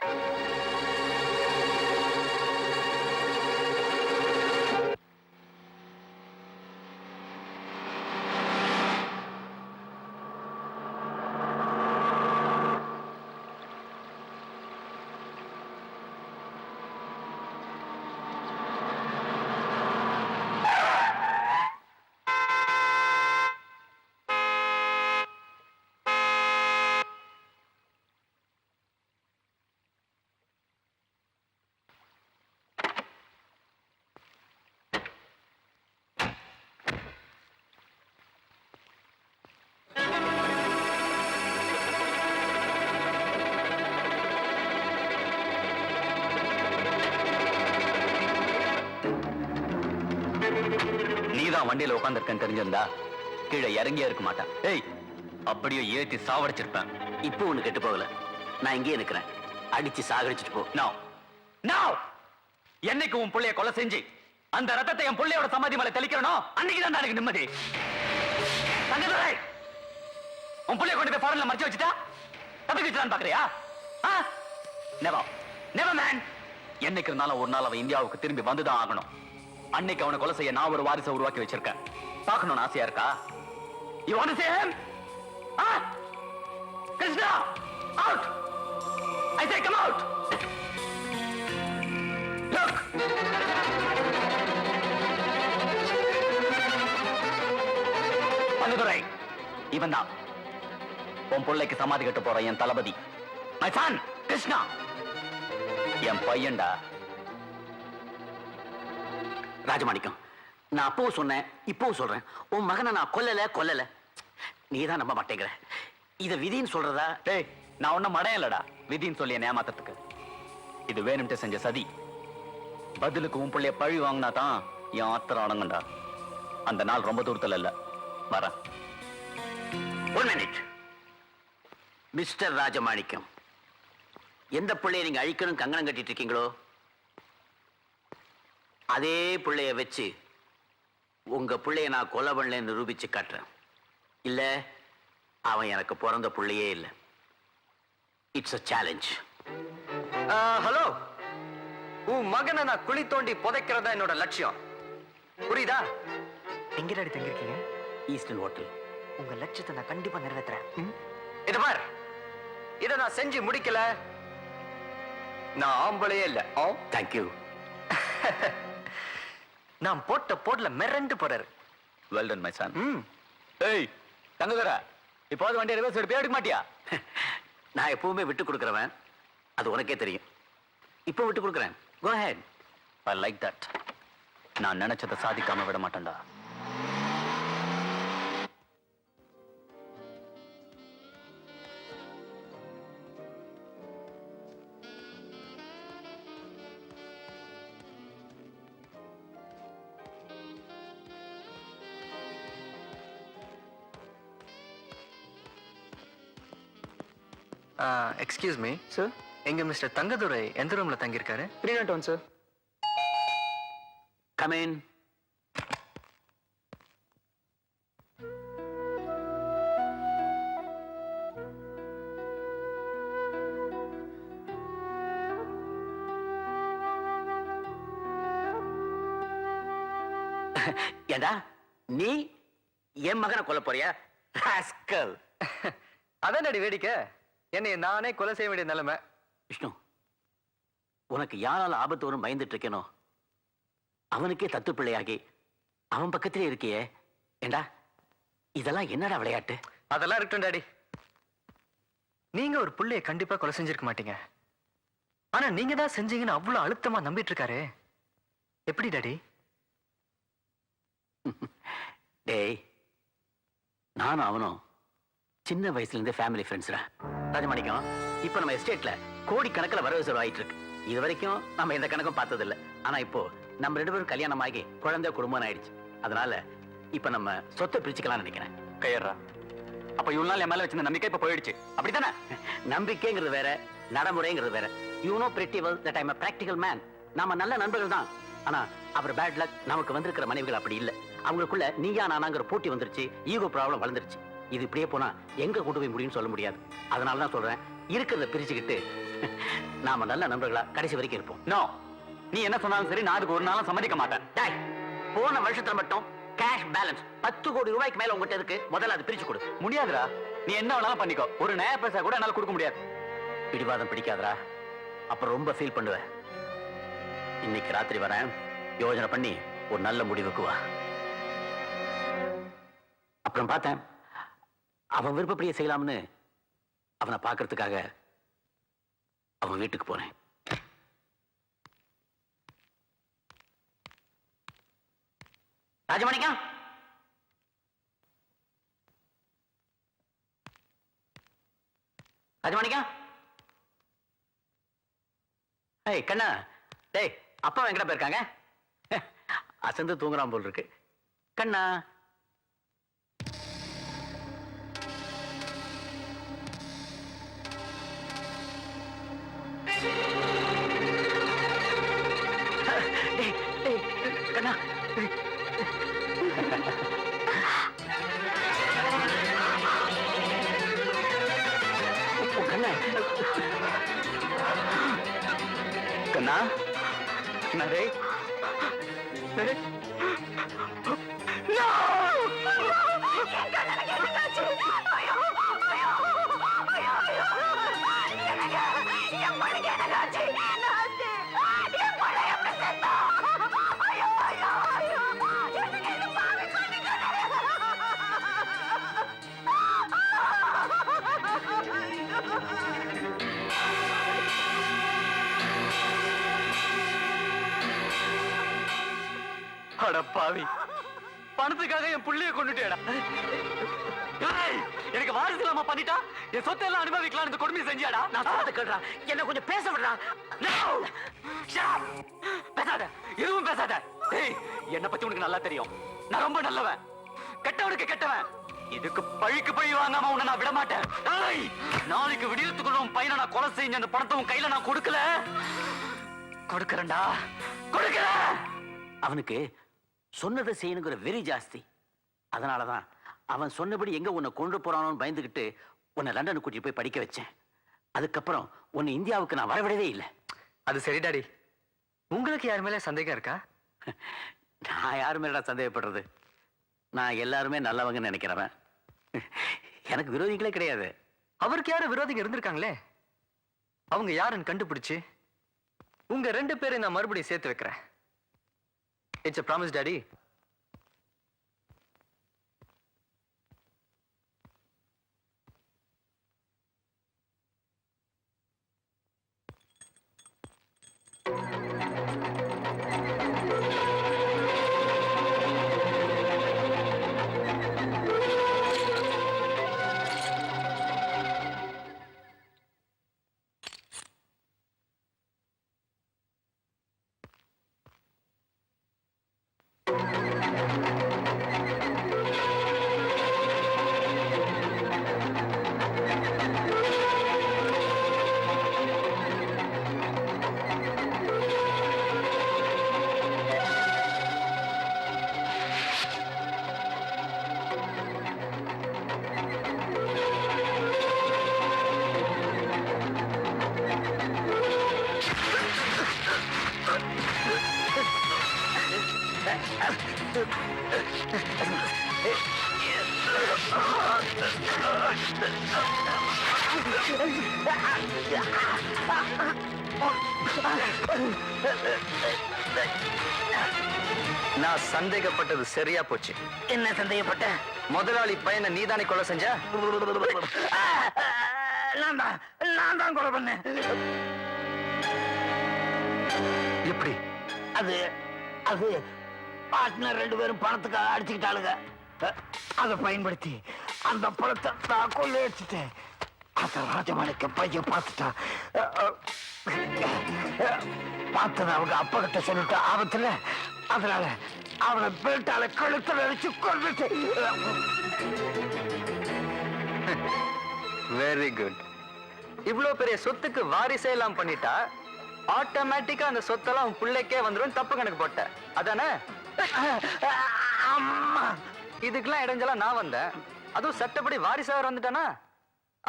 நீதான் வண்டியில உட்காந்துருக்கேன்னு தெரிஞ்சிருந்தா கீழே இறங்கியே இருக்க மாட்டேன். ஏய், அப்படியே ஏத்தி சாவடிச்சிருப்பேன். இப்போ ஒண்ணு கெட்டு போகல. நான் இங்கேயே நிக்கிறேன். அடிச்சு சாகடிச்சிட்டு போ. என்னைக்கு உன் புள்ளைய கொலை செஞ்சு அந்த ரத்தத்தை என் புள்ளையோட சமாதி மேல தெளிக்கிறனோ அன்னைக்கு தான் எனக்கு நிம்மதி. தங்கதுரை, உன் புள்ளைய கொண்டு போய் ஃபாரின்ல மறைச்சு வச்சுட்டா தப்பிச்சுதான் பாக்குறியா? Never man. என்னைக்கு இருந்தாலும் ஒரு நாள் அவன் இந்தியாவுக்கு திரும்பி வந்துதான் ஆகணும். அன்னைக்கு அவனை கொலை செய்ய நான் ஒரு வாரிசை உருவாக்கி வச்சிருக்கேன். பார்க்கணும்னு ஆசையா இருக்கா? You want to see him? Krishna, out! I say come out! Look! பங்குதுரை, இவன் தான் உன் பிள்ளைக்கு சமாதி கட்ட போற என் தளபதி. My son, கிருஷ்ணா, என் பையன்டா. ராஜமாணிக்கம், நான் அப்பவும் சொன்னேன், இப்பவும் சொல்றேன், உன் மகனை நான் கொல்லல. நீதான் நம்ப மாட்டேங்கிற. இத விதின்னு சொல்றதா? டேய், நான் ஒன்னும் மடையன் இல்லடா விதின்னு சொல்லி என்னை ஏமாத்துறதுக்கு. இது வேணும்ட்டு செஞ்ச சதி. பதிலுக்கு உன் பிள்ளைய பழி வாங்கினா தான் என் ஆத்திரம் அடங்குண்டா. அந்த நாள் ரொம்ப தூரத்துல இல்ல, வர. One minute. மிஸ்டர் ராஜமாணிக்கம், எந்த பிள்ளைய நீங்க அழிக்கணும் கங்கணம் கட்டிட்டு இருக்கீங்களோ அதே பிள்ளைய வச்சு உங்க பிள்ளைய நான் கொலை பண்ணலன்னு நிரூபிச்சு காட்டுறேன். இல்ல, அவன் எனக்கு பிறந்த பிள்ளையே இல்லை. It's a challenge. ஹலோ, உன் மகனை நான் குழி தோண்டி புதைக்கிறதா என்னோட லட்சியம். புரியுதா? எங்கடாடி தங்கிருக்கீங்க? Eastern hotel. உங்க லட்சியத்தை நான் கண்டிப்பா நிறைவேற்றுறேன். இது பார், இதை நான் செஞ்சு முடிக்கல நான் ஆம்பளையே இல்ல. தேங்க்யூ. நான் போட்ட போடல மிரண்டு போறாரு. Well done, my son. ஏய், தங்கதுரை, இப்போது வண்டியை ரிவர்ஸ் எடுப்பே எடுக்க மாட்டியா? நான் எப்பவுமே விட்டு கொடுக்குறவன், அது உனக்கே தெரியும். இப்போ விட்டு கொடுக்குறேன். Go ahead. I like that. நான் நினைச்சதை சாதிக்காம விட மாட்டேன்டா. எக்ஸ்கியூஸ் மீ சார், எங்க மிஸ்டர் தங்கதுரை எந்த ரூம்ல தங்கியிருக்காரு? 301 சார். Come in. ஏண்டா, நீ என் மகனை கொல்ல போறியா? ராஸ்கல். அதான் வேடிக்கை. என்னை நானே கொலை செய்ய வேண்டிய நிலைமை. விஷ்ணு, உனக்கு யாரால ஆபத்து வரும் பயந்துட்டு இருக்கேனோ அவனுக்கே தத்து பிள்ளையாகி அவன் பக்கத்திலே இருக்கியே. ஏண்டா, இதெல்லாம் என்னடா விளையாட்டு? அதெல்லாம் இருக்கட்டும் டாடி. நீங்க ஒரு புள்ளைய கண்டிப்பா கொலை செஞ்சிருக்க மாட்டீங்க. ஆனா நீங்க தான் செஞ்சீங்கன்னு அவ்வளவு அழுத்தமா நம்பிட்டு இருக்காரு. எப்படி டாடி? டேய், நானும் அவனும் சின்ன வயசுல இருந்தே ஃபேமிலி ஃப்ரெண்ட்ஸ்ரா. ராஜமாணிக்கம், இப்ப நம்ம எஸ்டேட்ல கோடிக்கணக்கில் வரவு செலவு ஆயிட்டு இருக்கு. இது வரைக்கும் நம்ம எந்த கணக்கும் பார்த்தது இல்ல. ஆனா இப்போ நம்ம 2 பேரும் கல்யாணம் ஆகி குழந்தை குடும்பம் ஆயிடுச்சு. அதனால இப்ப நம்ம சொத்தை பிரிச்சுக்கலாம் நினைக்கிறேன். கையறா. அப்ப இவ்வளவு நாள் என் மேல வச்சிருந்த நம்பிக்கை இப்ப போயிடுச்சு, அப்படித்தானே? நம்பிக்கைங்கிறது வேற, நடைமுறைங்கிறது வேற. You know pretty well that I'm a practical man. நாம நல்ல நண்பர்கள் தான். ஆனா அவர் பேட் லக். நமக்கு வந்திருக்கிற மனைவிகள் அப்படி இல்ல. அவங்களுக்குள்ள நீயா நானாங்கிற போட்டி வந்துருச்சு. ஈகோ ப்ராப்ளம் வளர்ந்துருச்சு. இது இப்படியே போனா எங்க கொண்டு போய் முடியும்னு சொல்ல முடியாது. அதனால தான் சொல்றேன், இருக்கிறத பிரிச்சுக்கிட்டு நாம நல்ல நண்பர்களா கடைசி வரைக்கும் இருப்போம். நோ, நீ என்ன சொன்னாலும் சரி, நான் அதுக்கு ஒரு நாளும் சம்மதிக்க மாட்டேன். டேய், போன வருஷத்துல மட்டும் கேஷ் பேலன்ஸ் 10 கோடி ரூபாய்க்கு மேல உங்ககிட்ட இருக்கு. முதல்ல அது பிரிச்சு கொடு. முடியாதுடா. நீ என்ன வேணாலும் பண்ணிக்கோ, ஒரு நயா பைசா கூட என்னால கொடுக்க முடியாது. பிடிவாதம் பிடிக்காதரா, அப்புறம் ரொம்ப ஃபீல் பண்ணுவேன். இன்னைக்கு ராத்திரி வரேன், யோசனை பண்ணி ஒரு நல்ல முடிவுக்கு வா. அப்புறம் பார்த்தேன், அவன் விருப்பப்படியே செய்யலாம்னு அவனை பார்க்கறதுக்காக அவன் வீட்டுக்கு போனேன். ராஜமாணிக்கம், ராஜமாணிக்கம். ஏய் கண்ணா, டேய் அப்பா எங்கடா போயிருக்காங்க? அசந்து தூங்குறான் போல் இருக்கு. கண்ணா, டேய், டேய், கண்ணா. கண்ணா, கண்ணா, கண்ணா, டேய். டேய். அட பாவி, பணத்துக்காக என் புள்ளைய கொண்டுட்டேடா. ஏய், எனக்கு வாரிசு இல்லாம பண்ணிட்டா என் சொத்தை எல்லாம் அனுபவிக்கலாம் இந்த கொடுமை செஞ்சியாடா. நான் சொல்றத கேளுடா, என்ன கொஞ்சம் பேச விடுறா. பேசாத, எதுவும் பேசாத. ஏய், என்னை பத்தி உனக்கு நல்லா தெரியும். நான் ரொம்ப நல்லவன், கெட்டவனுக்கு கெட்டவன். இதுக்கு பழிக்கு பழி வாங்காம உன்னை நான் விட மாட்டேன். ஏய், நாளைக்கு விடியத்துக்குள்ள உன் பையனை நான் கொலை செஞ்ச அந்த பணத்தை உன் கையில நான் கொடுக்கல. கொடுக்கறேன்டா, கொடுக்கறேன். அவனுக்கு சொன்னதை செய்யணுங்கிற வெறி ஜாஸ்தி. அதனாலதான் அவன் சொன்னபடி எங்க உன்னை கொண்டு போறானோன்னு பயந்துகிட்டு உன்னை லண்டனுக்கு கூட்டிட்டு போய் படிக்க வச்சேன். அதுக்கப்புறம் உன்னை இந்தியாவுக்கு நான் வரவிடவே இல்லை. அது சரி டாடி, உங்களுக்கு யார் மேல சந்தேகம் இருக்கா? நான் யாரு மேலடா சந்தேகப்படுறது? நான் எல்லாருமே நல்லவங்கன்னு நினைக்கிறவன். எனக்கு விரோதிகளே கிடையாது. அவருக்கு யாரும் விரோதிங்க இருந்திருக்காங்களே, அவங்க யாருன்னு கண்டுபிடிச்சு உங்க 2 பேரை நான் மறுபடியும் சேர்த்து வைக்கிறேன். It's a promise daddy. நான் சந்தேகப்பட்டது சரியா போச்சு. என்ன சந்தேகப்பட்ட? முதலாளி பையனை நீதானே கொலை செஞ்ச? நான் தான் கொலை பண்ணேன். எப்படி? அது அது பார்ட்னர் 2 பேரும் பணத்துக்காக அடிச்சுக்கிட்டாளுங்க. அதை பயன்படுத்தி அந்த பணத்தை நான் கொள்ளையடிச்சிட்டேன். அத ராஜமாணிக்க பையன் பார்த்துட்டா. பார்த்தத அவங்க அப்பா கிட்ட சொல்லிட்டு ஆபத்துல, அதனால அவனை பெல்ட்டால கழுத்துல அடிச்சு கொண்டுட்டு. Very good. இவ்வளவு பெரிய சொத்துக்கு வாரிசே எல்லாம் பண்ணிட்டா ஆட்டோமேட்டிக்கா அந்த சொத்தெல்லாம் உன் பிள்ளைக்கே வந்துரும் தப்பு கணக்கு போட்ட அதானே? இதுக்கெல்லாம் இடைஞ்சலா நான் வந்தேன். அதுவும் சட்டப்படி வாரிசாவர் வந்துட்டானா?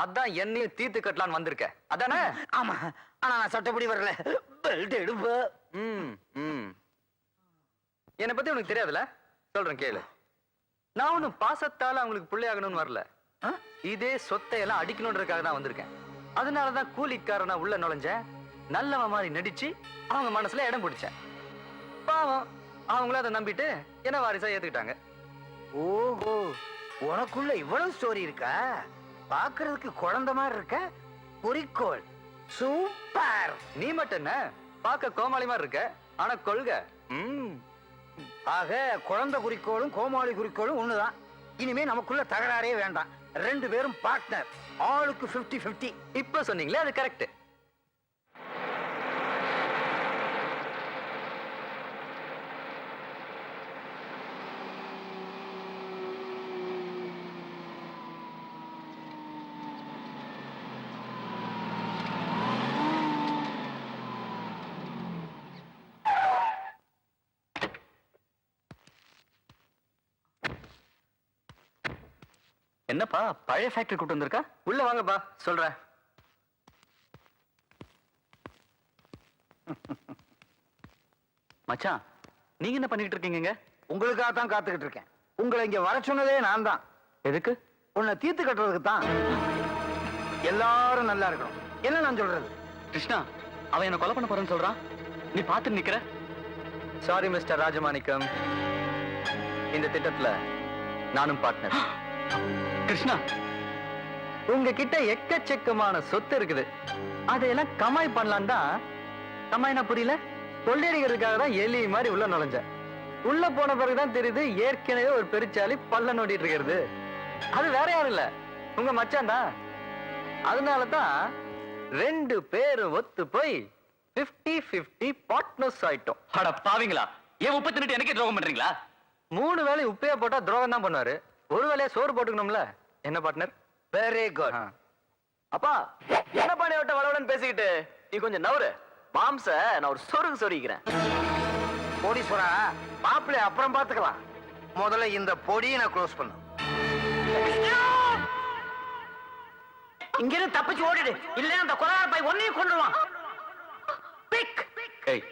அதான் என்னையும் தீர்த்து கட்டலான்னு வந்திருக்க அதானே? ஆமா, ஆனா நான் சட்டப்படி வரல. பெல்ட் எடுப்பு. என்னை பத்தி உனக்கு தெரியாதுல? சொல்றேன் கேளு. நான் ஒண்ணும் பாசத்தால அவங்களுக்கு பிள்ளையாகணும்னு வரல. இதே சொத்தை எல்லாம் அடிக்கணுன்றதுக்காக தான் வந்திருக்கேன். அதனாலதான் கூலிக்காரனா உள்ள நுழைஞ்சேன். நல்லவன் மாதிரி நடிச்சு அவங்க மனசுல இடம் பிடிச்சேன். பாவம் அவங்களும் அதை நம்பிட்டு என்ன வாரிசா ஏத்துக்கிட்டாங்க. ஓஹோ, உனக்குள்ள இவ்வளவு ஸ்டோரி இருக்கா? பாக்குறதுக்கு குழந்தை மாதிரி இருக்க. குறிக்கோள் சூப்பர். நீ மட்டும் என்ன பார்க்க கோமாளி மாதிரி இருக்க, ஆனா கொள்கை. ஆக குழந்தை குறிக்கோளும் கோமாளி குறிக்கோளும் ஒண்ணுதான். இனிமே நமக்குள்ள தகராறே வேண்டாம். 2 பேரும் பார்ட்னர். ஆளுக்கு 50-50. இப்ப சொன்னீங்களே அது கரெக்ட். என்னப்பா பழைய ஃபேக்டரி கூட்டு வந்திருக்கா? உள்ள வாங்கப்பா சொல்றேன். மச்சான், நீங்க என்ன பண்ணிட்டு இருக்கீங்க? உங்களுக்காக தான் காத்துக்கிட்டு இருக்கேன். உங்களை இங்க வர சொன்னதே நான் தான். எதுக்கு? உன்னை தீர்த்து கட்டுறதுக்கு தான். எல்லாரும் நல்லா இருக்கணும். என்ன நான் சொல்றது? கிருஷ்ணா, அவன் என்ன கொலை பண்ண போறேன்னு சொல்றான். நீ பாத்துட்டு நிக்கிற. சாரி மிஸ்டர் ராஜமாணிக்கம், இந்த திட்டத்துல நானும் பார்ட்னர். கிருஷ்ணா, உங்ககிட்ட எக்கச்சக்கமான சொத்து இருக்குது. அதையெல்லாம் கமாய் பண்ணலாம் தான். கமாய்னா புரியல? கொள்ளையடிக்கிறதுக்காக தான் எலி மாதிரி உள்ள நுழைஞ்சேன். உள்ள போன பிறகுதான் தெரியுது ஏற்கனவே ஒரு பெருச்சாலி பல்ல நோண்டிட்டு இருக்கிறது. அது வேற யாரும் இல்ல, உங்க மச்சான் தான். அதனாலதான் 2 பேரும் ஒத்து போய் 50-50 பார்ட்னர்ஸ் ஆயிட்டோம். அட பாவிங்களா, ஏன் உப்பு தின்னுட்டு எனக்கே துரோகம் பண்றீங்களா? 3 வேளை உப்பையா போட்டா துரோகம் தான் பண்ணுவாரு. ஒரு வேளையா சோறு போட்டுக்கணும்ல. என்ன பார்ட்னர்? Very good. அப்பா, என்ன பண்ணி விட்ட வளவலன்னு பேசிக்கிட்டு நீ கொஞ்சம் நவரு. மாம்ச நான் ஒரு சொருகு சொருகிறேன். கோடீஸ்வரா, மாப்பிள்ளை அப்புறம் பாத்துக்கலாம். முதல்ல இந்த பொடியை நான் க்ளோஸ் பண்ணு. இங்க இருந்து தப்பிச்சு ஓடிடு, இல்ல அந்த கொலையாள பை ஒன்னையும் கொண்டுருவான். பிக். ஏய்,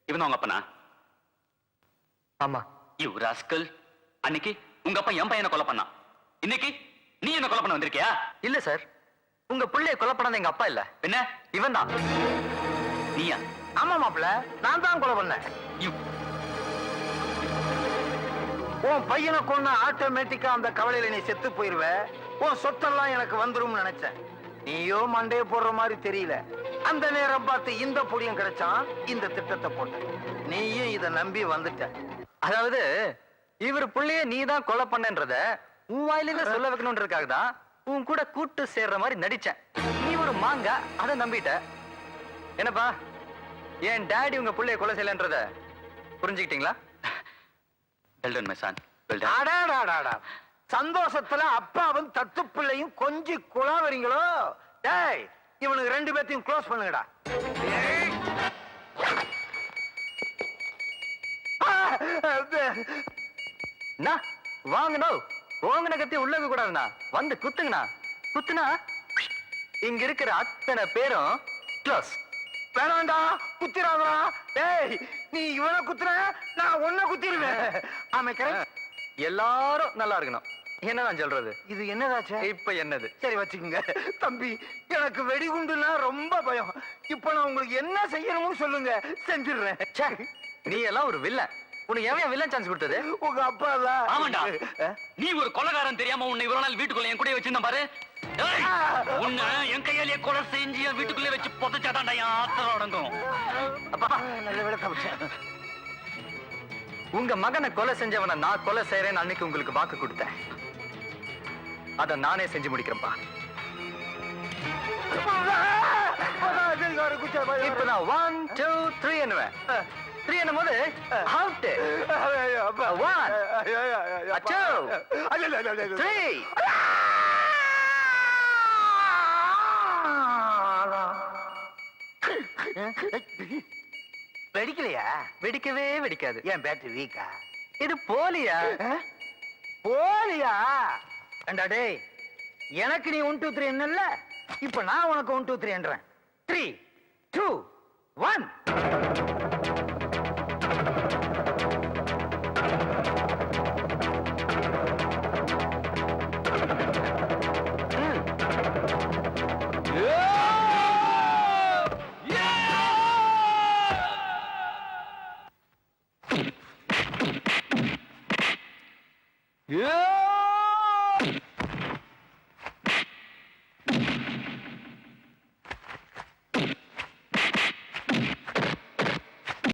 இவன் உங்க அப்பனா? ஆமா. You rascal. அன்னைக்கு உங்க அப்பா என் பையனை கொலை பண்ணான். இன்னைக்கு நீ என்ன கொலை பண்ண வந்திருக்கியா? இல்ல சார், உங்க பிள்ளைய கொலை பண்ணது எங்க அப்பா இல்ல, என்ன இவன் தான். நீயா? ஆமா மாப்பிள்ள, நான் தான் கொலை பண்ணேன். யூ. உன் பையனை கொண்டு ஆட்டோமேட்டிக்கா அந்த கவலையில நீ செத்து போயிருவ. உன் சொத்தெல்லாம் எனக்கு வந்துரும் நினைச்சேன். நீயோ மண்டைய போடுற மாதிரி தெரியல. அந்த நேரம் பார்த்து இந்த பொடியும் கிடைச்சான். இந்த திட்டத்தை போட்ட நீயும் இத நம்பி வந்துட்ட. அதாவது இவர் பிள்ளைய நீ தான் கொலை பண்ணன்றத உன் வாயிலிருந்து சொல்ல வைக்கணும்ன்றதுக்காக தான் உன் கூட கூட்டு சேர்ற மாதிரி நடிச்சேன். நீ ஒரு மாங்கா, அதை நம்பிட்ட. என்னப்பா, என் டாடி உங்க பிள்ளைய கொலை செய்யலன்றத புரிஞ்சுக்கிட்டீங்களா? Well done my son, well done. அடாடாடாடா, சந்தோஷத்துல அப்பாவும் தத்து பிள்ளையும் கொஞ்சி குழாவறீங்களோ? டேய், இவனுக்கு 2 பேத்தையும் க்ளோஸ் பண்ணுங்கடா. வாங்கணும். ஓங்கன கத்தி உள்ள கூடாதுண்ணா, வந்து குத்துங்கண்ணா. குத்துனா இங்க இருக்கிற அத்தனை பேரும் க்ளோஸ். வேணாண்டா, குத்திராதா. டேய், நீ இவனை குத்துற, நான் உன்னை குத்திடுவேன். ஆமா, கரெக்ட். எல்லாரும் நல்லா இருக்கணும். என்ன நான் சொல்றது? இது என்னதாச்சா? இப்ப என்னது? சரி வச்சுக்கோங்க. தம்பி, எனக்கு வெடிகுண்டுனா ரொம்ப பயம். இப்ப நான் உங்களுக்கு என்ன செய்யணும்னு சொல்லுங்க, செஞ்சிடுறேன். ச்சே, நீ எல்லாம் ஒரு வில்லன். உனக்கு எவன் வில்லன் சான்ஸ் கொடுத்தது? உங்க அப்பா தான். ஆமாண்டா, நீ ஒரு கொலைகாரன் தெரியாம உன்னை இவ்வளவு நாள் வீட்டுக்குள்ள என் கூட வச்சிருந்தேன் பாரு. ஏய், உன்னை என் கையாலேயே கொலை செஞ்சு என் வீட்டுக்குள்ளே வச்சு புதைச்சாதான்டா என் ஆத்திரம் அடங்கும். அப்பா, நல்ல வேலை தப்பிச்சேன். உங்க மகனை கொலை செஞ்சவனை நான் கொலை செய்யறேன்னு அன்னைக்கு உங்களுக்கு வாக்கு கொடுத்தேன். அத நானே செஞ்சு முடிக்கிறேன்பா. இப்ப நான் 1 2 3 என்னவேன். 3 என்னும் போது அவுட். 1 2 3. வெடிக்கலையா? வெடிக்கவே வெடிக்காது. ஏன் பேட்டரி வீக்கா? இது போலியா? போலியா? ஏண்டா டேய், எனக்கு நீ 1 2 3 என்னல்ல, இப்ப நான் உனக்கு 1 2 3 என்றேன். 3 2 1. Yeah!